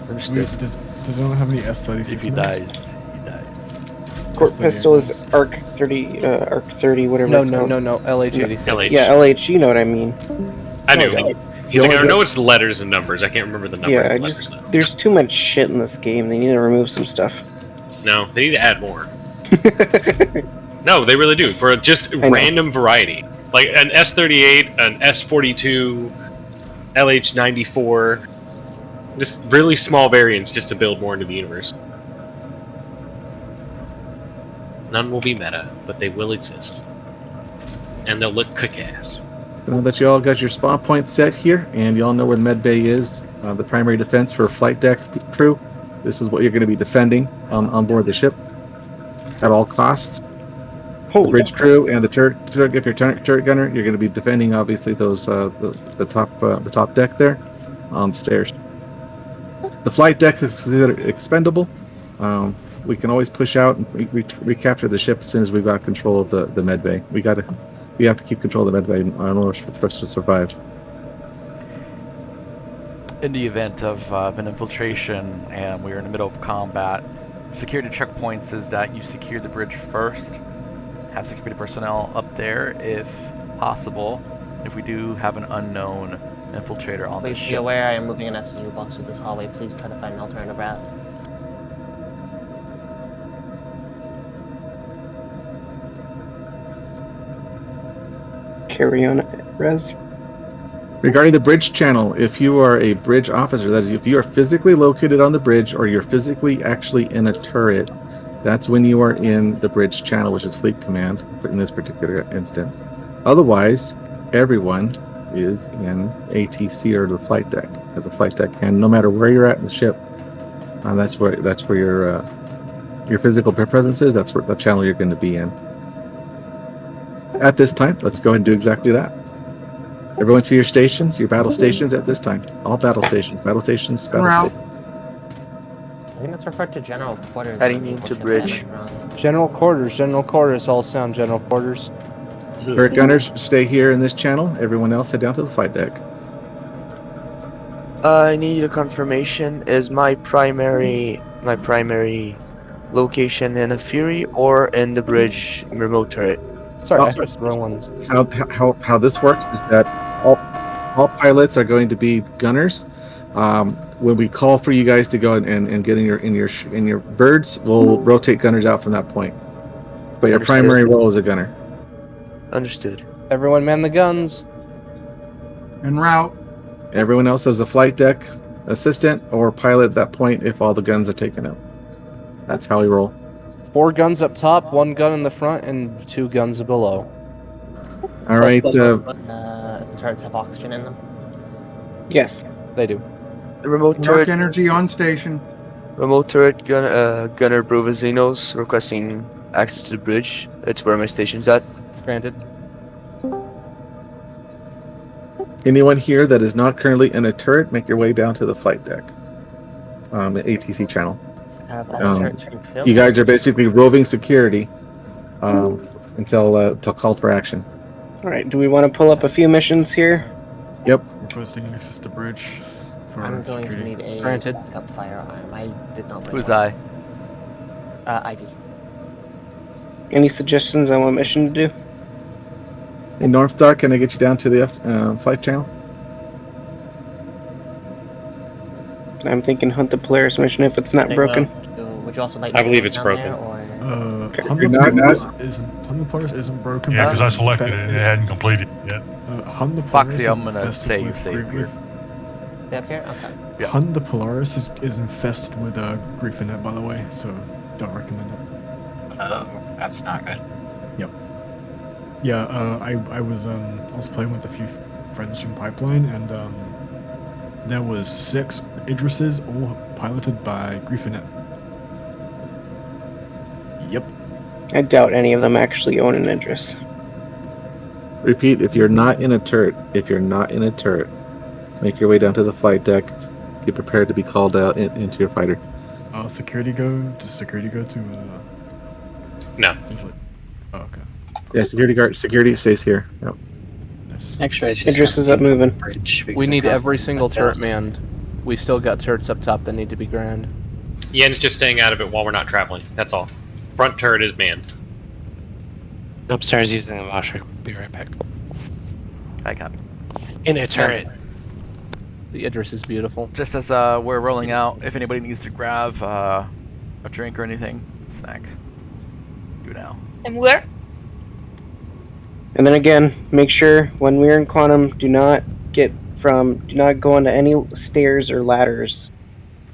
Understood. Wait, does anyone have any S-36? If he dies, he dies. Corp pistol is Arc 30, Arc 30, whatever. No, it's no, called. no, no. LH86. LH. Yeah, LH. You know what I mean. I do. Okay. He's like, I know it's letters and numbers. I can't remember the numbers. Yeah, and letters, though. there's too much shit in this game. They need to remove some stuff. No, they need to add more. No, they really do. For just random variety. Like an S38, an S42, LH94. Just really small variants just to build more into the universe. None will be meta, but they will exist. And they'll look kick-ass. Now that you all got your spawn points set here, and you all know where the med bay is, the primary defense for flight deck crew, this is what you're going to be defending on board the ship at all costs. The bridge crew and the turret. If you're turret gunner, you're going to be defending obviously those the top deck there on the stairs. The flight deck is considered expendable. We can always push out and recapture the ship as soon as we've got control of the med bay. We have to keep control of the med bay in order for us to survive. In the event of an infiltration and we're in the middle of combat, security checkpoints is that you secure the bridge first, have security personnel up there if possible. If we do have an unknown infiltrator on the ship. Please be aware I am moving an SU box through this hallway. Please try to find an alternative route. Carry on, Rez. Regarding the bridge channel, if you are a bridge officer, that is, if you are physically located on the bridge or you're physically actually in a turret, that's when you are in the bridge channel, which is Fleet Command in this particular instance. Otherwise, everyone is in ATC or the flight deck. At the flight deck, and no matter where you're at in the ship, that's where your physical presence is. That's where the channel you're going to be in. At this time, let's go ahead and do exactly that. Everyone to your stations, your battle stations at this time. All battle stations, battle stations, battle stations. I think that's referred to general quarters. Heading into bridge. General quarters, all sound general quarters. Turret gunners, stay here in this channel. Everyone else head down to the flight deck. I need a confirmation. Is my primary location in a Fury or in the bridge remote turret? Sorry, wrong ones. How this works is that all pilots are going to be gunners. When we call for you guys to go and get in your birds, we'll rotate gunners out from that point. But your primary role is a gunner. Understood. Everyone man the guns. En route. Everyone else is a flight deck assistant or pilot at that point if all the guns are taken out. That's how we roll. 4 guns up top, 1 gun in the front, and 2 guns below. All right. If the turrets have oxygen in them. Yes, they do. The remote Dark turret. energy on station. Remote turret gunner Brovazinos requesting access to the bridge. It's where my station's at. Granted. Anyone here that is not currently in a turret, make your way down to the flight deck. The ATC channel. You guys are basically roving security until called for action. All right. Do we want to pull up a few missions here? Yep. Requesting access to bridge. For I'm going security. to need a Granted. backup firearm. I did not bring Who's one. I? Ivy. Any suggestions on what mission to do? Hey, North Star, can I get you down to the flight channel? I'm thinking hunt the Polaris mission if it's not broken. Would you also like? I believe it's broken. Hunt the Polaris isn't broken. Yeah, but because I it's selected it and it hadn't completed yet. Hunt the Polaris Foxy, is I'm gonna infested say you with save here. That's here? Okay. Yeah. Hunt the Polaris is infested with Griefanet, by the way, so don't recommend it. That's not good. Yep. Yeah, I was playing with a few friends from Pipeline, and there was 6 Idrises, all piloted by Griefanet. Yep. I doubt any of them actually own an Idris. Repeat, if you're not in a turret, make your way down to the flight deck. Be prepared to be called out into your fighter. Security go? Does security go to No. Oh, okay. Yeah, security stays here. Yep. X-ray. Idris is up moving. We need every single turret manned. We've still got turrets up top that need to be grand. Yen's just staying out of it while we're not traveling. That's all. Front turret is manned. Upstairs using the washer. Be right back. I got it. In a turret. The Idris is beautiful. Just as we're rolling out, if anybody needs to grab a drink or anything, snack, do now. And where? And then again, make sure when we're in quantum, do not go onto any stairs or ladders.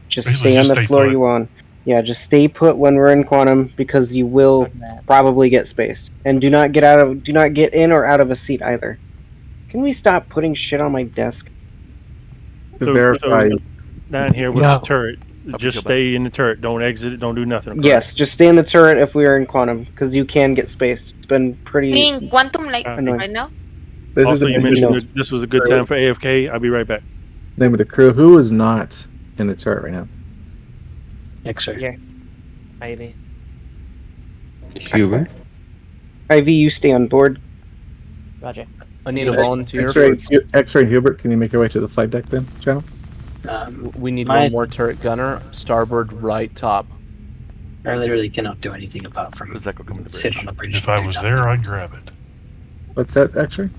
Just Basically, stay on just the stay floor put. you on. Yeah, just stay put when we're in quantum because you will probably get spaced. And do not get in or out of a seat either. Can we stop putting shit on my desk? To verify. Down here with Yeah. the turret. Just stay in the turret. Don't exit it. Don't do nothing. Correct? Yes, just stay in the turret if we are in quantum, because you can get spaced. It's been pretty In quantum, like annoying. right now. This Also, is you the mentioned that this was a good time for AFK. I'll be right back. name of the crew. Who is not in the turret right now? X-ray. Yeah. Ivy. Hubert. Ivy, you stay on board. Roger. I need a volunteer. X-ray and Hubert, can you make your way to the flight deck then, channel? We need my- one more turret gunner, starboard right top. I literally cannot do anything apart from sit on the bridge. If I was there, I'd grab it. What's that, X-ray?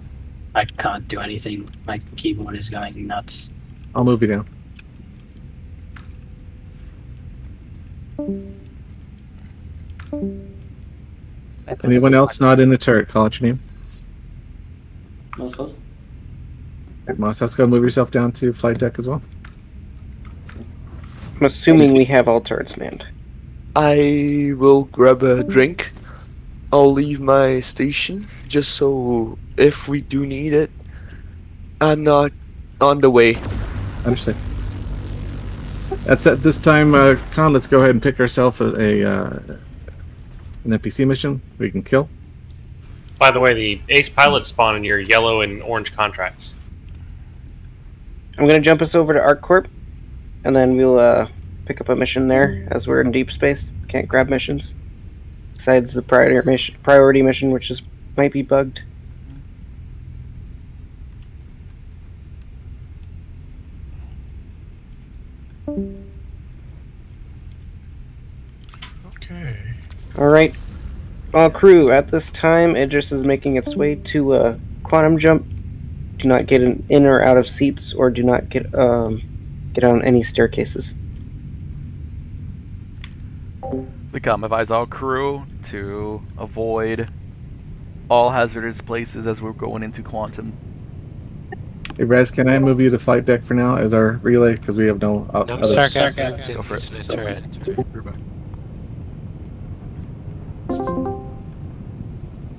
I can't do anything. My keyboard is going nuts. I'll move you down. Anyone else not in the turret? Call out your name. Moss House, go move yourself down to flight deck as well. I'm assuming we have all turrets manned. I will grab a drink. I'll leave my station just so if we do need it, I'm not on the way. Understood. That's at this time, Con, let's go ahead and pick ourselves an NPC mission we can kill. By the way, the ace pilots spawn in your yellow and orange contracts. I'm gonna jump us over to Arc Corp, and then we'll pick up a mission there as we're in deep space. Can't grab missions besides the priority mission, which might be bugged. Okay. All right, all crew. At this time, Idris is making its way to quantum jump. Do not get in or out of seats, or do not get on any staircases. We advise all crew to avoid all hazardous places as we're going into quantum. Hey, Rez, can I move you to flight deck for now as our relay? Because we have no other... Go for it.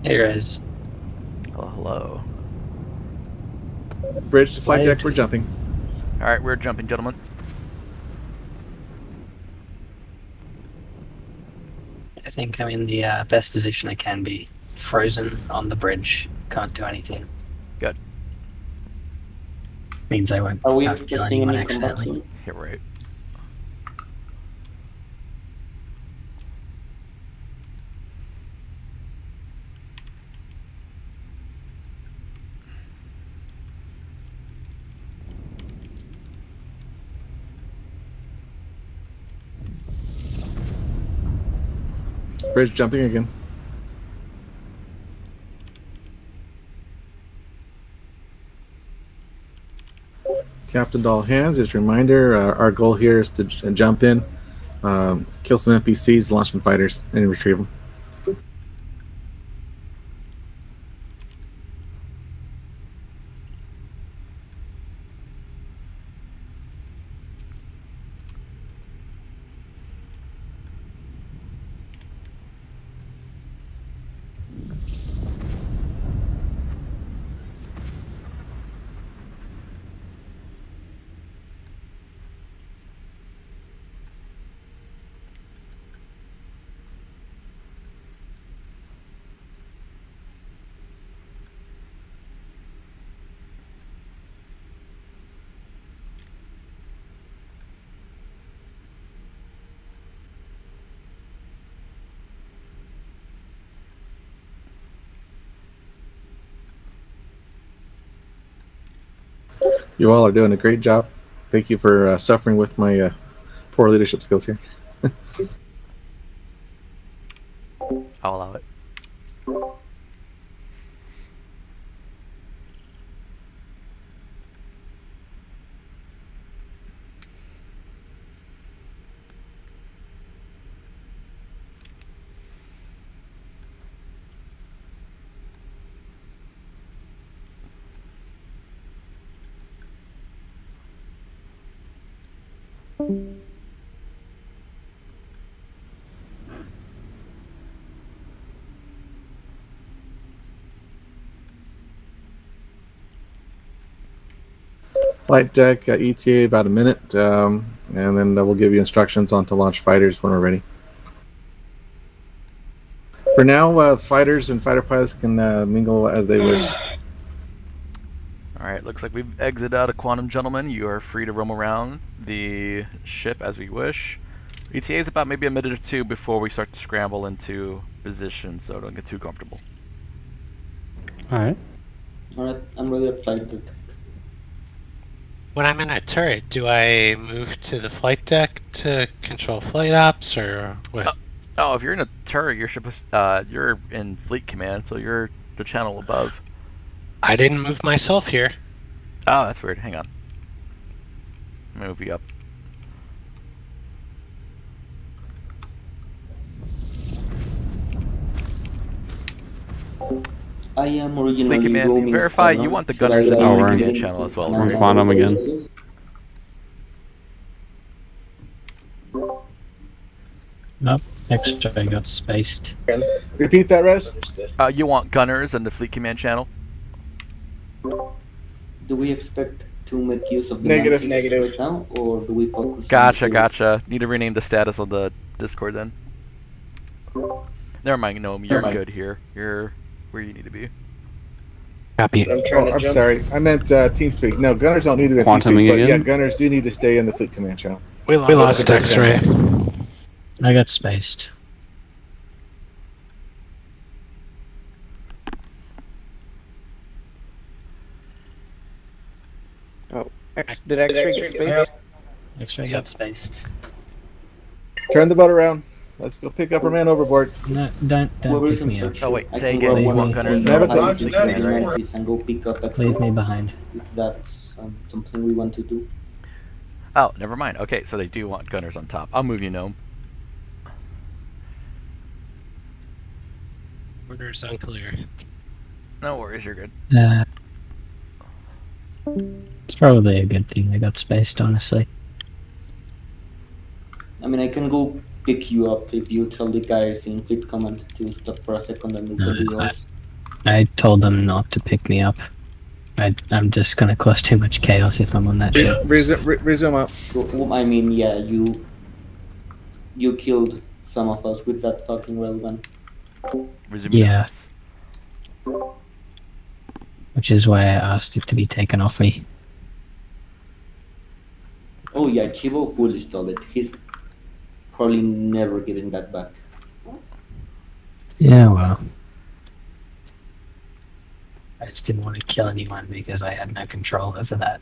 Hey guys. Hello. Bridge to flight deck, we're jumping. Alright, we're jumping, gentlemen. I think I'm in the best position I can be. Frozen on the bridge. Can't do anything. Good. Means I won't Are we have to kill expecting anyone any combat accidentally. soon? Yeah, right. Bridge jumping again. Captain to all hands, just a reminder, our goal here is to jump in, kill some NPCs, launch some fighters, and retrieve them. You all are doing a great job. Thank you for suffering with my poor leadership skills here. I'll allow it. Flight deck, ETA about a minute, and then we'll give you instructions on to launch fighters when we're ready. For now, fighters and fighter pilots can mingle as they wish. Alright, looks like we've exited out of Quantum, gentlemen. You are free to roam around the ship as we wish. ETA is about maybe a minute or two before we start to scramble into position, so don't get too comfortable. Alright. Alright, I'm ready to flight deck. When I'm in a turret, do I move to the flight deck to control flight ops, or what? Oh, if you're in a turret, you're in fleet command, so you're the channel above. I didn't move myself here. Oh, that's weird. Hang on. Move you up. I am originally Fleet command, roaming verify squadron. you want the Should I gunners in the go fleet we're in- command channel as well. We're in right? Quantum again. Nope. Extra got spaced. Repeat that, Rez. You want gunners in the fleet command channel? Do we expect to make use of the Negative. mantis right now, or do we focus Gotcha, on gotcha. Need to rename the status on the Discord then. Never mind, Gnome, you're good here. You're where you need to be. Copy. I'm sorry. I meant TeamSpeak. No, gunners don't need to be at Quantuming TeamSpeak, but again? yeah, gunners do need to stay in the fleet command channel. We lost X-ray. I got spaced. Oh, did X-ray get spaced? Extra got spaced. Turn the boat around. Let's go pick up our man overboard. No, don't Whoever is pick in me up. search? Oh wait, I say can again, grab you one want of gunners the in the pilots fleet and command, right? mantis and go pick up X-ray. Leave me behind. If that's something we want to do. Oh, never mind. Okay, so they do want gunners on top. I'll move you, Gnome. Orders unclear. No worries, you're good. It's probably a good thing I got spaced, honestly. I mean, I can go pick you up if you tell the guys in fleet command to stop for a second and move to yours. I told them not to pick me up. I'm just gonna cause too much chaos if I'm on that ship. Resume ops. So, I mean, yeah, you killed some of us with that fucking railgun. Resume Yeah. ops. Which is why I asked it to be taken off me. Oh yeah, Chivo fully stole it. He's probably never giving that back. Yeah, well. I just didn't want to kill anyone because I had no control over that.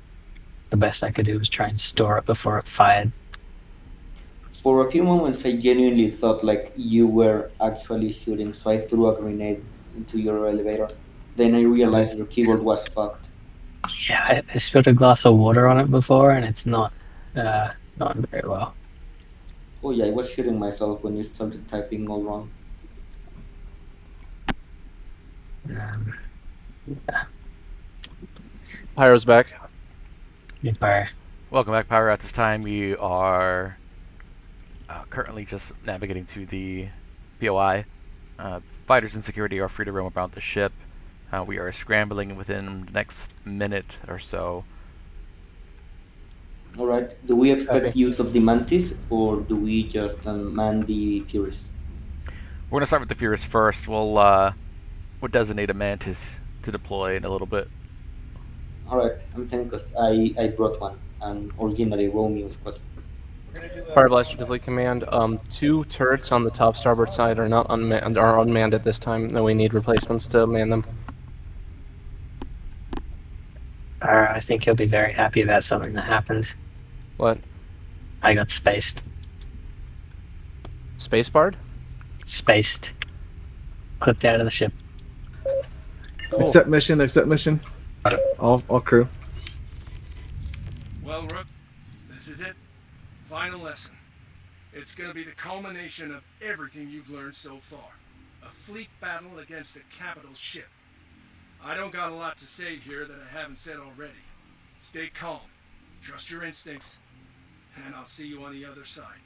The best I could do was try and store it before it fired. For a few moments, I genuinely thought like you were actually shooting, so I threw a grenade into your elevator. Then I realized your keyboard was fucked. Yeah, I spilled a glass of water on it before, and it's not very well. Oh yeah, I was shooting myself when you started typing all wrong. Pyro's back. Hey, Pyro. Welcome back, Pyro. At this time, we are currently just navigating to the POI. Fighters and security are free to roam about the ship. We are scrambling within the next minute or so. Alright, do we expect use of the Mantis, or do we just man the Furies? We're gonna start with the Furious first. We'll designate a Mantis to deploy in a little bit. Alright, I'm saying because I brought one, an originally Romeo squad. Fire Blaster to Fleet Command. 2 turrets on the top starboard side are not unmanned. Are unmanned at this time. No, we need replacements to man them. I think you'll be very happy about something that happened. What? I got spaced. Space barred? Spaced. Clipped out of the ship. Cool. Accept mission. Accept mission. All crew. Well, Rook, this is it. Final lesson. It's going to be the culmination of everything you've learned so far. A fleet battle against a capital ship. I don't got a lot to say here that I haven't said already. Stay calm, trust your instincts, and I'll see you on the other side.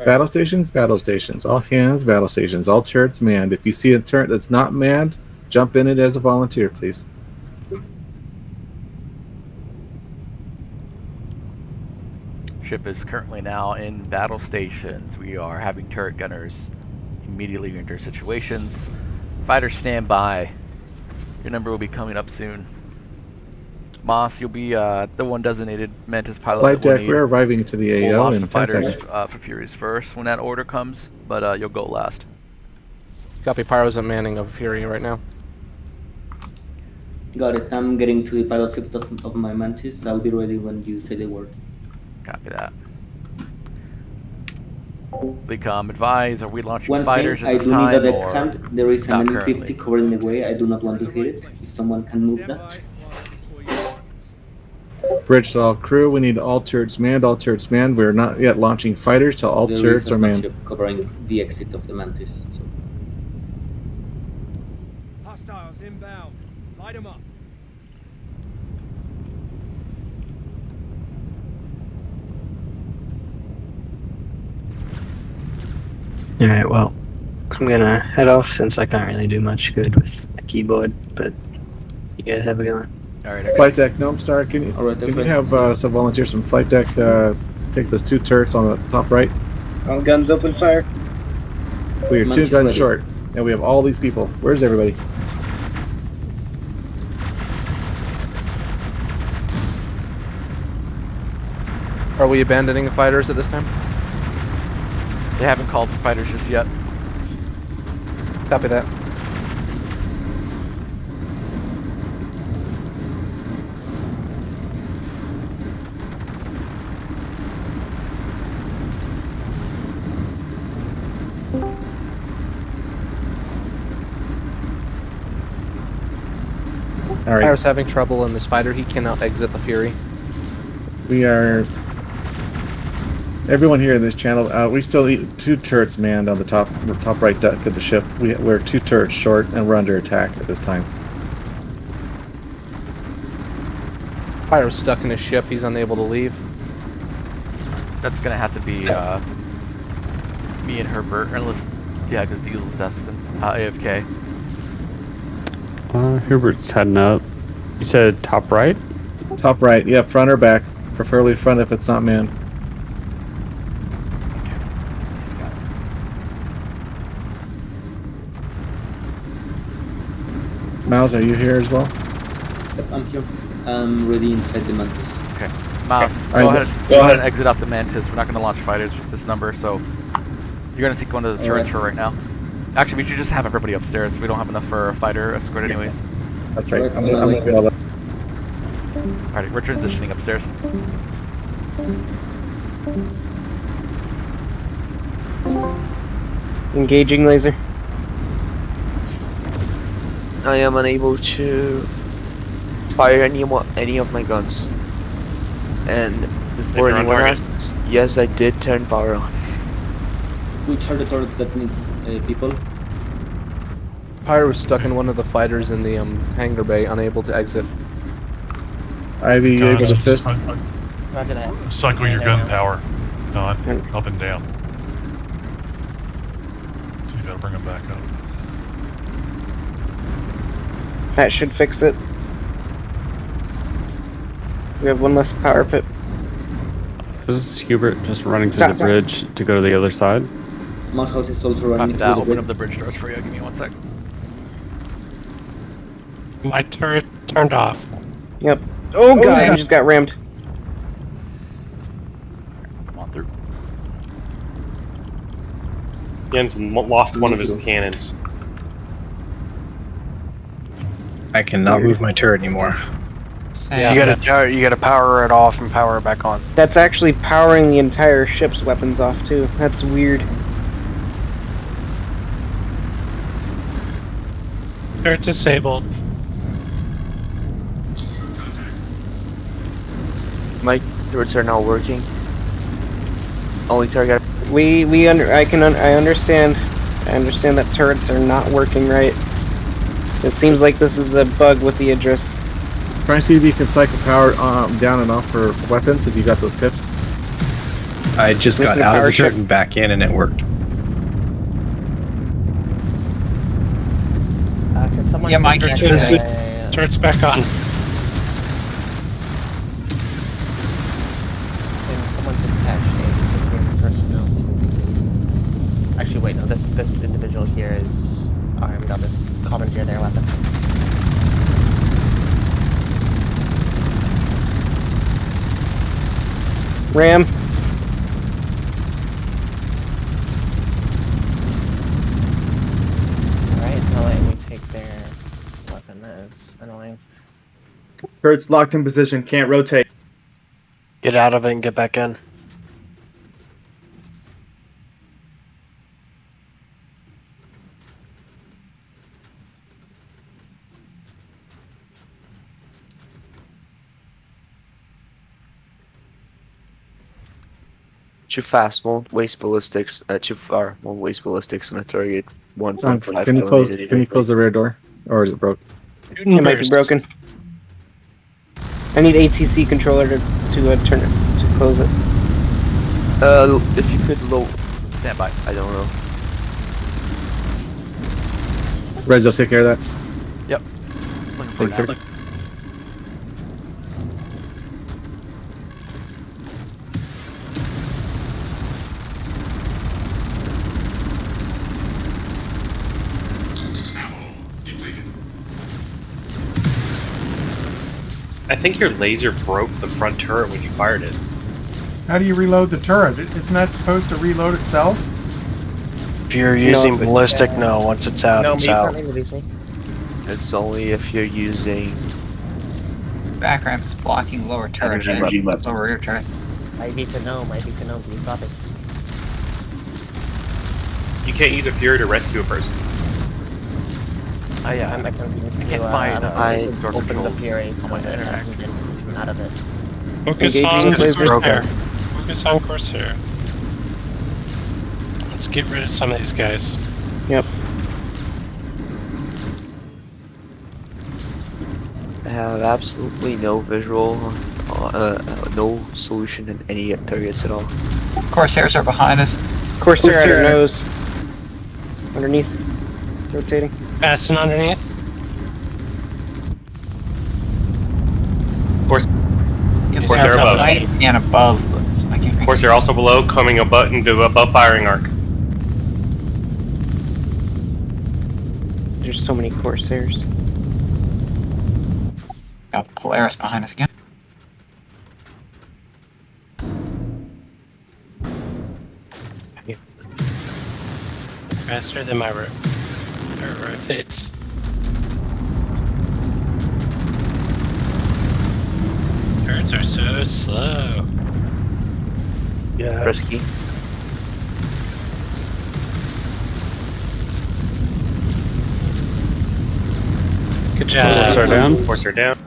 Battle stations, battle stations. All hands, battle stations. All turrets manned. If you see a turret that's not manned, jump in it as a volunteer, please. Ship is currently now in battle stations. We are having turret gunners immediately enter situations. Fighters stand by. Your number will be coming up soon. Moss, you'll be the one designated Mantis pilot. Flight deck, we're arriving to the We'll AO launch in the 10 fighters seconds. for Furies first when that order comes, but you'll go last. Copy. Pyro's at manning of Fury right now. Got it. I'm getting to the pilot shift of my Mantis. I'll be ready when you say the word. Copy that. Become advise, are we launching One fighters thing, at I this do need a time deck or hand. There is an not M50 currently? covering the way. I do not want to hit it. If someone can move that. Bridge to all crew. We need all turrets manned. All turrets manned. We're not yet launching fighters till all There turrets is a are manned. ship covering the exit of the Mantis. So. Hostiles inbound. Light them up. Alright, well, I'm gonna head off since I can't really do much good with a keyboard, but you guys have a good one. Alright, Flight deck, Gnome Star, can you, Alright, can you right. have some volunteers from flight deck take those 2 turrets on the top right? All guns open fire. We are 2 Mantis guns ready. short, and we have all these people. Where's everybody? Are we abandoning the fighters at this time? They haven't called for fighters just yet. Copy that. All right. Pyro's having trouble in this fighter. He cannot exit the Fury. We are. Everyone here in this channel, we still need 2 turrets manned on the top right deck of the ship. We're 2 turrets short, and we're under attack at this time. Pyro's stuck in his ship. He's unable to leave. That's gonna have to be me and Herbert, unless because Diesel's destined. AFK. Herbert's heading up. You said top right? Top right, yeah, front or back. Preferably front if it's not manned. Miles, are you here as well? Yep, I'm here. I'm ready inside the Mantis. Okay. Miles, All right, go ahead and exit out the Mantis. We're not gonna launch fighters with this number, so you're gonna take one of the turrets for right now. Actually, we should just have everybody upstairs. We don't have enough for a fighter escort anyways. That's right. I'm gonna get all that. Alright, we're transitioning upstairs. Engaging laser. I am unable to fire any of my guns. And before Laser on anyone target. asks, yes, I did turn power on. Which are the turrets that need people? Pyro's stuck in one of the fighters in the hangar bay, unable to exit. Ivy, you able to assist? Roger that. Cycle your gun power, Don, up and down. See if that'll bring them back up. That should fix it. We have one less power pit. This is Hubert just running to Stop. the bridge to go to the other side. Mouse House is also running Copy through that. the Open bridge. up the bridge doors for you. Give me 1 sec. My turret turned off. Yep. Oh god, I just got rammed. Come on through. Jensen lost one of his cannons. I cannot move my turret anymore. You gotta power it off and power it back on. That's actually powering the entire ship's weapons off too. That's weird. Turret disabled. My turrets are now working. Only target. I understand. I understand that turrets are not working right. It seems like this is a bug with the Idris. Try and see if you can cycle power down and off for weapons if you got those pips. I just got out of the turret and back in, and it worked. Can someone? Yeah, Mike. Turret's back on. Can someone dispatch a security personnel to the? Actually, wait. No, this individual here is armed. I'll just commandeer their weapon. Ram. Alright, it's not letting me take their weapon. That is annoying. Turret's locked in position. Can't rotate. Get out of it and get back in. Too fast, won't waste ballistics. Too far, won't waste ballistics on a target. 1.5 Can you close the rear door, or is it broken? It might be broken. I need ATC controller to turn it to close it. If you could stand by. I don't know. Rez, you'll take care of that. Yep. Thanks, sir. I think your laser broke the front turret when you fired it. How do you reload the turret? Isn't that supposed to reload itself? If you're using ballistic, no. Once it's out, it's out. It's only if you're using... Back ramp is blocking lower turret. Lower rear turret. Might be to know. Do you copy? You can't use a Fury to rescue a person. I'm attempting to open the Fury so that I can get him out of it. Focus on Corsair. Focus on Corsair. Let's get rid of some of these guys. Yep. I have absolutely no visual, no solution in any targets at all. Corsairs are behind us. Corsair at our nose. Underneath. Rotating. Bastion underneath. Corsair above. And above, but I can't. Corsair also below, coming into above firing arc. There's so many Corsairs. Got Polaris behind us again. Faster than my rotates. Turrets are so slow. Yeah. Risky. Good job. Corsair down. Corsair down.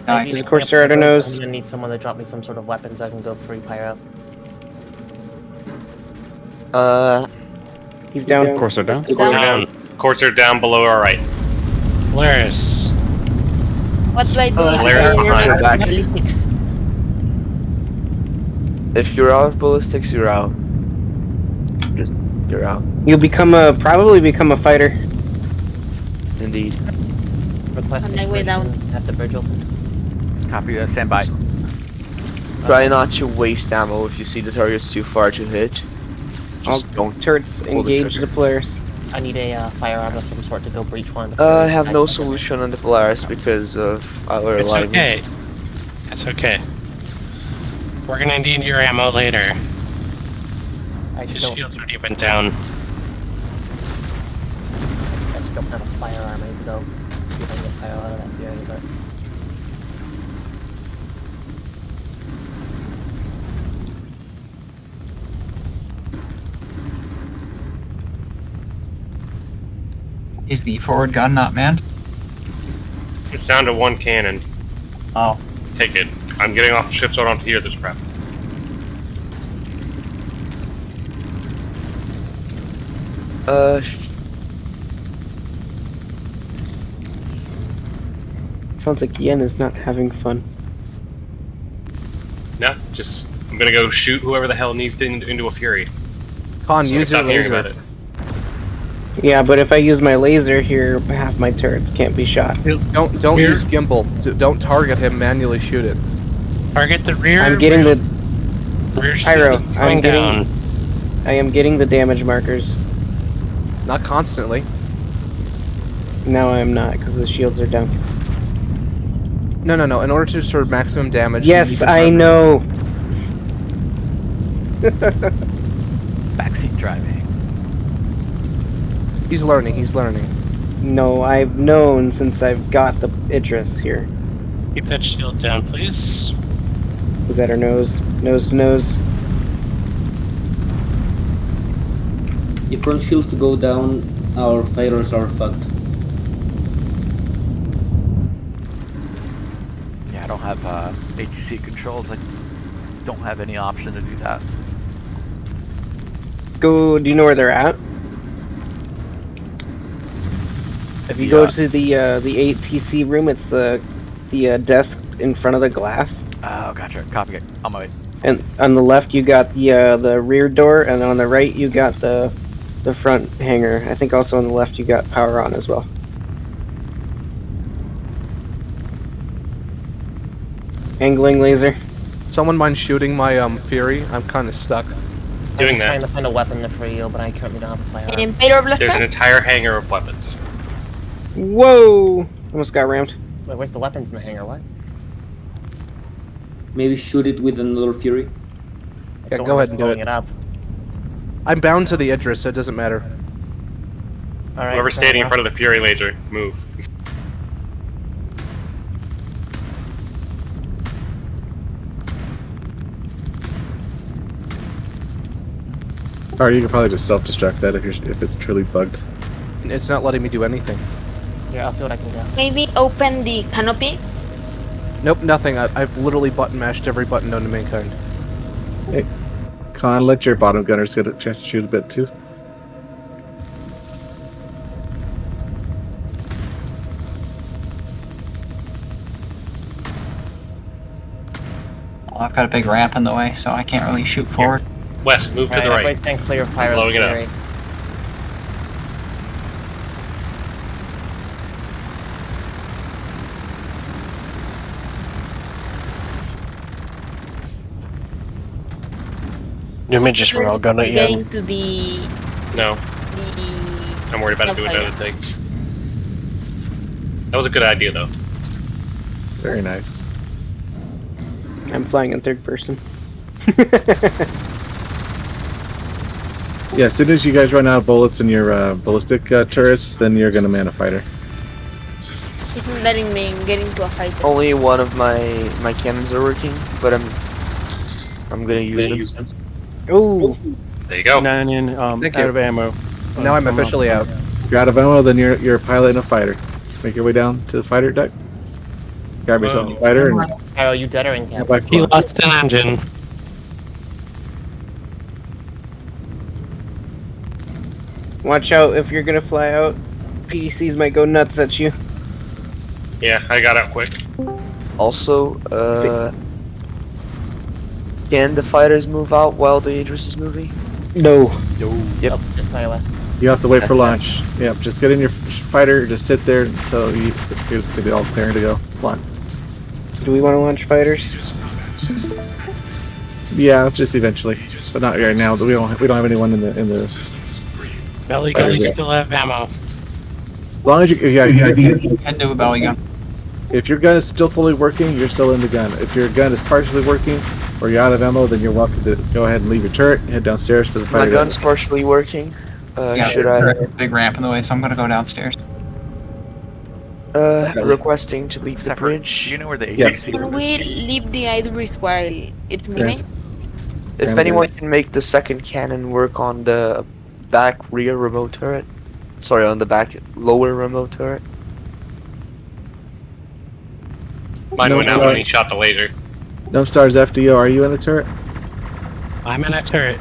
Nice. There's a Corsair at our nose. I'm gonna need someone to drop me some sort of weapons. I can go free pyro. He's down. Corsair down. Corsair down. Corsair down below our right. Polaris. What's like Polaris behind. Back. If you're out of ballistics, you're out. You're out. You'll probably become a fighter. Indeed. Requesting On my way down. at the bridge open. Copy that. Stand by. Try not to waste ammo if you see the target's too far to hit. Just don't. Turrets engage the Polaris. I need a firearm of some sort to go breach one of the I have no solution on the Polaris because of our It's alignment. okay. It's okay. We're gonna need your ammo later. His shields already went down. I just don't have a firearm. I need to go see if I can get pyro out of that Fury, but... Is the forward gun not manned? It's down to one cannon. Oh. Take it. I'm getting off the ship so I don't hear this crap. Sounds like Yen is not having fun. No, just I'm gonna go shoot whoever the hell needs to into a fury. Con, So use your stop hearing laser. about it. Yeah, but if I use my laser here, half my turrets can't be shot. Don't use gimbal. Don't target him. Manually shoot it. Target the rear. I'm getting the rear pyro. shield is I'm going getting. down. I am getting the damage markers. Not constantly. No, I am not, because the shields are down. No. In order to serve maximum damage. you need Yes, to I target- know. Backseat driving. He's learning. He's learning. No, I've known since I've got the Idris here. Keep that shield down, please. Was that our nose? Nose to nose? If front shields go down, our fighters are fucked. Yeah, I don't have ATC controls. I don't have any option to do that. Go. Do you know where they're at? If you go to the ATC room, it's the desk in front of the glass. Oh, gotcha. Copy it. On my way. And on the left, you got the rear door, and on the right, you got the front hangar. I think also on the left, you got power on as well. Angling laser. Someone mind shooting my Fury? I'm kind of stuck. Doing I'm that. trying to find a weapon to free you, but I currently don't have a firearm. Imperator blaster? There's an entire hangar of weapons. Whoa! Almost got rammed. Wait, where's the weapons in the hangar? What? Maybe shoot it with another fury. Yeah, go ahead and do blowing it. it up. I'm bound to the Idris, so it doesn't matter. All right. Whoever's standing in front of the fury laser, move. Or you can probably just self-destruct that if it's truly bugged. It's not letting me do anything. Here, I'll see what I can do. Maybe open the canopy. Nope, nothing. I've literally button mashed every button known to mankind. Hey, Con, let your bottom gunners get a chance to shoot a bit too. Well, I've got a big ramp in the way, so I can't really shoot forward. West, move to the Everybody right. stand clear of Pyro's Blowing it up. Fury. Newman just rail gun it Getting again. to the No, the. I'm worried about doing other things. That was a good idea, though. Very nice. I'm flying in third person. Yeah, as soon as you guys run out of bullets in your ballistic turrets, then you're gonna man a fighter. It's not letting me get into a fight. Only one of my cannons are working, but I'm gonna use them. Oh, There you go. Nine in, Thank out you. of ammo. Now I'm officially out. If you're out of ammo, then you're piloting a fighter. Make your way down to the fighter deck. Grab yourself a fighter and Pyro, you dead or in go camp? back He to lost an engine. watch out if you're gonna fly out. PDCs might go nuts at you. Yeah, I got out quick. Also, can the fighters move out while the Idris is moving? No. Yep. Oh, it's iOS. You have to wait for launch. Yep, just get in your fighter, just sit there until you get it all clear to go. Launch. Do we want to launch fighters? Yeah, just eventually, but not right now. We don't have anyone in the. Belly guns still have ammo. As long as you Head to a belly gun. if your gun is still fully working, you're still in the gun. If your gun is partially working or you're out of ammo, then you're welcome to go ahead and leave your turret and head downstairs to the My fighter. gun's partially working. Yeah, Should I big ramp in the way, so I'm gonna go downstairs. requesting to leave the Separate. bridge? Do you know where the Yes. ATC Can is? we leave the Idris while it's moving? If anyone can make the second cannon work on the back rear remote turret. Sorry, on the back lower remote turret. Mine No, went out sorry. when he shot the laser. Dumpstars FDO, are you in the turret? I'm in a turret.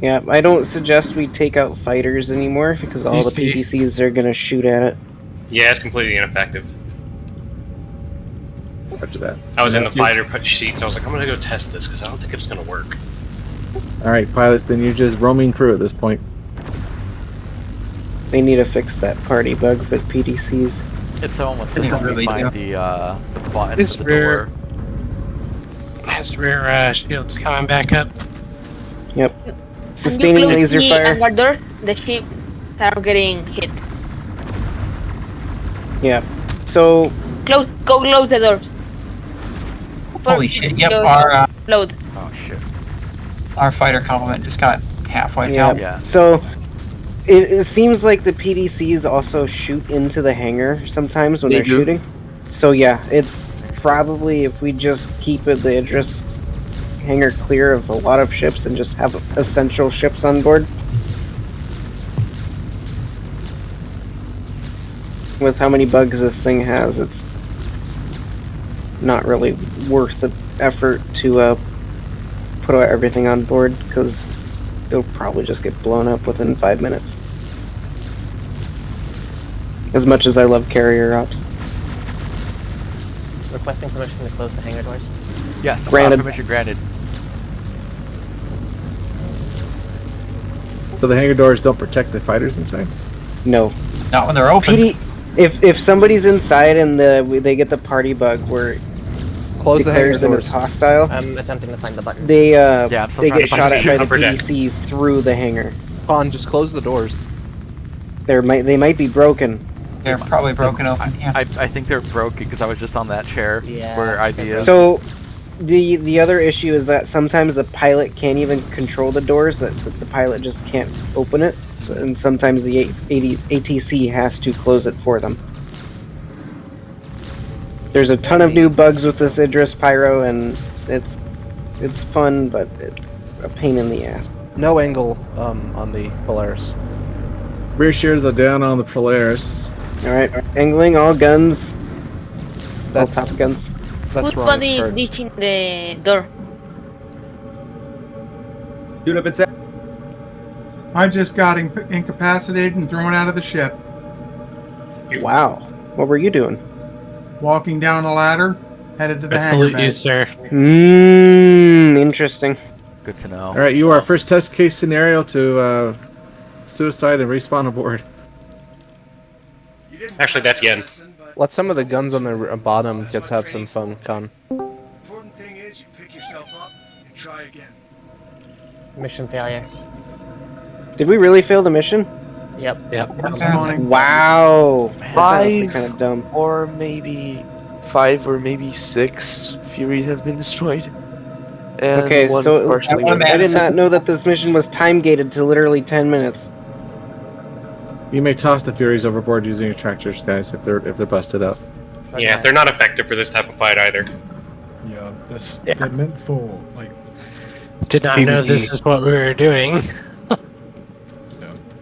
Yeah, I don't suggest we take out fighters anymore because all the PDCs are gonna shoot at it. Yeah, it's completely ineffective. After that. I was in the That is- fighter seat, so I was like, I'm gonna go test this because I don't think it's gonna work. All right, pilots. Then you're just roaming crew at this point. They need to fix that party bug with PDCs. If someone wants to They help me really find do. the button His for the door. His rear shield's coming back up. Yep. When Sustaining you close laser the fire. hangar door, the ships are getting hit. Yeah. So Go close the doors. Holy shit! Yep, Close- our load. Oh shit. our fighter complement just got half wiped yeah. out. Yeah. So it seems like the PDCs also shoot into the hangar sometimes when They they're do. shooting. So yeah, it's probably if we just keep the Idris hangar clear of a lot of ships and just have essential ships on board. With how many bugs this thing has, it's not really worth the effort to put everything on board because they'll probably just get blown up within 5 minutes. As much as I love carrier ops. Requesting permission to close the hangar doors. Yes. Granted. Permission granted. So the hangar doors don't protect the fighters inside. No. Not when they're open. If somebody's inside and they get the party bug where Close the hangar declares them as doors. hostile, I'm attempting to find the buttons. they I'm still they trying get to find shot the at by the upper deck. PDCs through the hangar. Han, just close the doors. They might be broken. They're probably broken open. Yeah. I think they're broken because I was just on that chair Yeah, where ID is. So the other issue is that sometimes the pilot can't even control the doors. That the pilot just can't open it, and sometimes the ATC has to close it for them. There's a ton of new bugs with this Idris Pyro, and it's fun, but it's a pain in the ass. No angle on the Polaris. Rear shears are down on the Polaris. All right, angling all guns. That's all top guns. That's Whose wrong. body is Kurtz. reaching the door? Shoot up inside. I just got incapacitated and thrown out of the ship. Wow, what were you doing? Walking down a ladder, headed to the I hangar salute you, bay. sir. Interesting. Good to know. All right, you are first test case scenario to suicide and respawn aboard. Actually, that's Yen. Let some of the guns on the bottom get have some fun, Con. Important thing is you pick yourself up and try again. Mission failure. Did we really fail the mission? Yep. Wow. That's honestly 5 kind of dumb. or maybe 5 or maybe 6 Furies have been destroyed. And Okay, one so partially I did not know that this mission was time gated to literally 10 minutes. You may toss the Furies overboard using your tractors, guys, if they're busted up. Yeah, they're not effective for this type of fight either. Yeah, they're meant for like. Did not know this is what we were doing.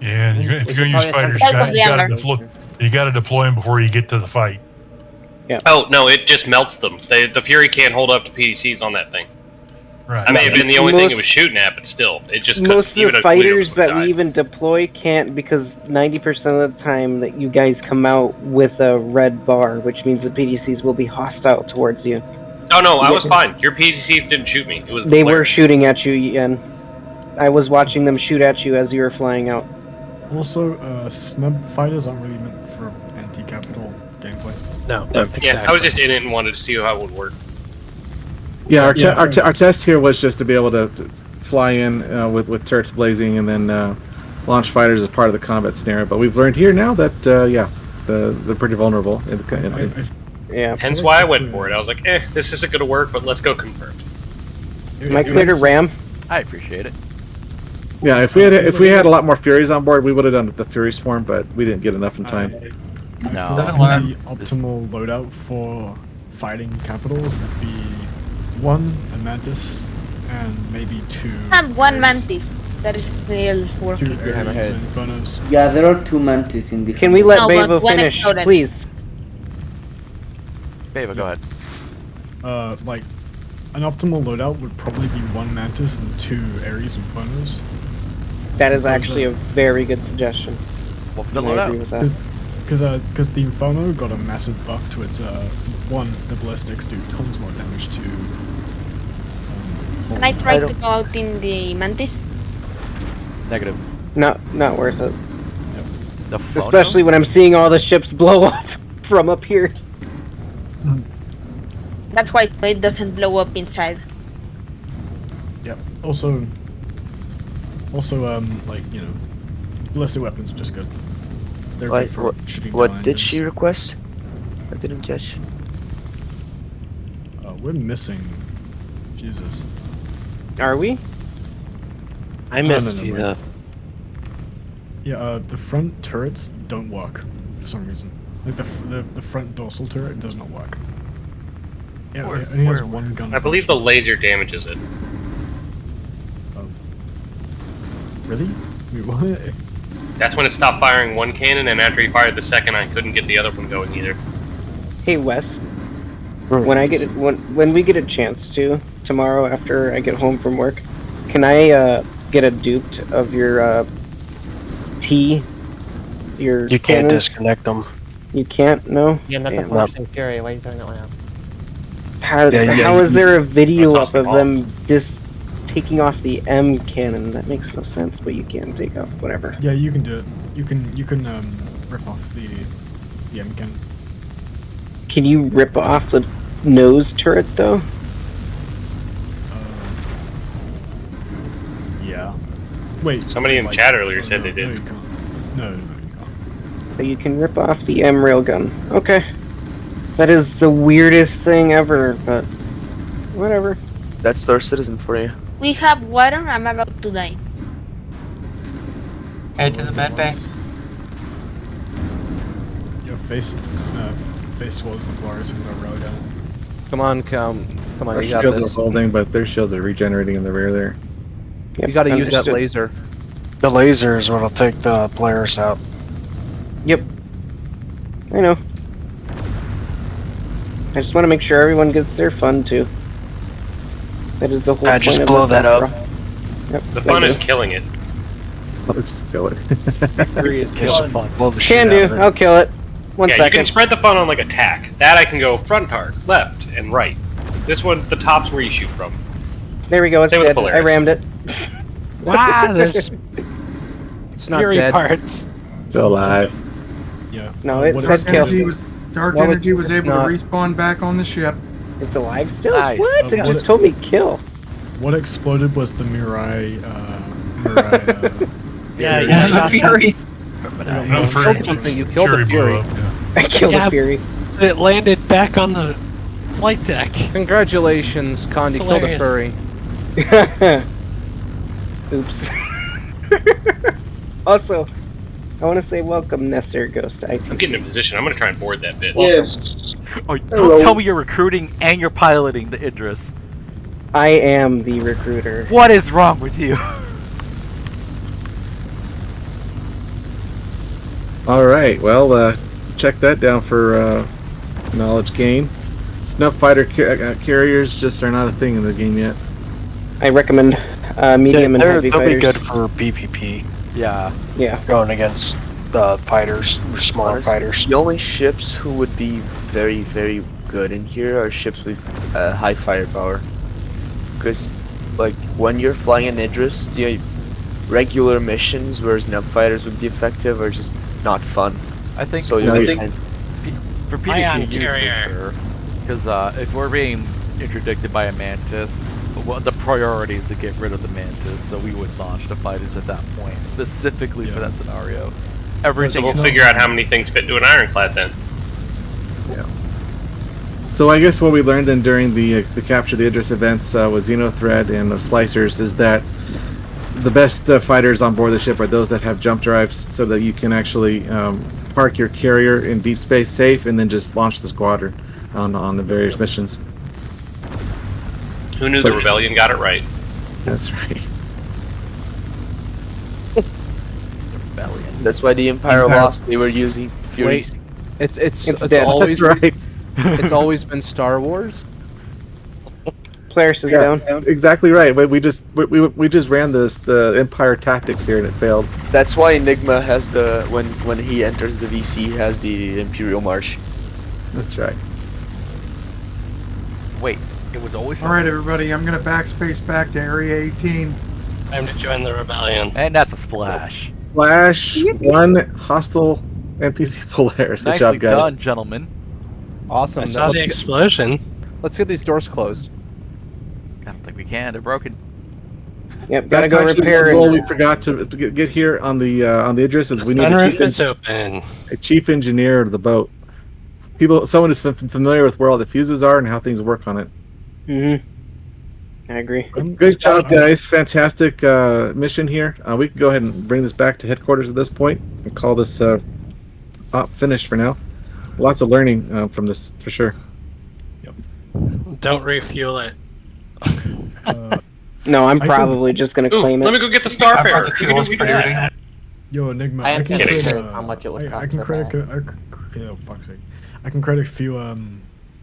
Yeah, and if you're gonna use fighters, you gotta deploy them before you get to the fight. Yeah. Oh no, it just melts them. The Fury can't hold up to PDCs on that thing. Right. I may have been the only thing it was shooting at, but still, it just couldn't. Most of Even the a Toledo fighters would that die. we even deploy can't because 90% of the time that you guys come out with a red bar, which means the PDCs will be hostile towards you. Oh no, I was fine. Your PDCs didn't shoot me. It was the They were Polaris. shooting at you, Yen. I was watching them shoot at you as you were flying out. Also, snub fighters aren't really meant for anti-capital gameplay. No. Yeah, I was just in it and wanted to see how it would work. Yeah, our test here was just to be able to fly in with turrets blazing and then launch fighters as part of the combat scenario. But we've learned here now that they're pretty vulnerable. Yeah. Hence why I went for it. I was like, this isn't gonna work, but let's go confirm. Am I clear to ram? I appreciate it. Yeah, if we had a lot more Furies on board, we would have done the Furies form, but we didn't get enough in time. No. The optimal loadout for fighting capitals would be 1 a Mantis and maybe 2. Have one Ares. Mantis. That is still 2 working. Ares and Infernos. Yeah, there are 2 Mantis in the. Can we let No, but Bevo one finish, exploded. please? Beva, go ahead. Like, an optimal loadout would probably be 1 Mantis and 2 Ares Infernos. That is actually a very good suggestion. What was the I agree loadout? with that. Because the Inferno got a massive buff to its one, the ballistics do tons more damage to. Can I try to go out in the Mantis? Negative. Not worth it. The Especially when I'm seeing all the ships blow up from up here. That's why it doesn't blow up inside. Yep. Also, like, you know, ballistic weapons are just good. They're good for shooting what down did engines. she request? I didn't catch. We're missing. Jesus. Are we? I missed you. Yeah, the front turrets don't work for some reason. Like the front dorsal turret does not work. Yeah, it only has one gun. I believe the laser damages it. Oh. Really? Wait, what? That's when it stopped firing one cannon, and after he fired the second, I couldn't get the other one going either. Hey Wes, when we get a chance to tomorrow after I get home from work, can I get a duped of your your You can't cannons? disconnect them. You can't? No? Yeah, and that's a Damn. forcing fury. Why are you throwing that one out? How is there a video up of them taking off the M cannon? That makes no sense, but you can take off whatever. Yeah, you can do it. You can rip off the M cannon. Can you rip off the nose turret though? Yeah. Wait. Somebody in chat earlier said they did. No, you can't. No, you can't. But you can rip off the M railgun. Okay. That is the weirdest thing ever, but whatever. That's Star Citizen for you. We have water. I'm about to die. Head to the med bay. Your face towards the Polaris and go railgun. Come on, Our you got shields this. are holding, but their shields are regenerating in the rear there. Yep, You gotta use that understood. laser. The laser is what'll take the players out. Yep. I know. I just want to make sure everyone gets their fun too. That is the whole point just of blow this that up. opera. Yep, The fun thank is you. killing it. Let's just kill it. Blow the shit Can out do. of it. I'll kill it. One Yeah, second. you can spread the fun on like attack. That I can go front arc, left, and right. This one, the top's where you shoot from. There we go. It's Same with dead. Polaris. I rammed it. Wow, there's It's not fury dead. parts. Still alive. Yeah. No, it What said is- kill. Dark Well, energy was it's able not. to respawn back on the ship. It's alive still? Nice. What? It What just it- told me kill. What exploded was the Mirai. Yeah, Fury. yeah, the Fury. No, Fury, You killed the Fury blew Fury. up. Yeah. I killed Yeah. the Fury. It landed back on the flight deck. Congratulations, Con, you It's killed a hilarious. furry. Oops. Also, I want to say welcome, Nestor Ghost to ITC. I'm getting in position. I'm gonna try and board that bit. Yes. Oh, don't tell me you're recruiting and you're piloting the Idris. I am the recruiter. What is wrong with you? All right. Well, check that down for knowledge gain. Snuff fighter carriers just are not a thing in the game yet. I recommend medium and heavy They'll be fighters. good for PvP. Yeah. Yeah. Going against the fighters, or smaller Honestly, fighters. The only ships who would be very, very good in here are ships with high firepower. Because, like, when you're flying an Idris, the regular missions where snub fighters would be effective are just not fun. I think so. For Ion PvP use carrier. for sure. Because if we're being interdicted by a Mantis, the priority is to get rid of the Mantis, so we would launch the fighters at that point, specifically for that scenario. So Everything we'll figure out how many things fit into an ironclad then. Yeah. So I guess what we learned then during the Capture the Idris events with Xenothread and the Slicers is that the best fighters on board the ship are those that have jump drives, so that you can actually park your carrier in deep space safe and then just launch the squadron on the various missions. Who knew the rebellion got it right? That's right. Rebellion. That's why the Empire lost. They were using Furies. Wait, it's dead. always That's right. It's always been Star Wars. Polaris is down. Exactly right. But we just ran the Empire tactics here and it failed. That's why Enigma has the when he enters the VC has the Imperial March. That's right. Wait, it was always. All right, everybody, I'm gonna backspace back to Area 18. Time to join the rebellion. And that's a splash. Flash, one hostile NPC Polaris. Good Nicely job, guys. done, gentlemen. Awesome. I saw the explosion. Let's get these doors closed. I don't think we can. They're broken. Yep, gotta That's go actually repair one goal it. we forgot to get here on the Idris is we need Sunroof is open. a chief engineer of the boat. Someone who's familiar with where all the fuses are and how things work on it. I agree. Great job, guys. Fantastic mission here. We can go ahead and bring this back to headquarters at this point and call this finished for now. Lots of learning from this, for sure. Don't refuel it. No, I'm probably just gonna claim it. Let me go get the Starfarer. Yo, Enigma, I I am can curious credit, how much it would I cost can for credit, that. oh, fuck's sake. I can credit a few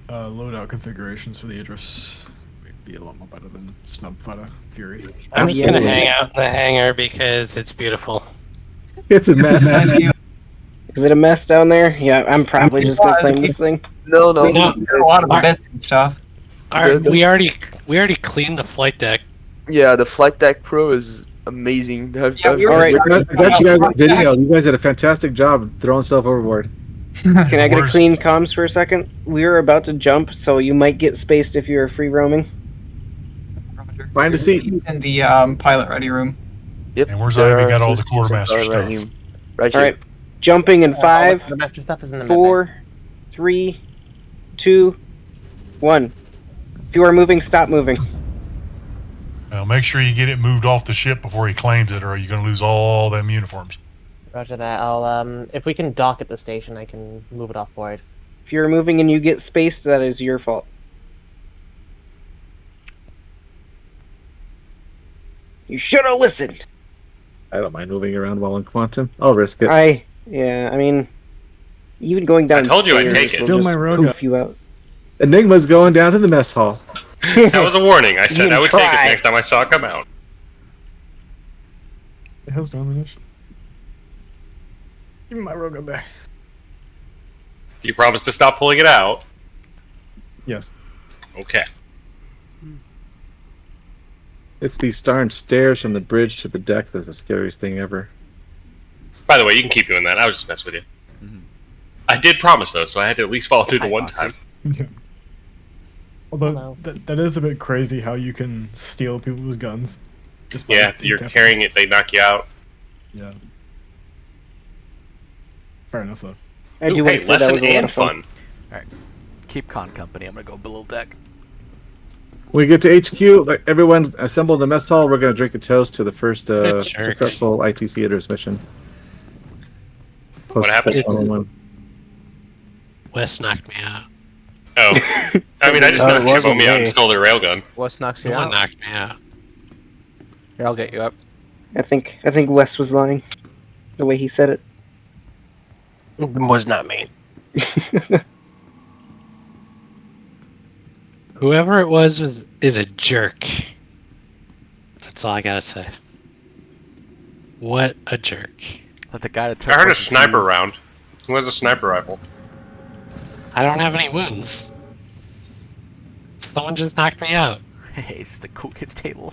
loadout configurations for the Idris. It'd be a lot more better than Snub Fighter Fury. I'm just gonna hang out in the hangar because it's beautiful. It's a mess. Is it a mess down there? Yeah, I'm probably just gonna claim this thing. No. No. A lot of bits and stuff. We already cleaned the flight deck. Yeah, the flight deck pro is amazing. All right. I got you guys on video. You guys did a fantastic job throwing stuff overboard. Can I get a clean comms for a second? We're about to jump, so you might get spaced if you're free roaming. Find a seat. In the pilot ready room. Yep. And where's there Ivy are got all a the few seats quartermaster in stuff? Right All here. right, jumping in five, The master stuff is in the 4, 3, 2, 1. If you are moving, stop moving. Now make sure you get it moved off the ship before he claims it, or you're going to lose all them uniforms. Roger that. I'll if we can dock at the station, I can move it off board. If you're moving and you get spaced, that is your fault. You should have listened. I don't mind moving around while in quantum. I'll risk it. Yeah, I mean, even going down. I told you I'd take it. Still my road. Poof you out. Enigma's going down to the mess hall. That was a warning. I said You I would take it try. next time I saw it come out. It has domination. Give me my Rogan back. You promised to stop pulling it out. Yes. Okay. It's these darn stairs from the bridge to the deck that's the scariest thing ever. By the way, you can keep doing that. I was just messing with you. I did promise though, so I had to at least follow through the one time. Yeah. Although that is a bit crazy how you can steal people's guns. Just by Yeah, you're carrying it, they knock you out. Yeah. Fair enough though. I do Ooh, want hey, to say that lesson was a lot and of fun. Alright. Keep con company. I'm gonna go below deck. When we get to HQ, like, everyone assemble in the mess hall. We're going to drink a toast to the first Good jerk. successful ITC Idris mission. What happened? Post-101. Wes knocked me out. Oh. I mean, I just knocked you me out and stole their railgun. Wes knocks you Someone out. knocked me out. Here, I'll get you up. I think Wes was lying. The way he said it. It was not me. Whoever it was is a jerk. That's all I gotta say. What a jerk. Let the guy I heard a sniper round. Who has a sniper rifle? I don't have any wounds. Someone just knocked me out. Hey, it's the cool kids table.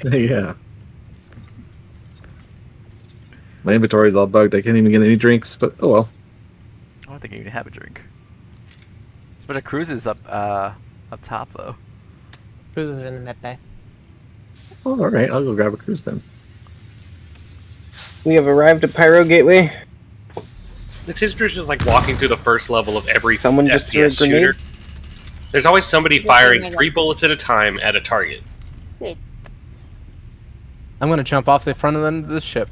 Yeah. My inventory's all bugged. I can't even get any drinks, but oh well. I don't think you even have a drink. But a cruise is up top though. Cruises are in the med bay. Oh, all right, I'll go grab a cruise then. We have arrived at Pyro Gateway. This is just like walking through the first level of every Someone just threw a FPS grenade? shooter. There's always somebody firing 3 bullets at a time at a target. I'm gonna jump off the front of the ship.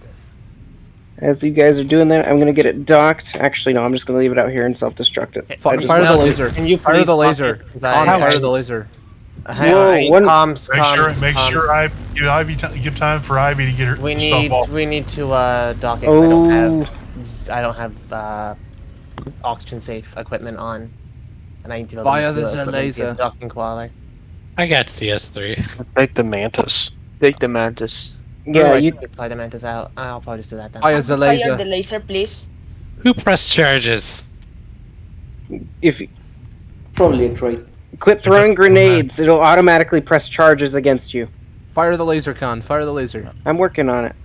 As you guys are doing that, I'm gonna get it docked. Actually, no, I'm just gonna leave it out here and self-destruct it. Fire the laser. Can you Fire please the dock laser. it? 'Cause I- Fire the laser. Hang on, I need comms, Make comms. sure Ivy, give time for Ivy to get her We stuff need off. to dock it 'cause I don't have oxygen safe equipment on, and I need to be able Fire to the equipment laser. get docking quality. I got CS3. Take the Mantis. Take the Mantis. Yeah, Or you just fly the Mantis out. I'll probably just do that then. Fire the Fire laser. the laser, please. Who pressed charges? if Probably a trade. Quit throwing grenades. It'll automatically press charges against you. Fire the laser, Con. Fire the laser. I'm working on it.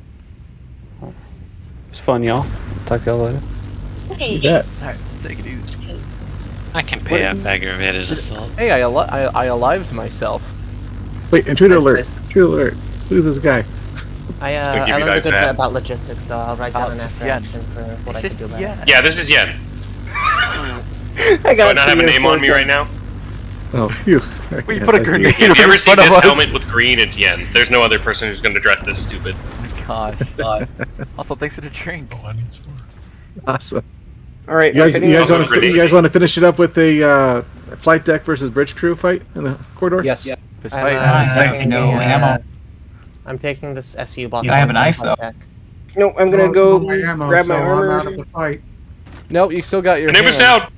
It's fun, y'all. Talk to y'all later. Hey. Alright, take it easy. I can pay off aggravated assault. Hey, I alived myself. Wait, intruder alert! Intruder alert! Who's this guy? I give you learned a guys good that. bit about logistics, so I'll write down an it's after Yen. action for what I can do about it. Yeah, this is Yen. I Do I not have a name on me right now? Oh, phew. Well, you put a I see. grenade If you ever see in front of this us. helmet with green, it's Yen. There's no other person who's going to dress this stupid. Oh my gosh. Also, thanks for the drink. Oh, I need some. Awesome. All right. You guys on. want to finish it up with a flight deck versus bridge crew fight in the corridor? Yes. Fist I'm, fight. I have no ammo. I'm taking this SU box. I have a knife, though. No, I'm gonna go my ammo, grab so my I'm armor. out of the fight. Nope, you still got your. And it was hand. down!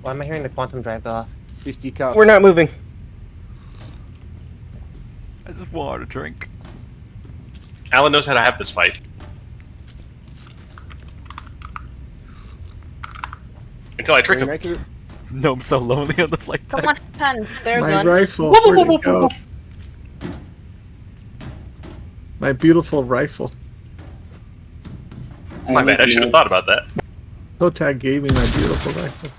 Why am I hearing the quantum drive go off? We're not moving. I just want a drink. Alan knows how to have this fight. Until I trick him. No, I'm so lonely on the flight deck. Come on, Han. They're My gone. rifle. Where'd it go? My beautiful rifle. My bad, I should have thought about that. Hotag gave me my beautiful rifle.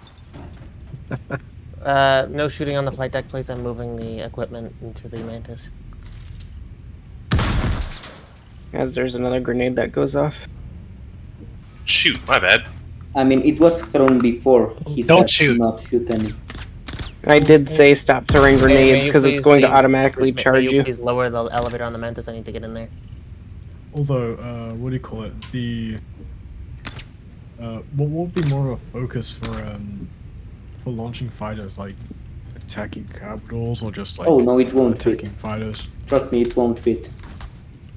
No shooting on the flight deck, please. I'm moving the equipment into the Mantis. As there's another grenade that goes off. Shoot, my bad. I mean, it was thrown before. He Don't said shoot. not shoot any. I did say stop throwing May grenades you because it's please going to be- automatically may charge you. Please lower the elevator on the Mantis. I need to get in there. Although, what do you call it? The what would be more of a focus for launching fighters, like attacking capitals or just like Oh no, it won't fit. attacking fighters? Trust me, it won't fit.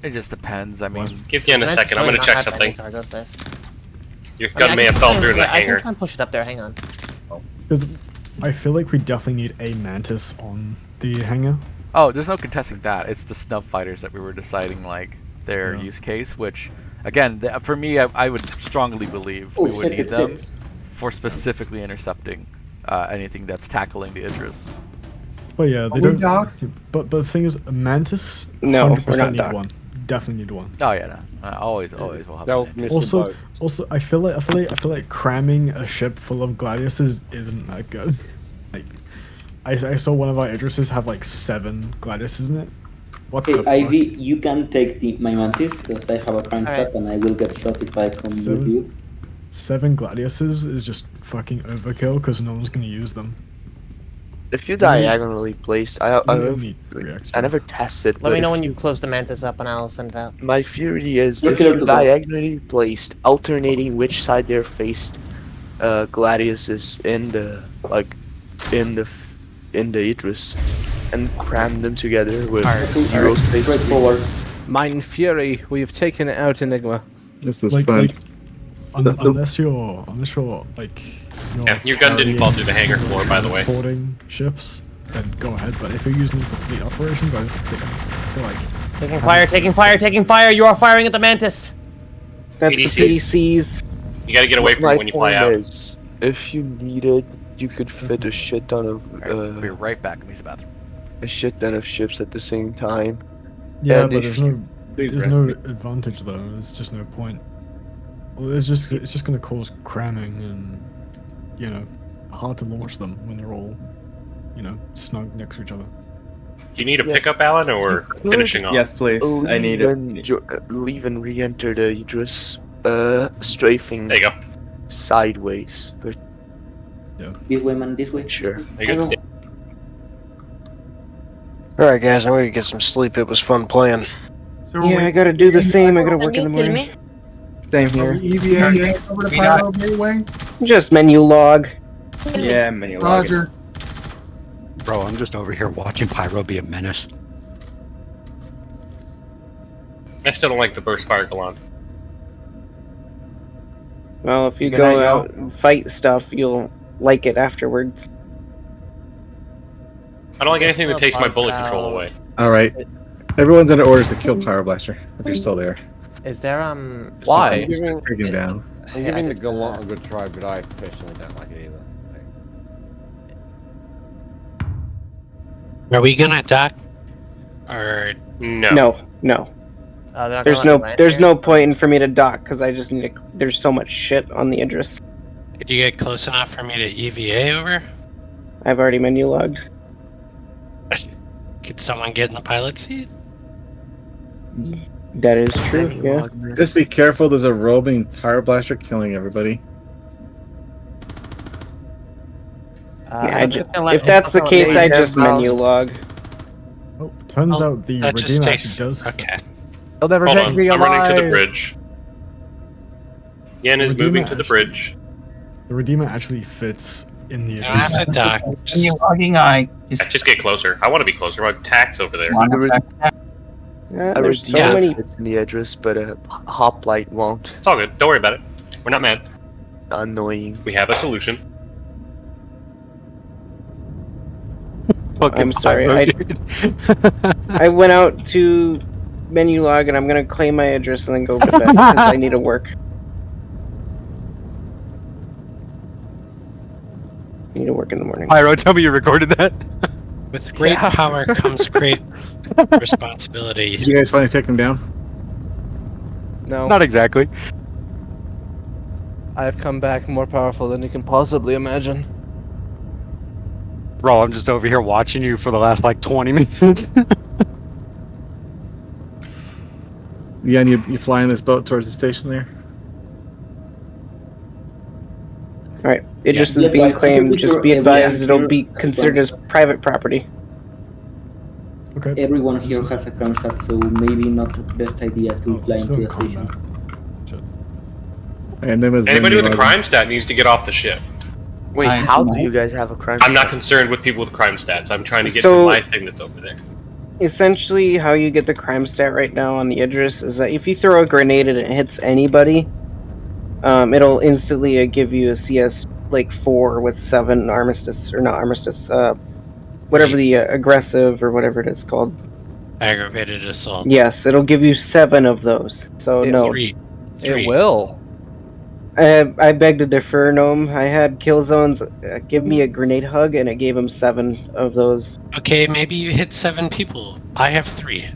It just depends. I mean, Give Yen a Mantis second, I'm really going to not check have any something. cargo space. Your I mean, gun may have fell through in the I can hangar. try and push it up there. Hang on. Because I feel like we definitely need a Mantis on the hangar. oh, there's no contesting that. It's the snub fighters that we were deciding like their Yeah. use case, which, again, for me, I would strongly believe Oh we would shit, need it them fits. for specifically intercepting anything that's tackling the Idris. But yeah, Are they we don't. docked? But the thing is, a Mantis. No, we're 100% not need docked. one. Definitely need one. Oh yeah, no, always will have. that. Also, I feel like cramming a ship full of gladiuses isn't that good. Like, I saw one of our Idrises have like 7 gladiuses in it. What Hey, the fuck? Ivy, you can take my mantis because I have a crime Alright. stack and I will get shot if I come with Seven. you. 7 gladiuses is just fucking overkill because no one's gonna use them. If you diagonally placed, I never tested. Let but me know if when you close the Mantis up, and I'll send it out. My theory is Look if at you it, diagonally placed, alternating which side they're faced, Gladius is in the Idris, and cram them together with zero space. Straightforward. Mein Fury, we've taken out Enigma. This is Like, fun. like unless you're like. You're Yeah, your gun didn't fall through the hangar floor, by the way. Transporting ships, then go ahead. But if you're using them for fleet operations, I feel like. Taking fire! Taking fire! Taking fire! You are firing at the Mantis. That's the PDCs. You gotta get away from it when you fly out. Is, if you needed, you could fit a shit ton of We'll be right back. Let me use the bathroom. a shit ton of ships at the same time. Yeah, And but if there's no advantage though. There's just no point. Well, it's just gonna cause cramming and hard to launch them when they're all snug next to each other. Do you need a pickup, Alan, or finishing off? Yes, please. I need it. Leave and re-enter the Idris, strafing. There you go. Sideways, but This way, man, this way. sure. There you go. Alright guys, I'm gonna get some sleep. It was fun playing. So Yeah, I gotta do the same. I gotta work in the Can you kill morning. me? Same Are here. we EVA over to We not- Pyro Gateway? Just menu log. Yeah, many log. Roger. Bro, I'm just over here watching Pyro be a menace. I still don't like the burst fire Galant. Well, if you Good go night, out and fight stuff, you'll like it afterwards. I don't like anything that takes my bullet control away. Alright. Everyone's under orders to kill Pyroblaster if you're still there. Is there Why? Just take him down. I'm Yeah, giving the just, Galant a good try, but I personally don't like it either. Are we gonna dock? Or No. They're not There's gonna no let me land there's here? no point in for me to dock because I just need to. There's so much shit on the Idris. could you get close enough for me to EVA over? I've already menu logged. Could someone get in the pilot seat? That is true. Yeah. Just be careful. There's a roving tire blaster killing everybody. If that's the case, I just menu log. Oh, turns out the that just Redeemer takes- actually does. Okay. They'll never Hold take on, me I'm alive. running to the bridge. Yen is Redeemer moving to the actually- bridge. The Redeemer actually fits in the. I have to dock. When you're logging, I Just get closer. I want to be closer. My tack's over there. There's so Yeah, many. it's in the address, but a hoplite won't. It's all good. Don't worry about it. We're not mad. Annoying. We have a solution. I'm sorry. I went out to menu log and I'm gonna claim my address and then go to bed because I need to work. I need to work in the morning. Pyro, tell me you recorded that. With great power comes great responsibility. Did you guys finally take him down? No. Not exactly. I've come back more powerful than you can possibly imagine. Bro, I'm just over here watching you for the last like 20 minutes. Yeah, and you fly in this boat towards the station there. All right, it just is being claimed. Just be advised, it'll be considered as private property. Okay. Everyone here has a Kronstadt, so maybe not the best idea to fly into the station. And then Anybody with a crime stat needs to get off the ship. Wait, how do you guys have a crime? I'm not concerned with people with crime stats. I'm trying to get So- to my thing that's over there. Essentially, how you get the crime stat right now on the Idris is that if you throw a grenade and it hits anybody, it'll instantly give you a CS like 4 with 7 armistice, or not armistice, whatever the aggressive or whatever it is called. Aggravated assault. Yes, it'll give you 7 of those. So no, Three. It will. I beg to defer, Gnome. I had kill zones give me a grenade hug, and it gave him 7 of those. Okay, maybe you hit 7 people. I have 3.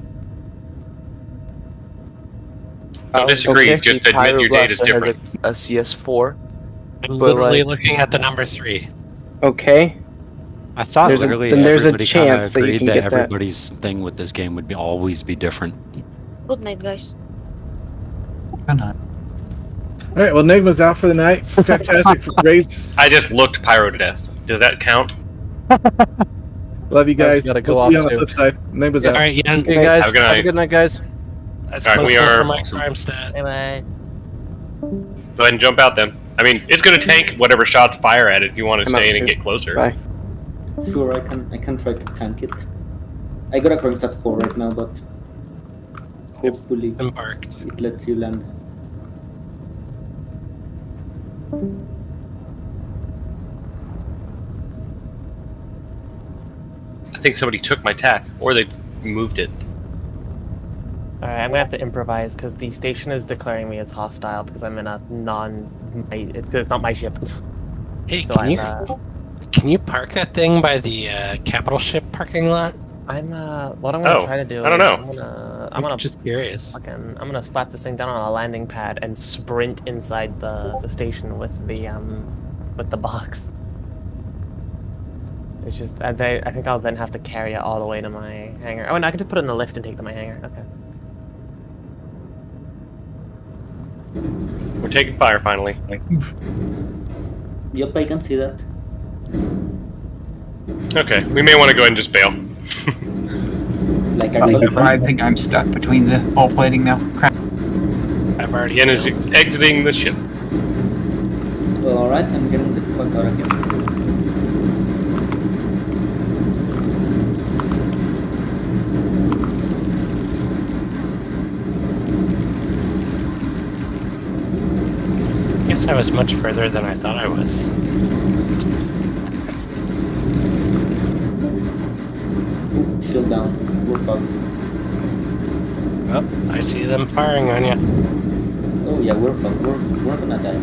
Don't disagree, just admit your data's different. A CS4. I'm But, literally like- looking at the number 3. Okay. I thought There's a- literally then there's a everybody kind chance of that you agreed can that get that. everybody's thing with this game would be always be different. Good night, guys. All right, well, Nigma's out for the night. Fantastic race. I just looked Pyro to death. Does that count? Love you guys. Gotta go We'll see you off on the soon. flip side. Nigma's Yes. out. Alright, yeah. Hey guys, Have a good have a night. good night, guys. That's Alright, we close enough are- for my crime stat. Bye bye. Go ahead and jump out then. I mean, it's going to tank whatever shots fire at it if you want to I'm stay out in and too. get closer. Bye. Sure, I can try to tank it. I got a Kronstadt 4 right now, but hopefully Embarked. it lets you land. I think somebody took my tack, or they moved it. Alright, I'm gonna have to improvise because the station is declaring me as hostile because I'm in a it's because it's not my ship. Hey, So can you park that thing by the capital ship parking lot? I'm what I'm gonna Oh, try to do I don't is know. I'm gonna just curious. I'm gonna slap this thing down on a landing pad and sprint inside the station with the box. It's just I think I'll then have to carry it all the way to my hangar. Oh, and I can just put it in the lift and take it to my hangar. Okay. We're taking fire finally. Yep, I can see that. Okay, we may want to go ahead and just bail. Like I think I'm stuck between the hull plating now. Crap. I've already. Yen is exiting the ship. Alright, I'm getting the fuck out of here. I guess I was much further than I thought I was. Shield down. We're fucked. Oh, I see them firing on you. Oh yeah, we're fucked. We're gonna die.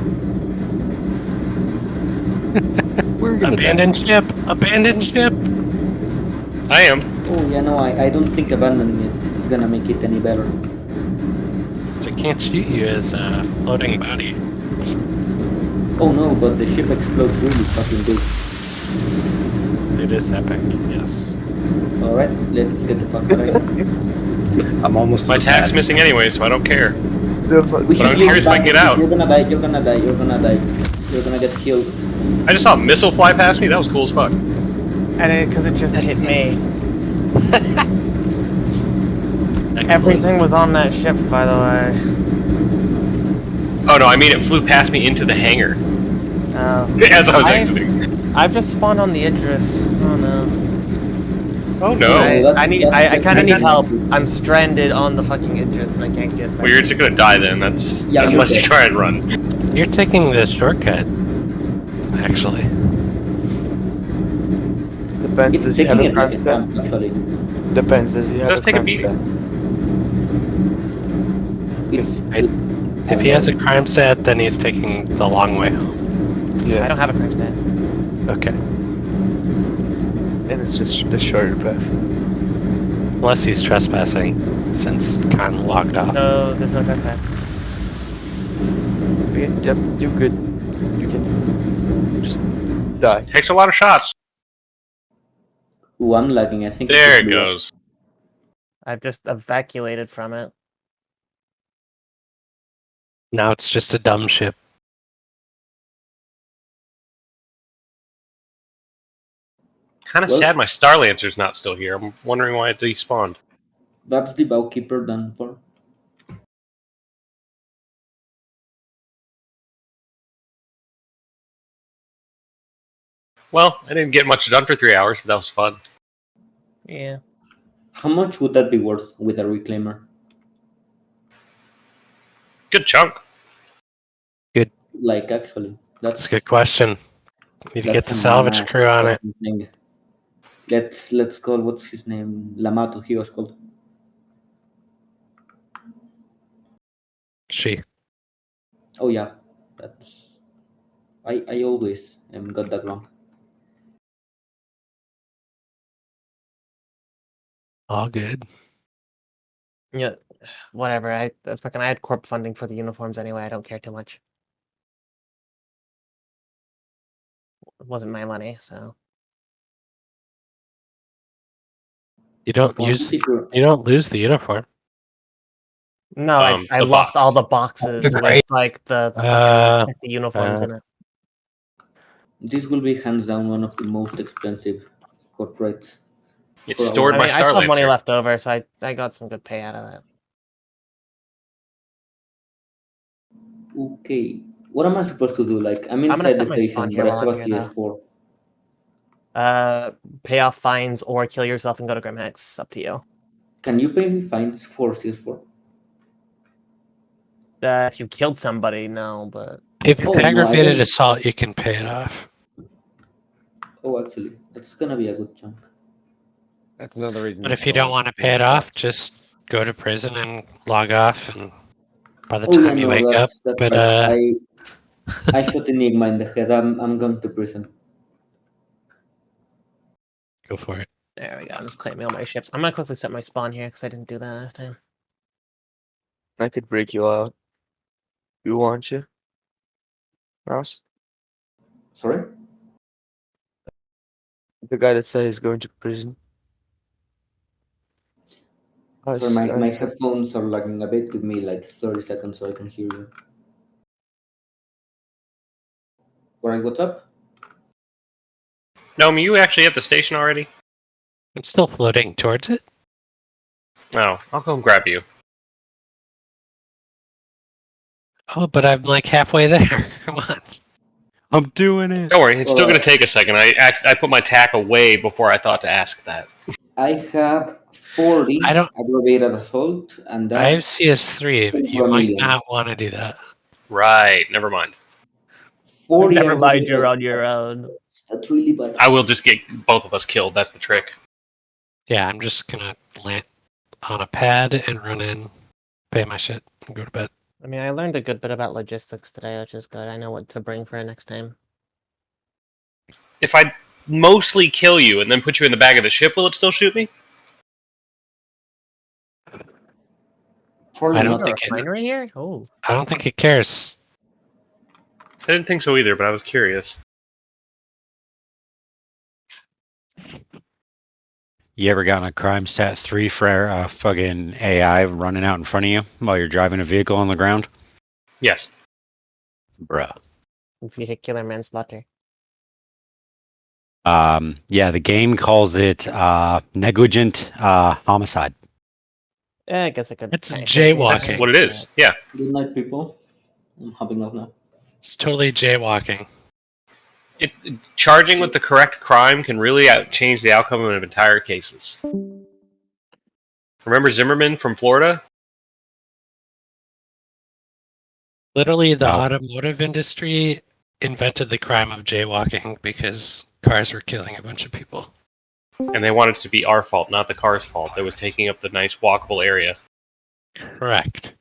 Abandoned ship! Abandoned ship! I am. Oh yeah, no, I don't think abandoning it is gonna make it any better. So I can't shoot you as a floating body. Oh no, but the ship explodes really fucking big. It is epic, yes. Alright, let's get the fuck out of here. I'm almost. My to the tag's pad. missing anyway, so I don't care. We But should I'm use curious if I can get out. You're gonna die, you're gonna die, you're gonna die. You're gonna get killed. I just saw a missile fly past me. That was cool as fuck. And because it just hit me. Everything was on that ship, by the way. Oh no, I mean it flew past me into the hangar. As I was exiting. I've just spawned on the Idris. Oh no. Oh no. I kind of need help. I'm stranded on the fucking Idris and I can't get back. Well, you're just gonna die then. That's unless you try and run. You're taking the shortcut, actually. Depends. Does he have a crime stat? Depends. Does he have Let's a take a crime beating. stat? If he has a crime stat, then he's taking the long way home. Yeah. I don't have a crime stat. Okay. And it's just the shorter path. Unless he's trespassing, since Khan logged off. No, there's no trespass. Okay, yep, you're good. You can just die. Takes a lot of shots. Ooh, I'm lagging. I think. There it goes. I've just evacuated from it. Now it's just a dumb ship. Kind of sad my Star Lancer's not still here. I'm wondering why it despawned. That's the Bowkeeper done for. Well, I didn't get much done for 3 hours, but that was fun. Yeah. How much would that be worth with a reclaimer? Good chunk. Good. Like actually, That's a good question. Need to get the salvage crew on it. Thing. Let's call what's his name? Lamato. He was called. She. Oh yeah, that's. I always got that wrong. All good. Yeah, whatever. I had Corp funding for the uniforms anyway. I don't care too much. It wasn't my money, so. You don't lose the uniform. No, I lost all the boxes with like the uniforms in it. This will be hands down one of the most expensive corporates. It's stored by I still have money Starlancer. left over, so I got some good pay out of that. Okay, what am I supposed to do? Like, I'm I'm gonna inside the set my spawn station, here but I while have I'm a here, though. CS4. Pay off fines or kill yourself and go to Grimhex. Up to you. Can you pay me fines for CS4? If you killed somebody, no, but If it's Oh, no, I aggravated don't- assault, you can pay it off. Oh, actually, that's gonna be a good chunk. That's another reason. But if you don't want to pay it off, just go to prison and log off, and by the time you wake up, that's but right. I shot Enigma in the head. I'm going to prison. go for it. there we go. I'm just claiming all my ships. I'm gonna quickly set my spawn here because I didn't do that last time. I could break you out. You want you? Mouse? Sorry? The guy that said he's going to prison. Sorry, my headphones are lagging a bit. Give me like 30 seconds so I can hear you. Alright, what's up? Noam, you actually at the station already? I'm still floating towards it. No, I'll go grab you. Oh, but I'm like halfway there. Come on. I'm doing it. Don't worry, it's still going to take a second. I put my tack away before I thought to ask that. I have 40 aggravated assault, and I have that's CS3, but you over a might million. not want to do that. Right, never mind. 40 Never mind, aggravated you're on your own. That's really bad. I will just get both of us killed. That's the trick. Yeah, I'm just gonna land on a pad and run in, pay my shit, and go to bed. I mean, I learned a good bit about logistics today, which is good. I know what to bring for next time. If I mostly kill you and then put you in the back of the ship, will it still shoot me? Probably I don't not. think it, Refinery here? Oh. I don't think it cares. I didn't think so either, but I was curious. You ever gotten a crime stat 3 for fucking AI running out in front of you while you're driving a vehicle on the ground? Yes. Bruh. Vehicular manslaughter. Yeah, the game calls it negligent homicide. Yeah, I guess I could. It's technically do jaywalking. That's what it is. Yeah. Good night, people. I'm hopping off now. It's totally jaywalking. Charging with the correct crime can really change the outcome of entire cases. Remember Zimmerman from Florida? Literally, the No. automotive industry invented the crime of jaywalking because cars were killing a bunch of people. And they wanted it to be our fault, not the car's fault. That was taking up the nice walkable area. Correct.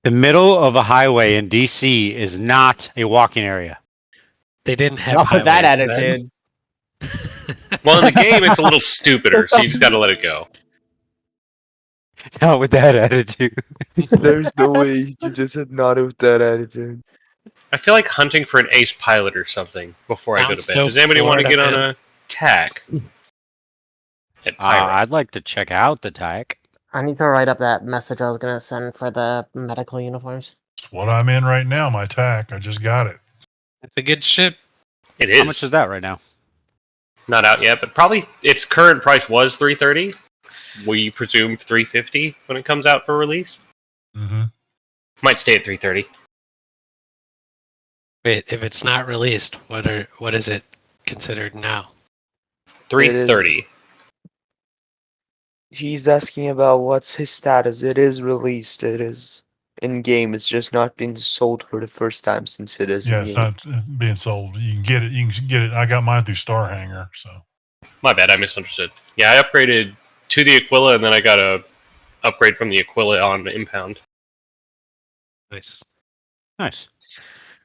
The middle of a highway in DC is not a walking area. They didn't have Not with that highways attitude. Well, in the game, it's a little stupider, so you just gotta let it go. Not with that attitude. There's no way you can just said not with that attitude. I feel like hunting for an ace pilot or something before I go to Sounds bed. so Does anybody want to Florida, get on man. a tack? At pirate? I'd like to check out the TAC. I need to write up that message I was gonna send for the medical uniforms. It's what I'm in right now, my TAC. I just got it. It's a good ship. It is. How much is that right now? Not out yet, but probably its current price was $330. We presume $350 when it comes out for release. Mm-hmm. Might stay at $330. Wait, if it's not released, what is it considered now? $330. He's asking about what's his status. It is released. It is in game. It's just not been sold for the first time since it is. Yeah, in it's game. not being sold. You can get it. You can get it. I got mine through Star Hanger. So My bad, I misunderstood. Yeah, I upgraded to the Aquila, and then I got a upgrade from the Aquila on Impound. Nice. Nice.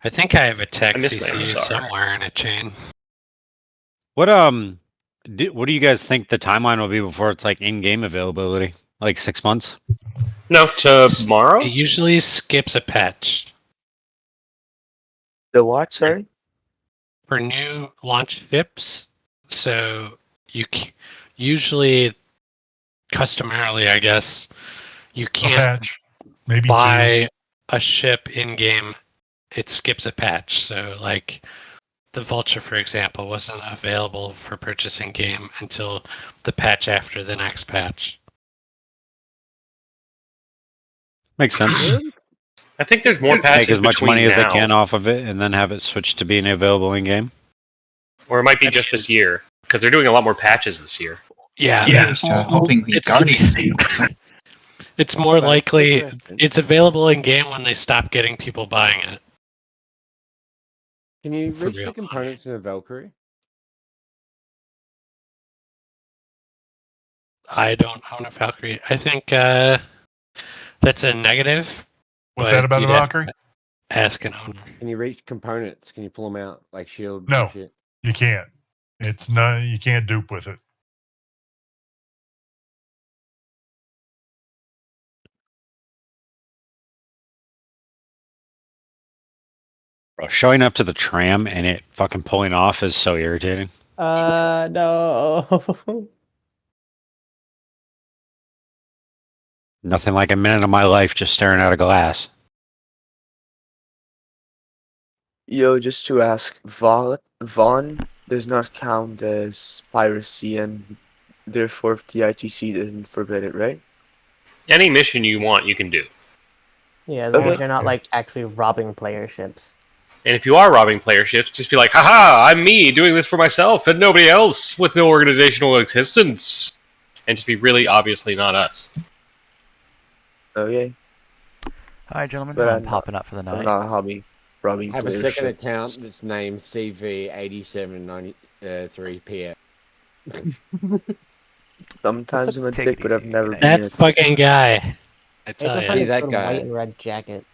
I think I have a tech I missed my CC MSR. somewhere in a chain. What what do you guys think the timeline will be before it's like in-game availability? Like 6 months? No, tomorrow? It usually skips a patch. The what? Sorry. For new launch ships, so usually, customarily, I guess, you can't patch, maybe buy a ship in game. It skips a patch. So, like the Vulture, for example, wasn't available for purchase in game until the patch after the next patch. Makes sense. I think there's more patches Make as much between money as they now, can off of it and then have it switch to being available in-game. or it might be just this year because they're doing a lot more patches this year. Yeah, Here's to hoping the Guardians. It's more likely it's available in game when they stop getting people buying it. Can you For reach real. the components in a Valkyrie? I don't own a Valkyrie. I think that's a negative. What's but that about a you'd have Valkyrie? to Ask an owner. Can you reach components? Can you pull them out like shield? and No, shit? you can't. It's not. You can't dupe with it. Bro, showing up to the tram and it fucking pulling off is so irritating. No. Nothing like a minute of my life just staring at a glass. Yo, just to ask, Vaughn does not count as piracy, and therefore the ITC doesn't forbid it, right? Any mission you want, you can do. Yeah, as long as Okay. you're not like actually robbing player ships. And if you are robbing player ships, just be like, haha, I'm me doing this for myself and nobody else with no organizational existence. And just be really obviously not us. Okay. Hi, gentlemen. But I'm popping up for the I'm night. not robbing I have a player second ships. account that's named CV8793PF. Sometimes I'm a Take it dick, but I've easy, never Denny. been That a fucking guy. I It's tell a you. funny that that guy. white and red jacket.